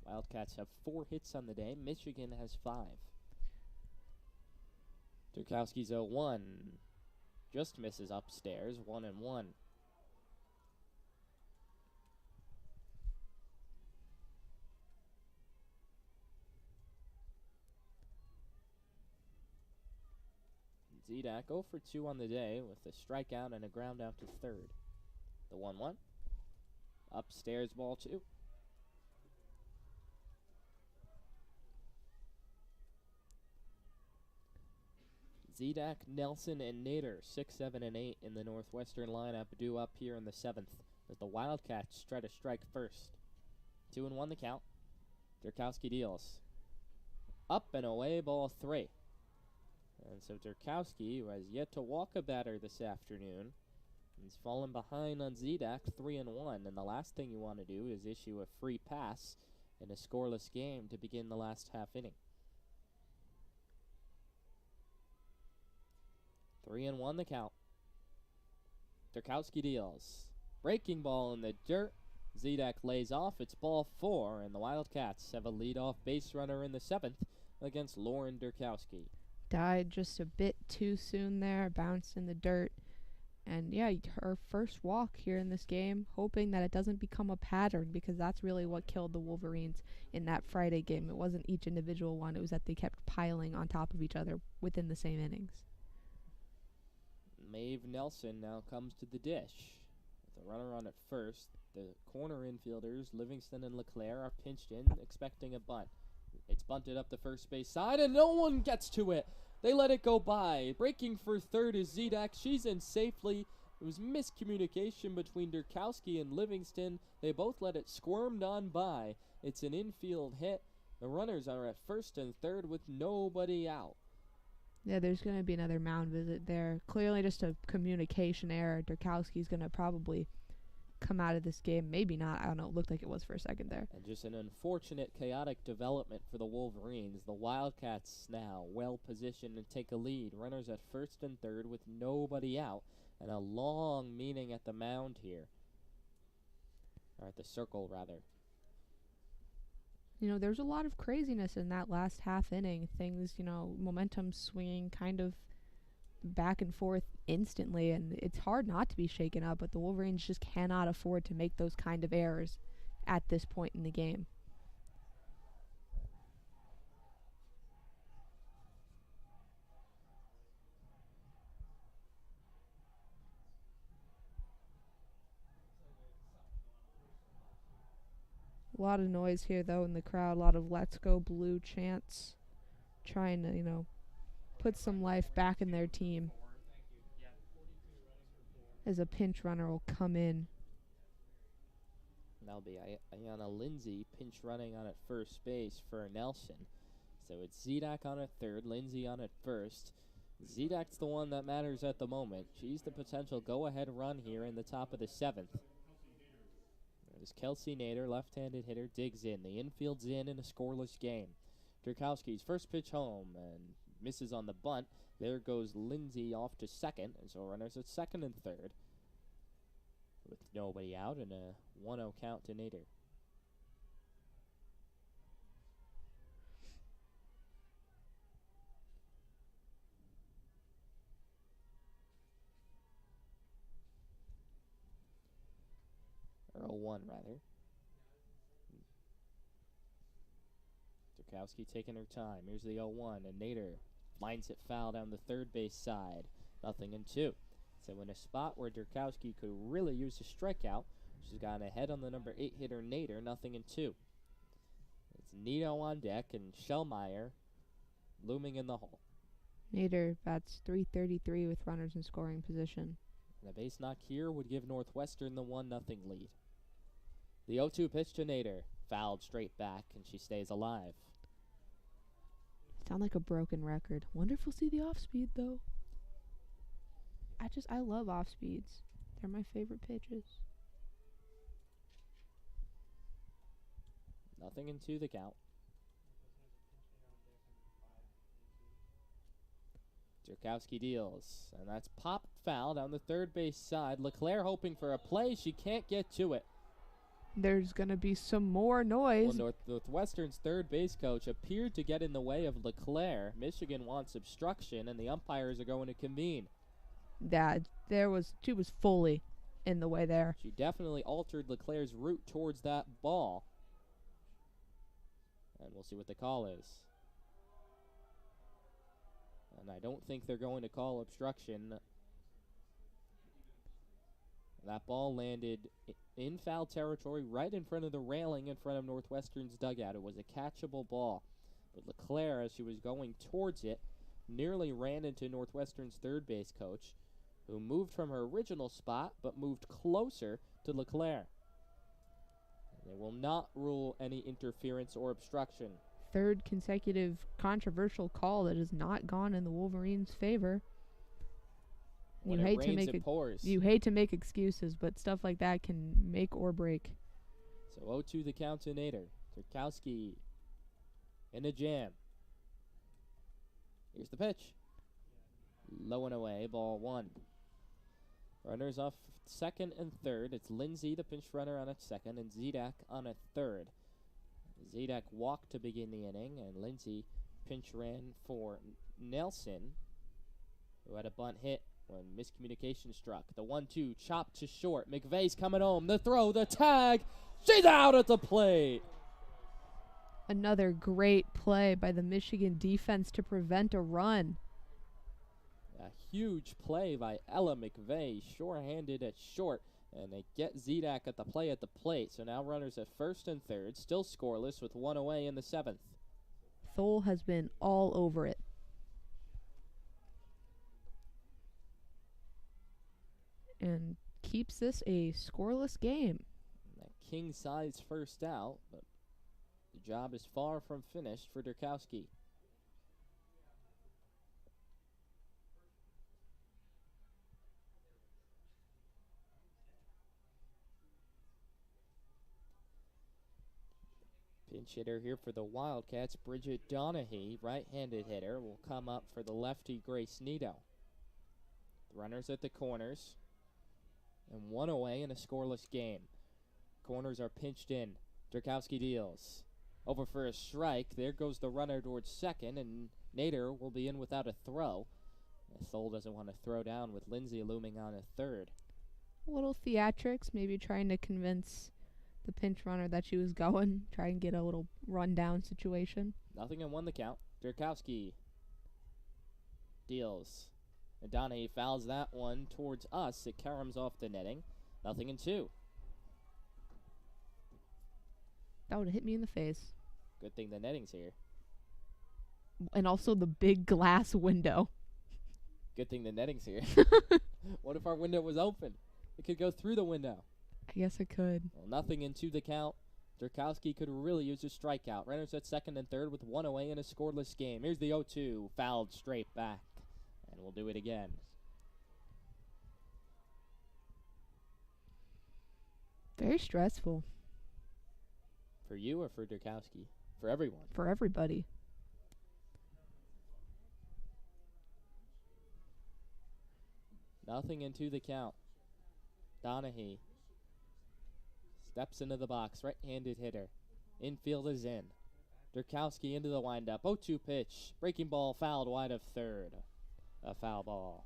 Wildcats have 4 hits on the day. Michigan has 5. Durkowski's 0-1. Just misses upstairs, 1-1. Zedak 0 for 2 on the day with a strikeout and a ground out to third. The 1-1. Upstairs, ball 2. Zedak, Nelson, and Nader, 6, 7, and 8 in the Northwestern lineup, due up here in the 7th as the Wildcats try to strike first. 2-1 the count. Durkowski deals. Up and away, ball 3. And so Durkowski, who has yet to walk a batter this afternoon, is fallen behind on Zedak, 3-1. And the last thing you want to do is issue a free pass in a scoreless game to begin the last half inning. 3-1 the count. Durkowski deals. Breaking ball in the dirt. Zedek lays off. It's ball 4, and the Wildcats have a leadoff base runner in the 7th against Lauren Durkowski. Died just a bit too soon there, bounced in the dirt. And yeah, her first walk here in this game, hoping that it doesn't become a pattern, because that's really what killed the Wolverines in that Friday game. It wasn't each individual one, it was that they kept piling on top of each other within the same innings. Maeve Nelson now comes to the dish. With a runner on at first, the corner infielders, Livingston and LeClaire, are pinched in, expecting a bunt. It's bunted up the first base side, and no one gets to it. They let it go by. Breaking for third is Zedek. She's in safely. It was miscommunication between Durkowski and Livingston. They both let it squirmed on by. It's an infield hit. The runners are at first and third with nobody out. Yeah, there's going to be another mound visit there. Clearly just a communication error. Durkowski's going to probably come out of this game. Maybe not. I don't know. It looked like it was for a second there. And just an unfortunate, chaotic development for the Wolverines. The Wildcats now well positioned to take a lead. Runners at first and third with nobody out. And a long meeting at the mound here. Or at the circle, rather. You know, there's a lot of craziness in that last half inning. Things, you know, momentum swinging kind of back and forth instantly, and it's hard not to be shaken up, but the Wolverines just cannot afford to make those kind of errors at this point in the game. A lot of noise here, though, in the crowd. A lot of "Let's Go Blue" chants, trying to, you know, put some life back in their team. As a pinch runner will come in. That'll be Ayanna Lindsay pinch running on at first base for Nelson. So it's Zedek on at third, Lindsay on at first. Zedek's the one that matters at the moment. She's the potential go-ahead run here in the top of the 7th. As Kelsey Nader, left-handed hitter, digs in. The infield's in a scoreless game. Durkowski's first pitch home and misses on the bunt. There goes Lindsay off to second, and so runners at second and third. With nobody out and a 1-0 count to Nader. Or 0-1, rather. Durkowski taking her time. Here's the 0-1, and Nader lines it foul down the third base side. 0-2. So in a spot where Durkowski could really use a strikeout, she's gotten ahead on the number 8 hitter Nader. 0-2. It's Nito on deck and Shellmeyer looming in the hole. Nader bats .333 with runners in scoring position. And a base knock here would give Northwestern the 1-0 lead. The 0-2 pitch to Nader. Fouled straight back, and she stays alive. Sound like a broken record. Wonder if we'll see the off-speed, though. I love off-speeds. They're my favorite pitches. 0-2 the count. Durkowski deals, and that's popped foul down the third base side. LeClaire hoping for a play. She can't get to it. There's going to be some more noise. Well, Northwestern's third base coach appeared to get in the way of LeClaire. Michigan wants obstruction, and the umpires are going to convene. She was fully in the way there. She definitely altered LeClaire's route towards that ball. And we'll see what the call is. And I don't think they're going to call obstruction. That ball landed in foul territory right in front of the railing in front of Northwestern's dugout. It was a catchable ball. But LeClaire, as she was going towards it, nearly ran into Northwestern's third base coach, who moved from her original spot but moved closer to LeClaire. They will not rule any interference or obstruction. Third consecutive controversial call that has not gone in the Wolverines' favor. When you it hate rains, to make it pours. You hate to make excuses, but stuff like that can make or break. So 0-2 the count to Nader. Durkowski in a jam. Here's the pitch. Low and away, ball 1. Runners off second and third. It's Lindsay, the pinch runner, on a second, and Zedak on a third. Zedak walked to begin the inning, and Lindsay pinch ran for Nelson, who had a bunt hit when miscommunication struck. The 1-2 chopped to short. McVeigh's coming home. The throw, the tag. She's out at the plate. Another great play by the Michigan defense to prevent a run. A huge play by Ella McVeigh, sure-handed at short, and they get Zedak at the plate. So now runners at first and third, still scoreless with one away in the seventh. Thole has been all over it. And keeps this a scoreless game. A king-size first out, but the job is far from finished for Durkowski. Pinch hitter here for the Wildcats, Bridget Donahue, right-handed hitter, will come up for the lefty Grace Nito. Runners at the corners, and one away in a scoreless game. Corners are pinched in. Durkowski deals. Over for a strike. There goes the runner towards second, and Nader will be in without a throw. Thole doesn't want to throw down with Lindsay looming on a third. A little theatrics, maybe trying to convince the pinch runner that she was going, try and get a little rundown situation. Nothing and one the count. Durkowski deals. And Donahue fouls that one towards us. It caroms off the netting. Nothing and two. That would have hit me in the face. Good thing the netting's here. And also the big glass window. Good thing the netting's here. What if our window was open? It could go through the window. I guess it could. Well, nothing into the count. Durkowski could really use a strikeout. Runners at second and third with one away in a scoreless game. Here's the 0-2, fouled straight back. And we'll do it again. Very stressful. For you or for Durkowski? For everyone. For everybody. Nothing into the count. Donahue steps into the box, right-handed hitter. Infield is in. Durkowski into the windup. 0-2 pitch. Breaking ball fouled wide of third. A foul ball.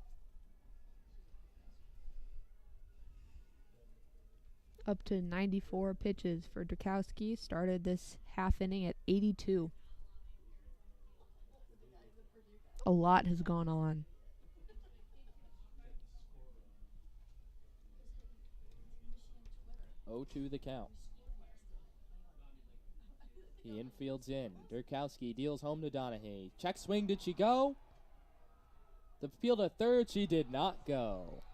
Up to 94 pitches for Durkowski. Started this half inning at 82. A lot has gone on. To the count. The infield's in. Durkowski deals home to Donahue. Check swing, did she go? The field at third, she did not go.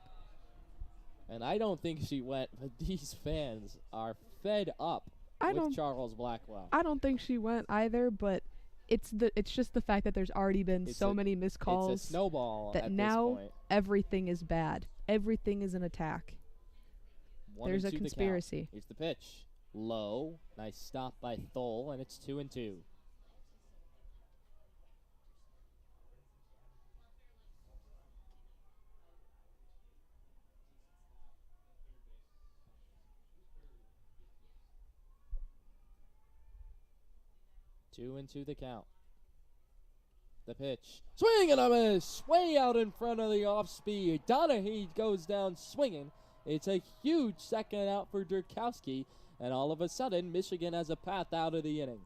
And I don't think she went, but these fans are fed up with Charles Blackwell. I don't think she went either, but it's just the fact that there's already been so many missed calls. It's a snowball that at now this point. Everything is bad. Everything is an attack. There's a conspiracy. Here's the pitch. Low. Nice stop by Thole, and it's 2-2. Two and two the count. The pitch. Swing and a miss. Way out in front of the off speed. Donahue goes down swinging. It's a huge second out for Durkowski, and all of a sudden, Michigan has a path out of the inning.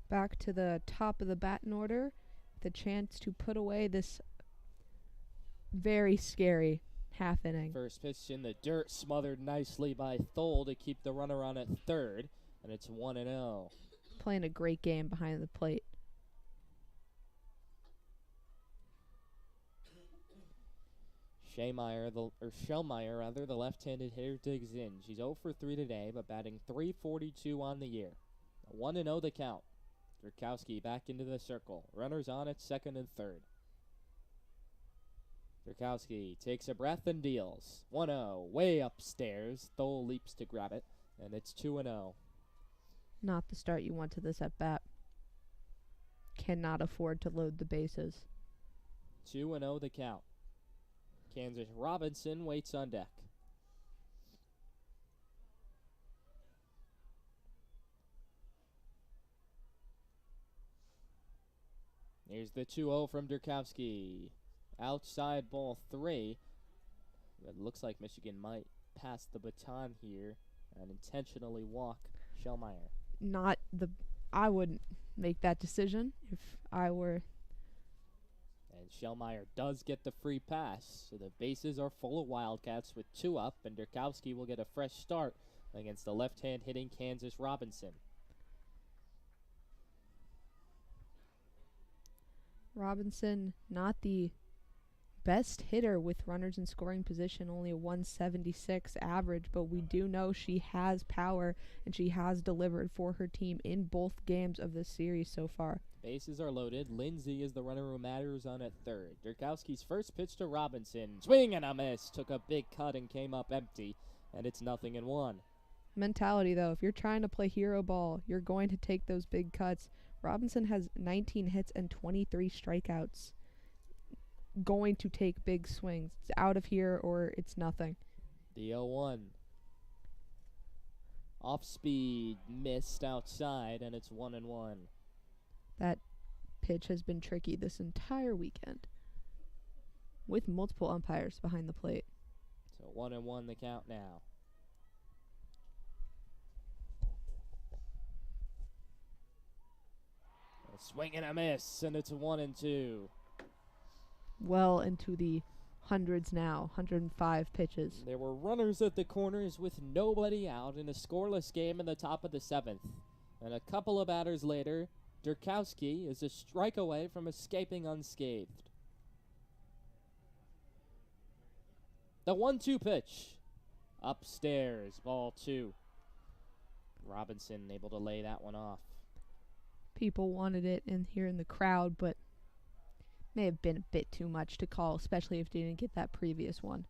Back to the top of the batting order, the chance to put away this very scary half inning. First pitch in the dirt, smothered nicely by Thole to keep the runner on at third. And it's 1-0. Playing a great game behind the plate. Shellmeyer, the left-handed hitter, digs in. She's 0 for 3 today, but batting .342 on the year. 1-0 the count. Durkowski back into the circle. Runners on at second and third. Durkowski takes a breath and deals. 1-0, way upstairs. Thole leaps to grab it, and it's 2-0. Not the start you want to this at bat. Cannot afford to load the bases. 2-0 the count. Kansas Robinson waits on deck. Here's the 2-0 from Durkowski. Outside ball 3. It looks like Michigan might pass the baton here and intentionally walk Shellmeyer. I wouldn't make that decision if I were. And Shellmeyer does get the free pass, so the bases are full of Wildcats with 2 up, and Durkowski will get a fresh start against the left-hand hitting Kansas Robinson. Robinson, not the best hitter with runners in scoring position, only a 176 average, but we do know she has power and she has delivered for her team in both games of this series so far. Bases are loaded. Lindsay is the runner who matters on at third. Durkowski's first pitch to Robinson. Swing and a miss. Took a big cut and came up empty, and it's 0-1. Mentality, though, if you're trying to play hero ball, you're going to take those big cuts. Robinson has 19 hits and 23 strikeouts. Going to take big swings. It's out of here or it's nothing. The 0-1. Off speed, missed outside, and it's 1-1. That pitch has been tricky this entire weekend with multiple umpires behind the plate. So 1-1 the count now. A swing and a miss, and it's 1-2. Well into the hundreds now, 105 pitches. There were runners at the corners with nobody out in a scoreless game in the top of the 7th. And a couple of batters later, Durkowski is a strike away from escaping unscathed. The 1-2 pitch. Upstairs, ball 2. Robinson able to lay that one off. People wanted it in here in the crowd, but may have been a bit too much to call, especially if they didn't get that previous one.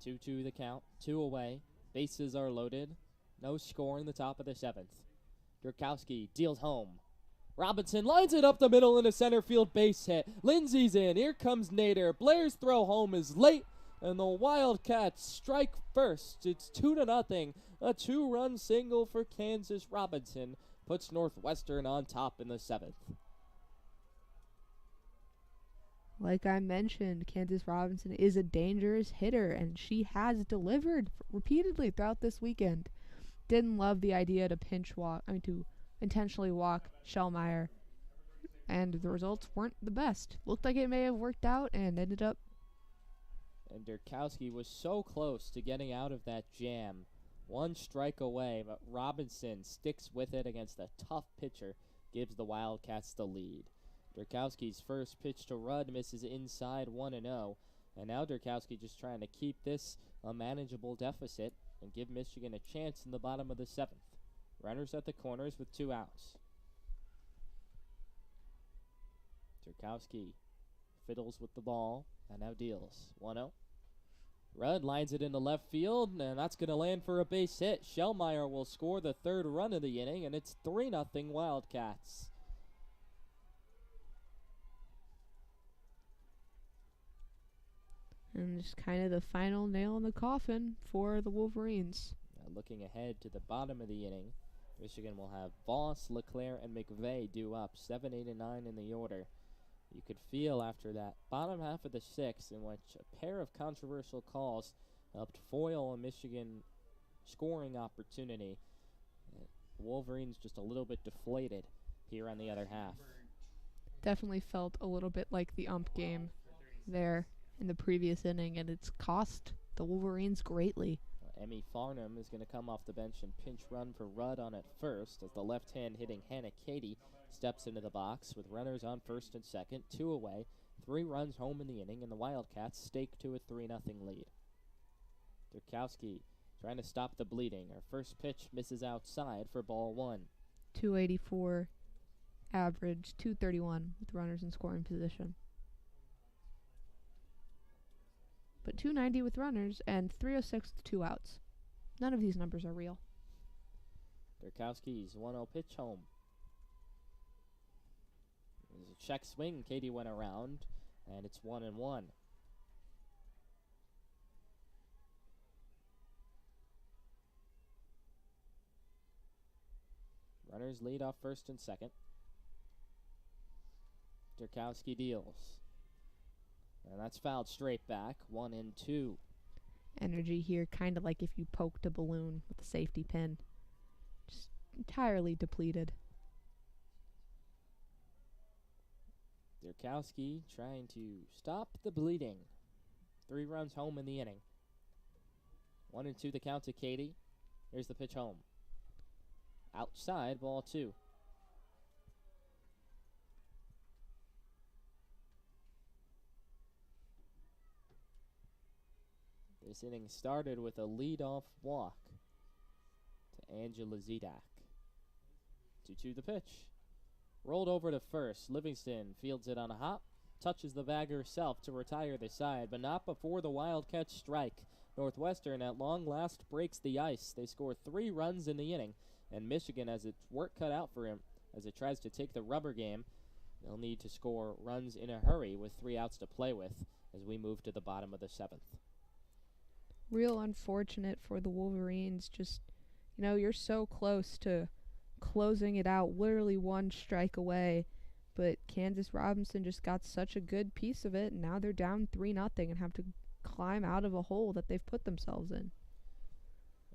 2-2 the count, 2 away. Bases are loaded. No score in the top of the 7th. Durkowski deals home. Robinson lines it up the middle in a center field base hit. Lindsay's in. Here comes Nader. Blair's throw home is late, and the Wildcats strike first. It's 2-0. A 2-run single for Kansas Robinson puts Northwestern on top in the 7th. Like I mentioned, Kansas Robinson is a dangerous hitter, and she has delivered repeatedly throughout this weekend. Didn't love the idea to to intentionally walk Shellmeyer, and the results weren't the best. Looked like it may have worked out and ended up. And Durkowski was so close to getting out of that jam. 1 strike away, but Robinson sticks with it against a tough pitcher, gives the Wildcats the lead. Durkowski's first pitch to Rudd misses inside 1-0, and now Durkowski just trying to keep this a manageable deficit and give Michigan a chance in the bottom of the 7th. Runners at the corners with 2 outs. Durkowski fiddles with the ball and now deals. 1-0. Rudd lines it into left field, and that's going to land for a base hit. Shellmeyer will score the 3rd run of the inning, and it's 3-0 Wildcats. And just kind of the final nail in the coffin for the Wolverines. Looking ahead to the bottom of the inning, Michigan will have Voss, LeClaire, and McVeigh due up 7, 8, and 9 in the order. You could feel after that bottom half of the 6th, in which a pair of controversial calls helped foil a Michigan scoring opportunity. Wolverines just a little bit deflated here on the other half. Definitely felt a little bit like the ump game there in the previous inning, and it's cost the Wolverines greatly. Emmy Farnham is going to come off the bench and pinch run for Rudd on at first as the left-hand hitting Hannah Cady steps into the box with runners on first and second, 2 away, 3 runs home in the inning, and the Wildcats stake to a 3-0 lead. Durkowski trying to stop the bleeding. Her first pitch misses outside for ball 1. 284 average, 231 with runners in scoring position. But 290 with runners and 306 with 2 outs. None of these numbers are real. Durkowski's 1-0 pitch home. There's a check swing. Katie went around, and it's 1-1. Runners lead off first and second. Durkowski deals. And that's fouled straight back. 1-2. Energy here, kind of like if you poked a balloon with a safety pin. Just entirely depleted. Durkowski trying to stop the bleeding. 3 runs home in the inning. 1-2 the count to Katie. Here's the pitch home. Outside, ball 2. This inning started with a leadoff walk to Angela Zidak. 2-2 the pitch. Rolled over to first. Livingston fields it on a hop. Touches the bag herself to retire the side, but not before the Wildcats strike. Northwestern at long last breaks the ice. They score 3 runs in the inning, and Michigan has its work cut out for him as it tries to take the rubber game. They'll need to score runs in a hurry with 3 outs to play with as we move to the bottom of the 7th. Real unfortunate for the Wolverines. Just, you're so close to closing it out, literally 1 strike away, but Kansas Robinson just got such a good piece of it, and now they're down 3-0 and have to climb out of a hole that they've put themselves in.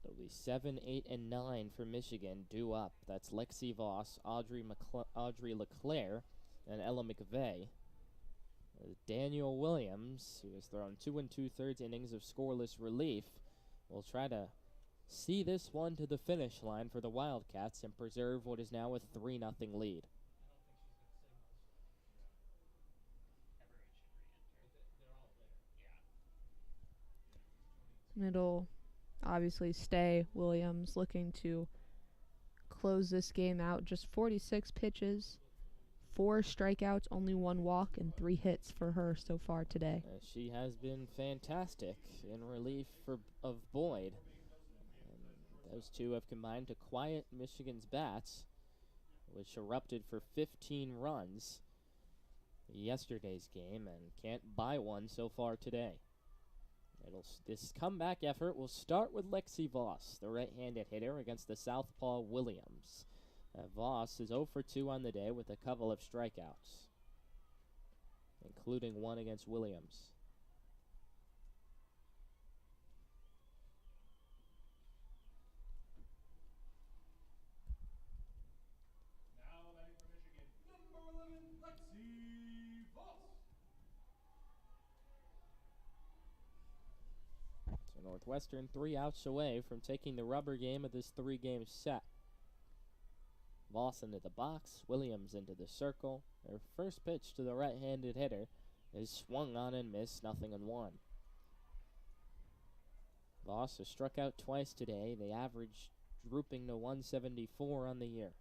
It'll be 7, 8, and 9 for Michigan due up. That's Lexi Voss, Audrey Leclerc, and Ella McVeigh. Daniel Williams, who has thrown 2 2/3 innings of scoreless relief, will try to see this one to the finish line for the Wildcats and preserve what is now a 3-0 lead. And it'll obviously stay Williams, looking to close this game out. Just 46 pitches, 4 strikeouts, only 1 walk, and 3 hits for her so far today. She has been fantastic in relief of Boyd. Those two have combined to quiet Michigan's bats, which erupted for 15 runs yesterday's game and can't buy one so far today. This comeback effort will start with Lexi Voss, the right-handed hitter, against the southpaw Williams. Voss is 0 for 2 on the day with a couple of strikeouts, including 1 against Williams. Northwestern 3 outs away from taking the rubber game of this 3-game set. Voss into the box, Williams into the circle. Their first pitch to the right-handed hitter is swung on and missed, 0-1. Voss has struck out twice today. The average drooping to 174 on the year.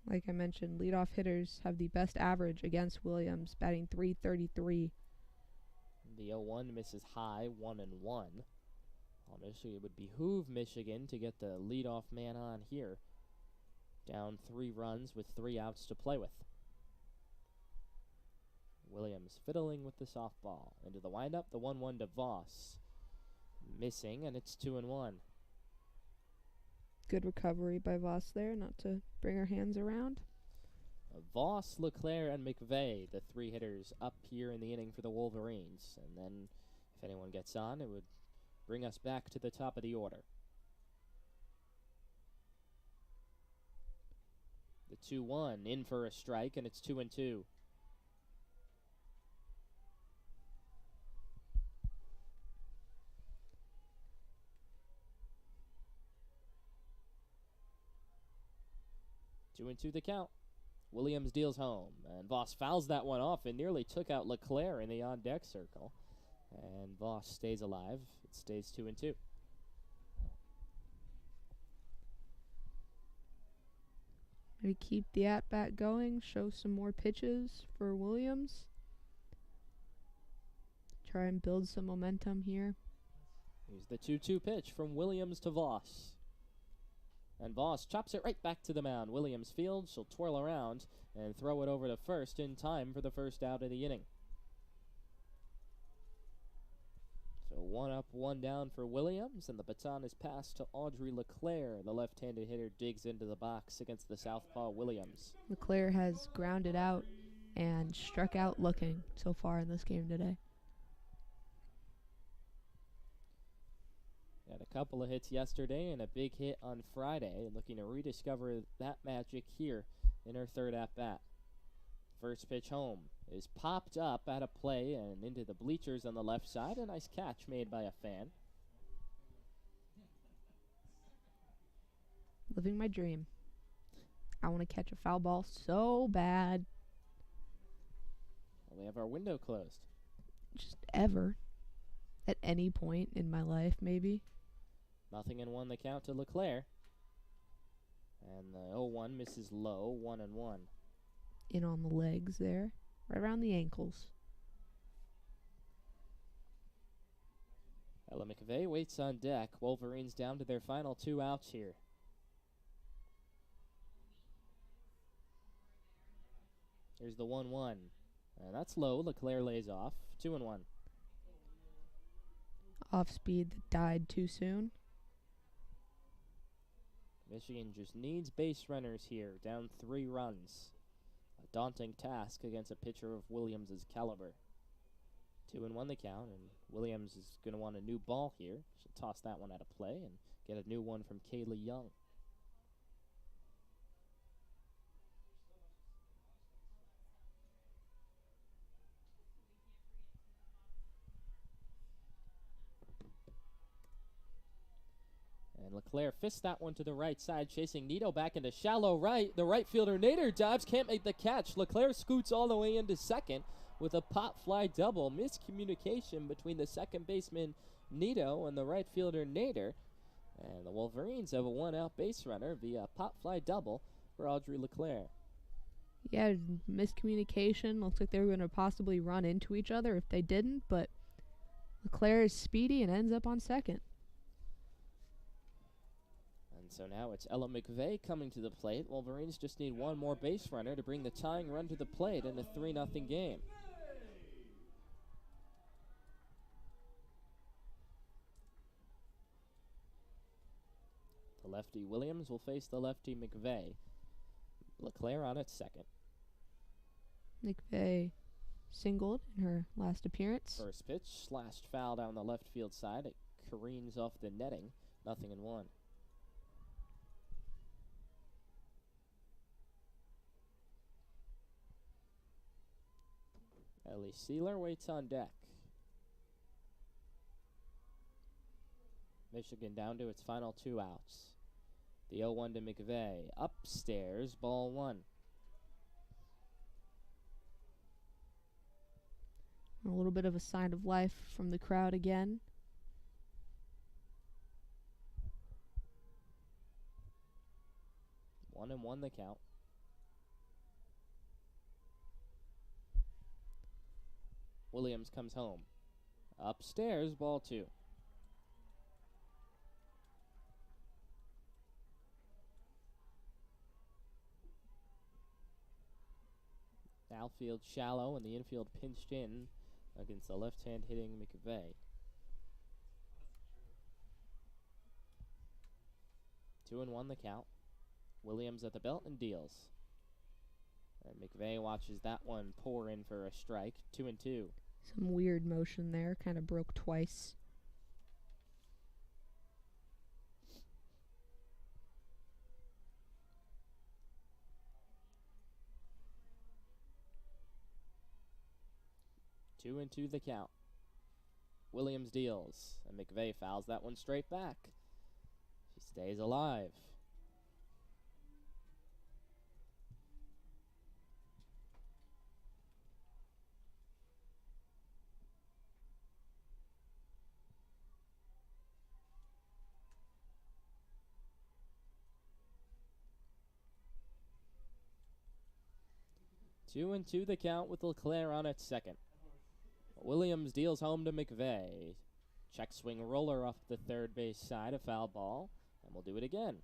Like I mentioned, leadoff hitters have the best average against Williams, batting .333. The 0-1 misses high, 1-1. Obviously, it would behoove Michigan to get the leadoff man on here. Down 3 runs with 3 outs to play with. Williams fiddling with the softball. Into the windup, the 1-1 to Voss. Missing, and it's 2-1. Good recovery by Voss there, not to bring her hands around. Voss, Leclerc, and McVeigh, the 3 hitters up here in the inning for the Wolverines. And then, if anyone gets on, it would bring us back to the top of the order. The 2-1 in for a strike, and it's 2-2. Two and 2 the count. Williams deals home, and Voss fouls that one off and nearly took out Leclerc in the on-deck circle. And Voss stays alive. It stays 2-2. Maybe keep the at-bat going, show some more pitches for Williams. try and build some momentum here. Here's the 2-2 pitch from Williams to Voss. And Voss chops it right back to the mound. Williams fields, she'll twirl around and throw it over to first in time for the first out of the inning. So 1 up, 1 down for Williams, and the baton is passed to Audrey LeClaire. The left-handed hitter digs into the box against the southpaw Williams. LeClaire has grounded out and struck out looking so far in this game today. Had a couple of hits yesterday and a big hit on Friday, looking to rediscover that magic here in her third at-bat. First pitch home is popped up out of play and into the bleachers on the left side. A nice catch made by a fan. Living my dream. I want to catch a foul ball so bad. Well, we have our window closed. Just ever. At any point in my life, maybe. 0-1 the count to LeClaire. And the 0-1 misses low, 1-1. In on the legs there, right around the ankles. Ella McVeigh waits on deck. Wolverines down to their final 2 outs here. Here's the 1-1. And that's low. LeClaire lays off. 2-1. Off speed that died too soon. Michigan just needs base runners here, down 3 runs. A daunting task against a pitcher of Williams' caliber. 2-1 the count, and Williams is going to want a new ball here. She'll toss that one out of play and get a new one from Kaylee Young. And LeClaire fists that one to the right side, chasing Nito back into shallow right. The right fielder, Nader, dives, can't make the catch. LeClaire scoots all the way into second with a pop fly double. Miscommunication between the second baseman, Nito, and the right fielder, Nader. And the Wolverines have a 1-out base runner via pop fly double for Audrey LeClaire. Yeah, miscommunication. Looks like they were going to possibly run into each other if they didn't, but LeClaire is speedy and ends up on second. So now it's Ella McVeigh coming to the plate. Wolverines just need one more base runner to bring the tying run to the plate in a 3-0 game. The lefty Williams will face the lefty McVeigh. LeClaire on at second. McVeigh singled in her last appearance. First pitch, slashed foul down the left field side. It careens off the netting. 0-1. Ellie Sealer waits on deck. Michigan down to its final 2 outs. The 0-1 to McVeigh. Upstairs, ball 1. A little bit of a sign of life from the crowd again. One and one the count. Williams comes home. Upstairs, ball 2. Outfield shallow and the infield pinched in against the left-hand hitting McVeigh. 2-1 the count. Williams at the belt and deals. And McVeigh watches that one pour in for a strike. 2-2. Some weird motion there, kind of broke twice. Two and two the count. Williams deals, and McVeigh fouls that one straight back. She stays alive. Two and two the count with LeClaire on at second. Williams deals home to McVeigh. Check swing roller off the third base side, a foul ball, and we'll do it again.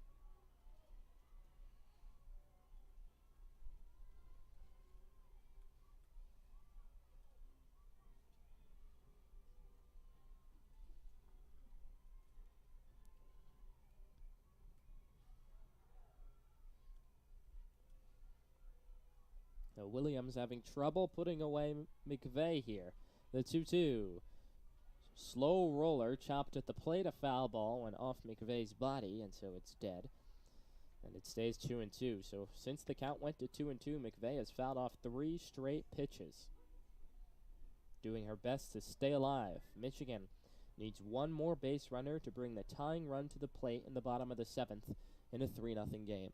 Now Williams having trouble putting away McVeigh here. The 2-2. Slow roller chopped at the plate. A foul ball went off McVeigh's body, and so it's dead. And it stays 2-2. So since the count went to 2-2, McVeigh has fouled off 3 straight pitches. Doing her best to stay alive. Michigan needs one more base runner to bring the tying run to the plate in the bottom of the 7th in a 3-0 game.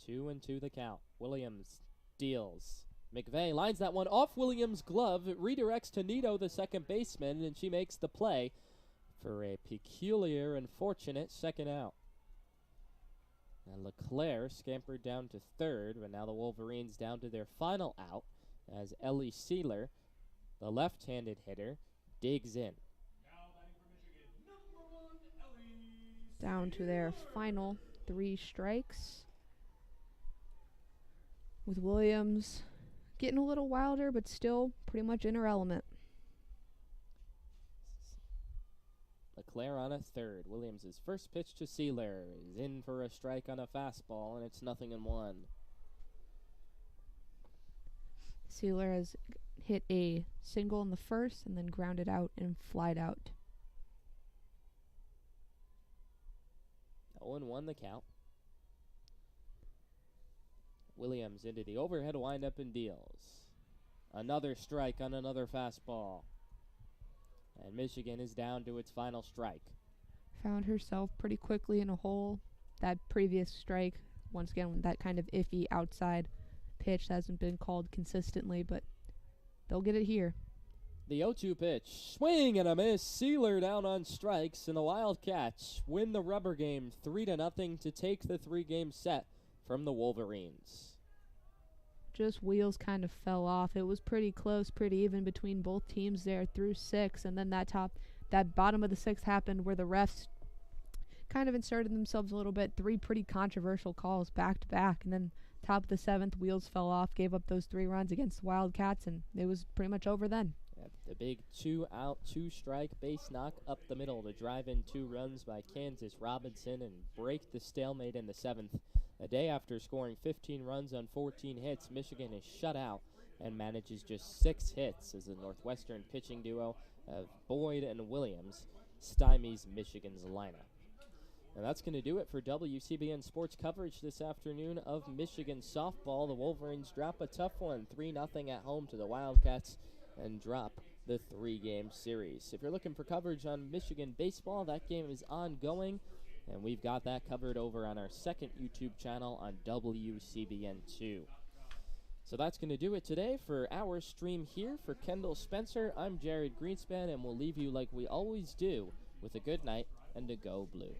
Two and two the count. Williams deals. McVeigh lines that one off Williams' glove. It redirects to Nito, the second baseman, and she makes the play for a peculiar and fortunate second out. And LeClaire scampered down to third, but now the Wolverines down to their final out as Ellie Sealer, the left-handed hitter, digs in. Down to their final 3 strikes. With Williams getting a little wilder, but still pretty much in her element. LeClaire on a third. Williams' first pitch to Sealer is in for a strike on a fastball, and it's 0-1. Sealer has hit a single in the first and then grounded out and flied out. 0-1 the count. Williams into the overhead windup and deals. Another strike on another fastball. And Michigan is down to its final strike. Found herself pretty quickly in a hole. That previous strike, once again, that kind of iffy outside pitch hasn't been called consistently, but they'll get it here. The 0-2 pitch. Swing and a miss. Sealer down on strikes, and the Wildcats win the rubber game 3-0 to take the 3-game set from the Wolverines. Just wheels kind of fell off. It was pretty close, pretty even between both teams there through 6, and then that bottom of the 6th happened where the refs kind of inserted themselves a little bit. 3 pretty controversial calls back to back, and then top of the 7th, wheels fell off, gave up those 3 runs against the Wildcats, and it was pretty much over then. The big 2-out, 2-strike base knock up the middle to drive in 2 runs by Kansas Robinson and break the stalemate in the 7th. A day after scoring 15 runs on 14 hits, Michigan is shut out and manages just 6 hits as the Northwestern pitching duo of Boyd and Williams stymies Michigan's lineup. And that's going to do it for WCBN sports coverage this afternoon of Michigan softball. The Wolverines drop a tough one, 3-0 at home to the Wildcats, and drop the 3-game series. If you're looking for coverage on Michigan baseball, that game is ongoing, and we've got that covered over on our second YouTube channel on WCBN2. So that's going to do it today for our stream here. For Kendall Spencer, I'm Jared Greenspan, and we'll leave you like we always do with a good night and a go blue.